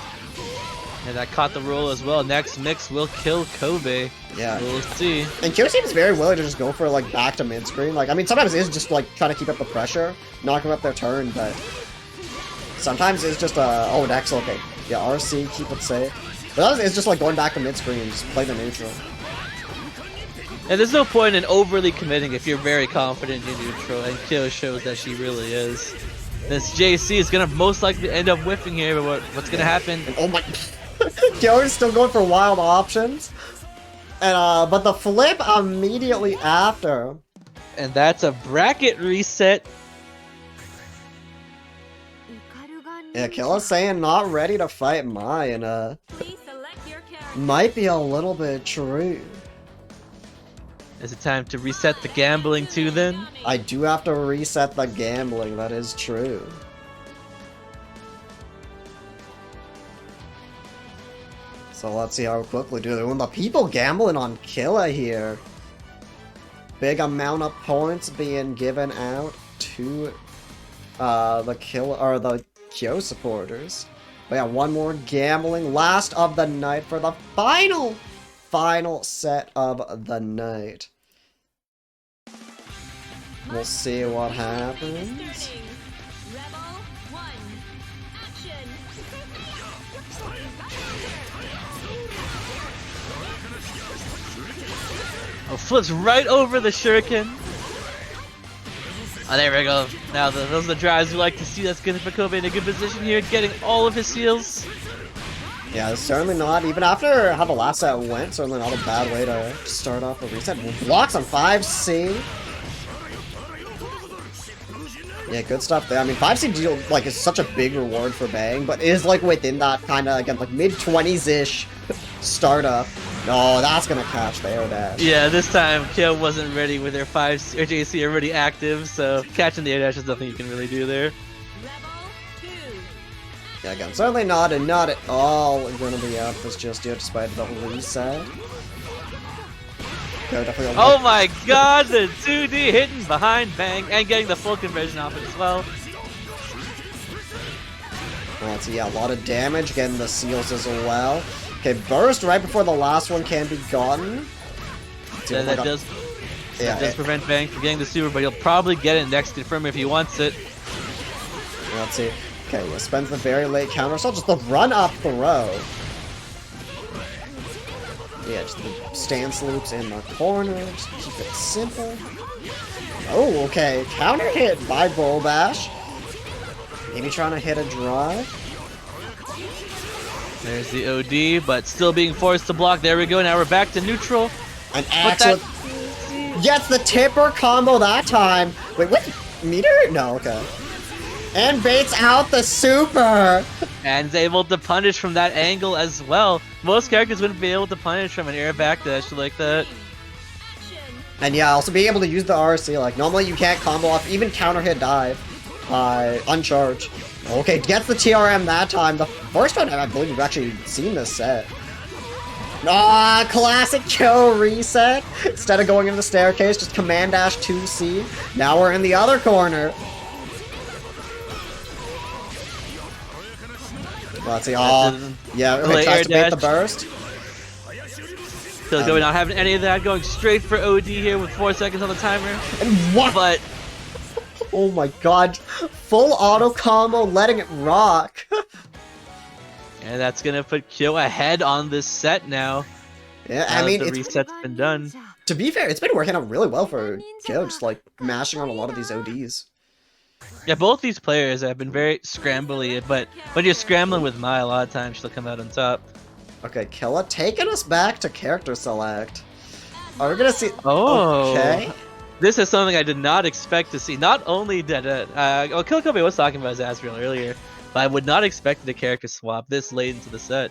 And that caught the roll as well. Next mix will kill Kobe. Yeah. We'll see. And Kyo seems very willing to just go for, like, back to mid-screen. Like, I mean, sometimes it is just, like, trying to keep up the pressure, knocking up their turn, but sometimes it's just, oh, an X, okay. Yeah, RC, keep it safe. But it's just, like, going back to mid-screen, just play the neutral. And there's no point in overly committing if you're very confident in neutral, and Kyo shows that she really is. This JC is gonna most likely end up whiffing here, but what's gonna happen? And, oh my... Kyo is still going for wild options. And, but the flip immediately after. And that's a bracket reset. Yeah, Killa's saying not ready to fight Mai, and, might be a little bit true. Is it time to reset the gambling too, then? I do have to reset the gambling, that is true. So let's see how quickly do they win. The people gambling on Killa here. Big amount of points being given out to the Killa or the Kyo supporters. But yeah, one more gambling, last of the night for the final set of the night. We'll see what happens. Oh, flips right over the shuriken. Oh, there we go. Now those are the drives we like to see. That's getting Kobe in a good position here, getting all of his seals. Yeah, certainly not. Even after how the last set went, certainly not a bad way to start off a reset. Blocks on 5C. Yeah, good stuff there. I mean, 5C deal like is such a big reward for Bang, but is like within that kind of again like mid-20s-ish startup. No, that's gonna catch the air dash. Yeah, this time Kyo wasn't ready with their 5 or JC already active, so catching the air dash is nothing you can really do there. Yeah, again, certainly not at all gonna be up as just yet, despite the reset. Yeah, definitely oh my god, the 2D hitting behind Bang and getting the full conversion off it as well. Let's see, yeah, a lot of damage, getting the seals as well. Okay, burst right before the last one can be gotten. Yeah, that does prevent Bang from getting the super, but he'll probably get it next confirm if he wants it. Let's see. Okay, yeah, spends the very late counter assault, just the run up throw. Yeah, just the stance loops in the corner, just keep it simple. Oh, okay, counter hit by Bull Bash. Maybe trying to hit a drive. There's the OD, but still being forced to block. There we go, now we're back to neutral. An excellent... Gets the tipper combo that time. Wait, what? Meter? No, okay. And baits out the super! And is able to punish from that angle as well. Most characters wouldn't be able to punish from an air backdash like that. And yeah, also being able to use the RC, like normally you can't combo off even counter hit dive by uncharged. Okay, gets the TRM that time. The first one I believe we've actually seen this set. Ah, classic Kyo reset. Instead of going into the staircase, just command dash 2C. Now we're in the other corner. Let's see. Oh, yeah, okay, tries to bait the burst. Still going, not having any of that, going straight for OD here with 4 seconds on the timer. And what? But oh my god, full auto combo, letting it rock. and that's gonna put Kyo ahead on this set now. Yeah, I mean, the reset's been done. To be fair, it's been working out really well for Kyo, just like mashing on a lot of these ODs. Yeah, both these players have been very scrambly, but when you're scrambling with Mai, a lot of times she'll come out on top. Okay, Killa taking us back to character select. Are we gonna see? Oh, okay. This is something I did not expect to see. Not only did KiLLAKOB3S was talking about his Asriel earlier, but I would not expect the character swap this late into the set.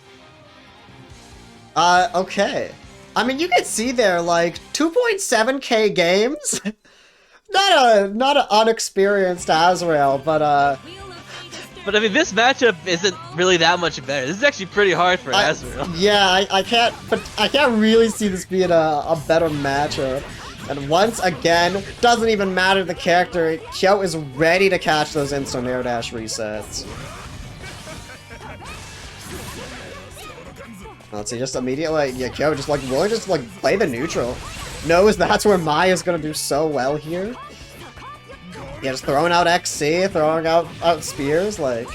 Okay. I mean, you can see there, like, 2.7k games? not an unexperienced Asriel, but But I mean, this matchup isn't really that much better. This is actually pretty hard for Asriel. Yeah, I can't really see this being a better matchup. And once again, doesn't even matter the character, Kyo is ready to catch those instant air dash resets. Let's see, just immediately, yeah, Kyo just like willing to just like play the neutral. Knows that's where Mai is gonna do so well here. Yeah, just throwing out XC, throwing out spears, like.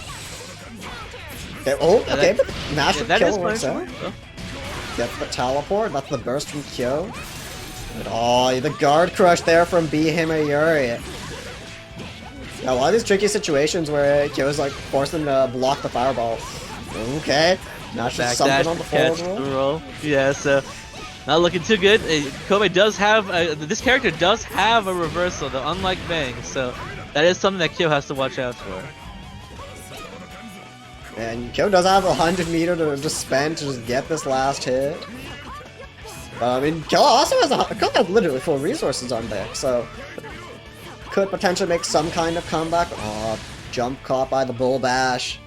Okay, oh, okay, but Mash with Kyo works out. Get the teleport, that's the burst from Kyo. And, oh, the guard crush there from Himeyuri. Yeah, a lot of these tricky situations where Kyo's like forcing them to block the fireball. Okay, Mash just something on the forward roll. Yeah, so not looking too good. Kobe does have this character does have a reversal though, unlike Bang, so that is something that Kyo has to watch out for. And Kyo does have 100 meter to just spend to just get this last hit. I mean, Kyo also has literally full resources on deck, so could potentially make some kind of comeback. Oh, jump caught by the Bull Bash.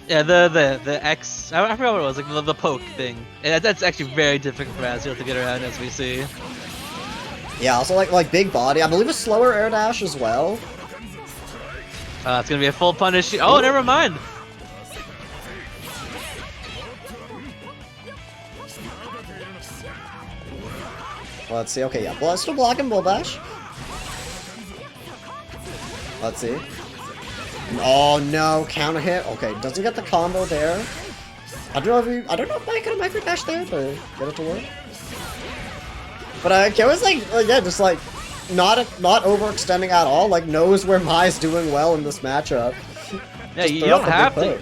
Yeah, the X, I forgot what it was, like the poke thing. And that's actually very difficult for Asriel to get around, as we see. Yeah, also like big body. I believe a slower air dash as well. It's gonna be a full punish. Oh, never mind. Let's see. Okay, yeah, still blocking Bull Bash. Let's see. Oh no, counter hit. Okay, doesn't get the combo there. I don't know if I could have micro dash there to get it to work. But Kyo is like, yeah, just like not overextending at all. Like knows where Mai's doing well in this matchup. Yeah, you don't have to.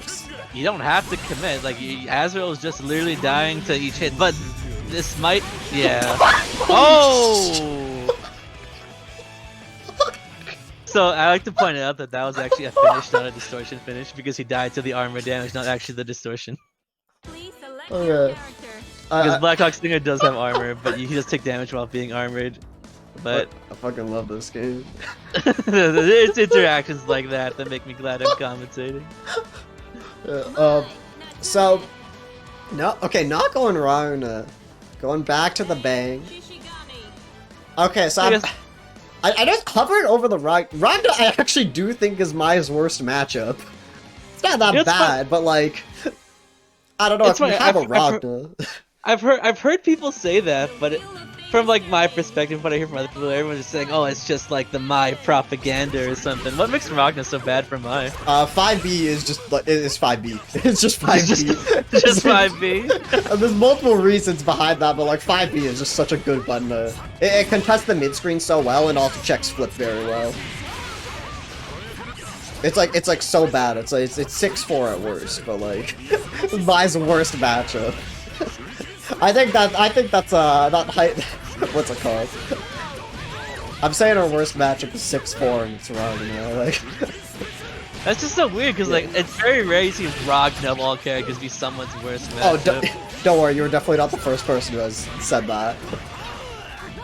You don't have to commit. Like Azrael is just literally dying to each hit, but this might. Yeah. Oh. So I like to point out that was actually a finish, not a distortion finish, because he died to the armor damage, not actually the distortion. Please select Oh, your yeah. character. Because Blackhawk Stinger does have armor, but he does take damage while being armored. But I fucking love this game. it's interactions like that that make me glad I'm commentating. So, no, okay, not going wrong. Going back to the bang. Okay, so I just hovered over the Ragna. I actually do think is Mai's worst matchup. It's not that bad, but like, I don't know if you have a Ragna. I've heard people say that, but from like my perspective, what I hear from other people, everyone's just saying, "Oh, it's just like the Mai propaganda or something." What makes Ragna so bad for Mai? 5B is just it's 5B. It's just 5B. Just 5B. There's multiple reasons behind that, but like 5B is just such a good button. It contests the mid screen so well, and also checks flip very well. It's like so bad. It's 6-4 at worst, but like Mai's worst matchup. I think that's not height. What's it called? I'm saying our worst matchup is 6-4 and it's wrong, you know, like. That's just so weird because like it's very rare you see Ragna of all characters be someone's worst matchup. Oh, don't worry, you were definitely not the first person who has said that.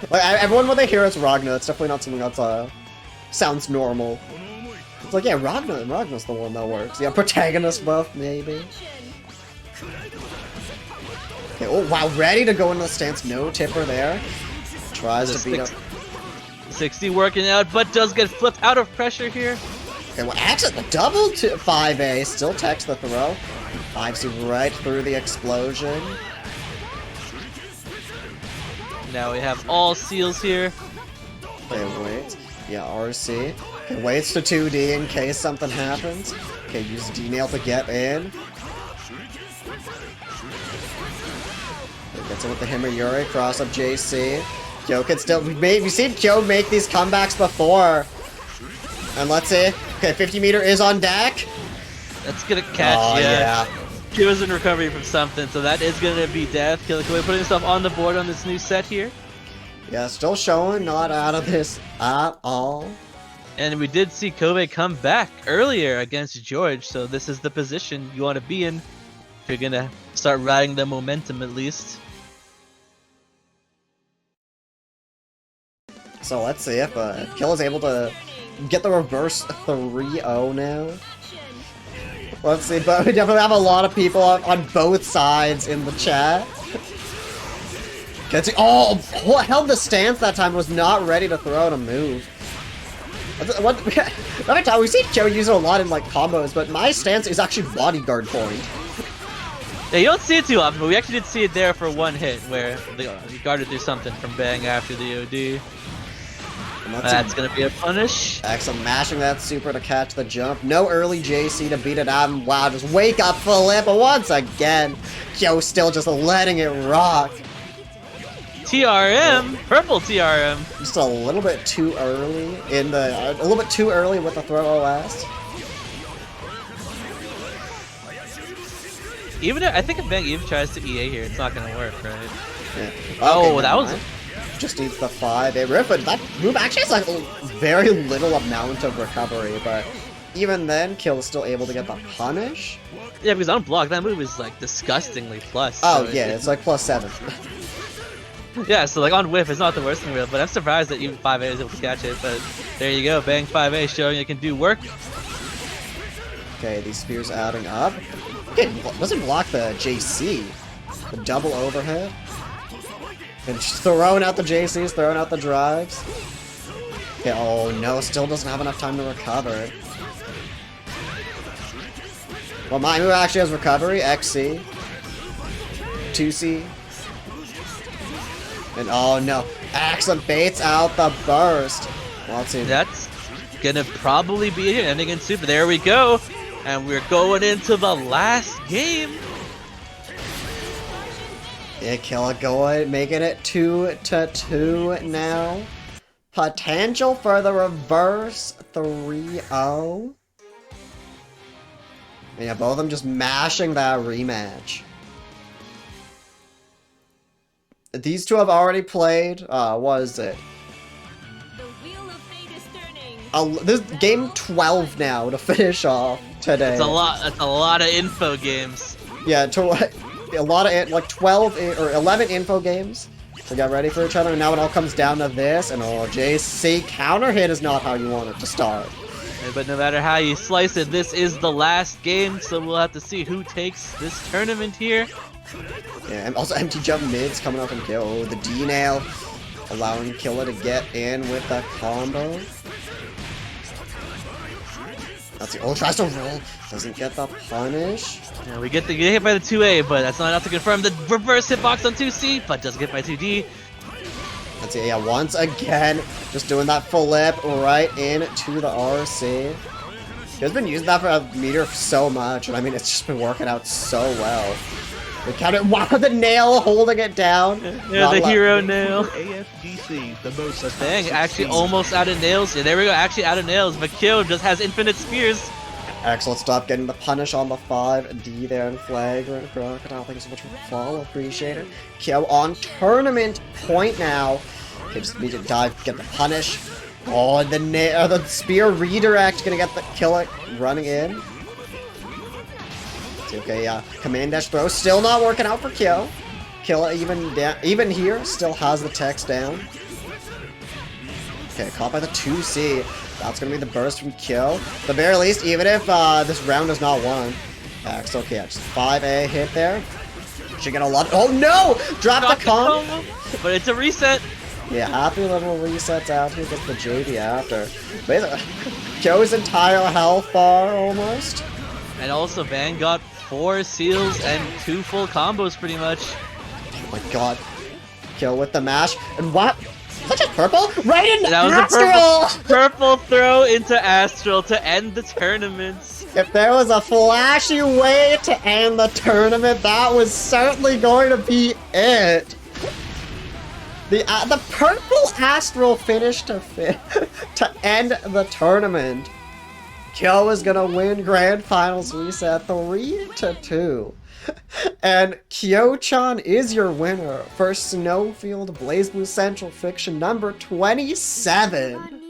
Like everyone when they hear it's Ragna, it's definitely not something that's sounds normal. It's like, yeah, Ragna's the one that works. Yeah, protagonist buff maybe. Okay, oh wow, ready to go into the stance, no tipper there. Tries to beat up. 60 working out, but does get flipped out of pressure here. Okay, well, actually, the double to 5A still techs the throw. 5C right through the explosion. Now we have all seals here. Okay, wait. Yeah, RC. Okay, waits to 2D in case something happens. Okay, use D-nail to get in. Gets in with the Himari, cross up JC. Kyo can still. We've seen Kyo make these comebacks before. And let's see. Okay, 50 meter is on deck. That's gonna catch, yeah. Kyo is in recovery from something, so that is gonna be death. KILLAKOB putting himself on the board on this new set here. Yeah, still showing, not out of this at all. And we did see Kobe come back earlier against George, so this is the position you want to be in if you're gonna start riding the momentum at least. So let's see if Kill is able to get the reverse 3-0 now. Let's see, but we definitely have a lot of people on both sides in the chat. Oh, held the stance that time, was not ready to throw out a move. Every time we see Kyo use it a lot in like combos, but my stance is actually bodyguard point. Yeah, you don't see it too often, but we actually did see it there for one hit where the guarded do something from bang after the OD. That's gonna be a punish. Excellent, mashing that super to catch the jump. No early JC to beat it out. And wow, just wake up Philippa once again. Kyo still just letting it rock. TRM, purple TRM. Just a little bit too early in the, a little bit too early with the throw OS. Even if, I think if Bang Eve tries to EA here, it's not gonna work, right? Yeah. Okay, Oh, that was. Just needs the 5A rip, but that move actually has like a very little amount of recovery, but even then, Kill is still able to get the punish. Yeah, because unblocked, that move is like disgustingly plus. Oh so yeah, it's like +7. Yeah, so like on whiff, it's not the worst thing real, but I'm surprised that even 5A is able to catch it. But there you go, Bang 5A showing it can do work. Okay, these spears adding up. Okay, doesn't block the JC. The double overhead. And just throwing out the JCs, throwing out the drives. Okay, oh no, still doesn't have enough time to recover. Well, my move actually has recovery. XC. 2C. And oh no, excellent, baits out the burst. Well, let's see. That's gonna probably be it, ending in super. There we go. And we're going into the last game. Yeah, KILLAKOB making it 2-2 now. Potential for the reverse 3-0. Yeah, both of them just mashing that rematch. These two have already played, what is it? The wheel of fate is turning. This is game 12 now to finish off today. That's a lot of info games. Yeah, a lot of, like 12 or 11 info games to get ready for each other, and now it all comes down to this, and oh, JC, counter hit is not how you want it to start. But no matter how you slice it, this is the last game, so we'll have to see who takes this tournament here. Yeah, and also empty jump mids coming up and kill. Oh, the D-nail allowing Killa to get in with the combo. That's the tries to roll, doesn't get the punish. Yeah, we get hit by the 2A, but that's not enough to confirm the reverse hitbox on 2C, but doesn't get by 2D. Let's see, yeah, once again, just doing that flip right into the RC. He's been using that for a meter so much, and I mean, it's just been working out so well. We counted, wow, the nail holding it down. Yeah, the hero nail. AFGC, the most Dang, actually almost out of nails. Yeah, there we go, actually out of nails, but Kyo just has infinite spears. Excellent stuff, getting the punish on the 5D there in Flagrant Crocodile. Thank you so much for the follow, appreciate it. Kyo on tournament point now. Okay, just need to dive, get the punish. Oh, and the spear redirect, gonna get the kill it running in. Okay, yeah, command dash throw, still not working out for Kyo. Killa even here, still has the text down. Okay, caught by the 2C. That's gonna be the burst from Kyo. At the very least, even if this round is not won. X, okay, just 5A hit there. Should get a lot. Oh no! Drop the combo! But it's a reset. Yeah, happy little resets out here. Gets the JD after. Basically, Kyo's entire health bar almost. And also, Van got 4 seals and 2 full combos pretty much. Oh my god. Kyo with the mash. And what? Is that just purple? Right in That was Astral! a purple throw into Astral to end the tournament. If there was a flashy way to end the tournament, that was certainly going to be it. The purple Astral finish to end the tournament. Kyo is gonna win Grand Finals reset 3-2. And KyouxChan is your winner for SnowField Blazblue Centralfiction number 27.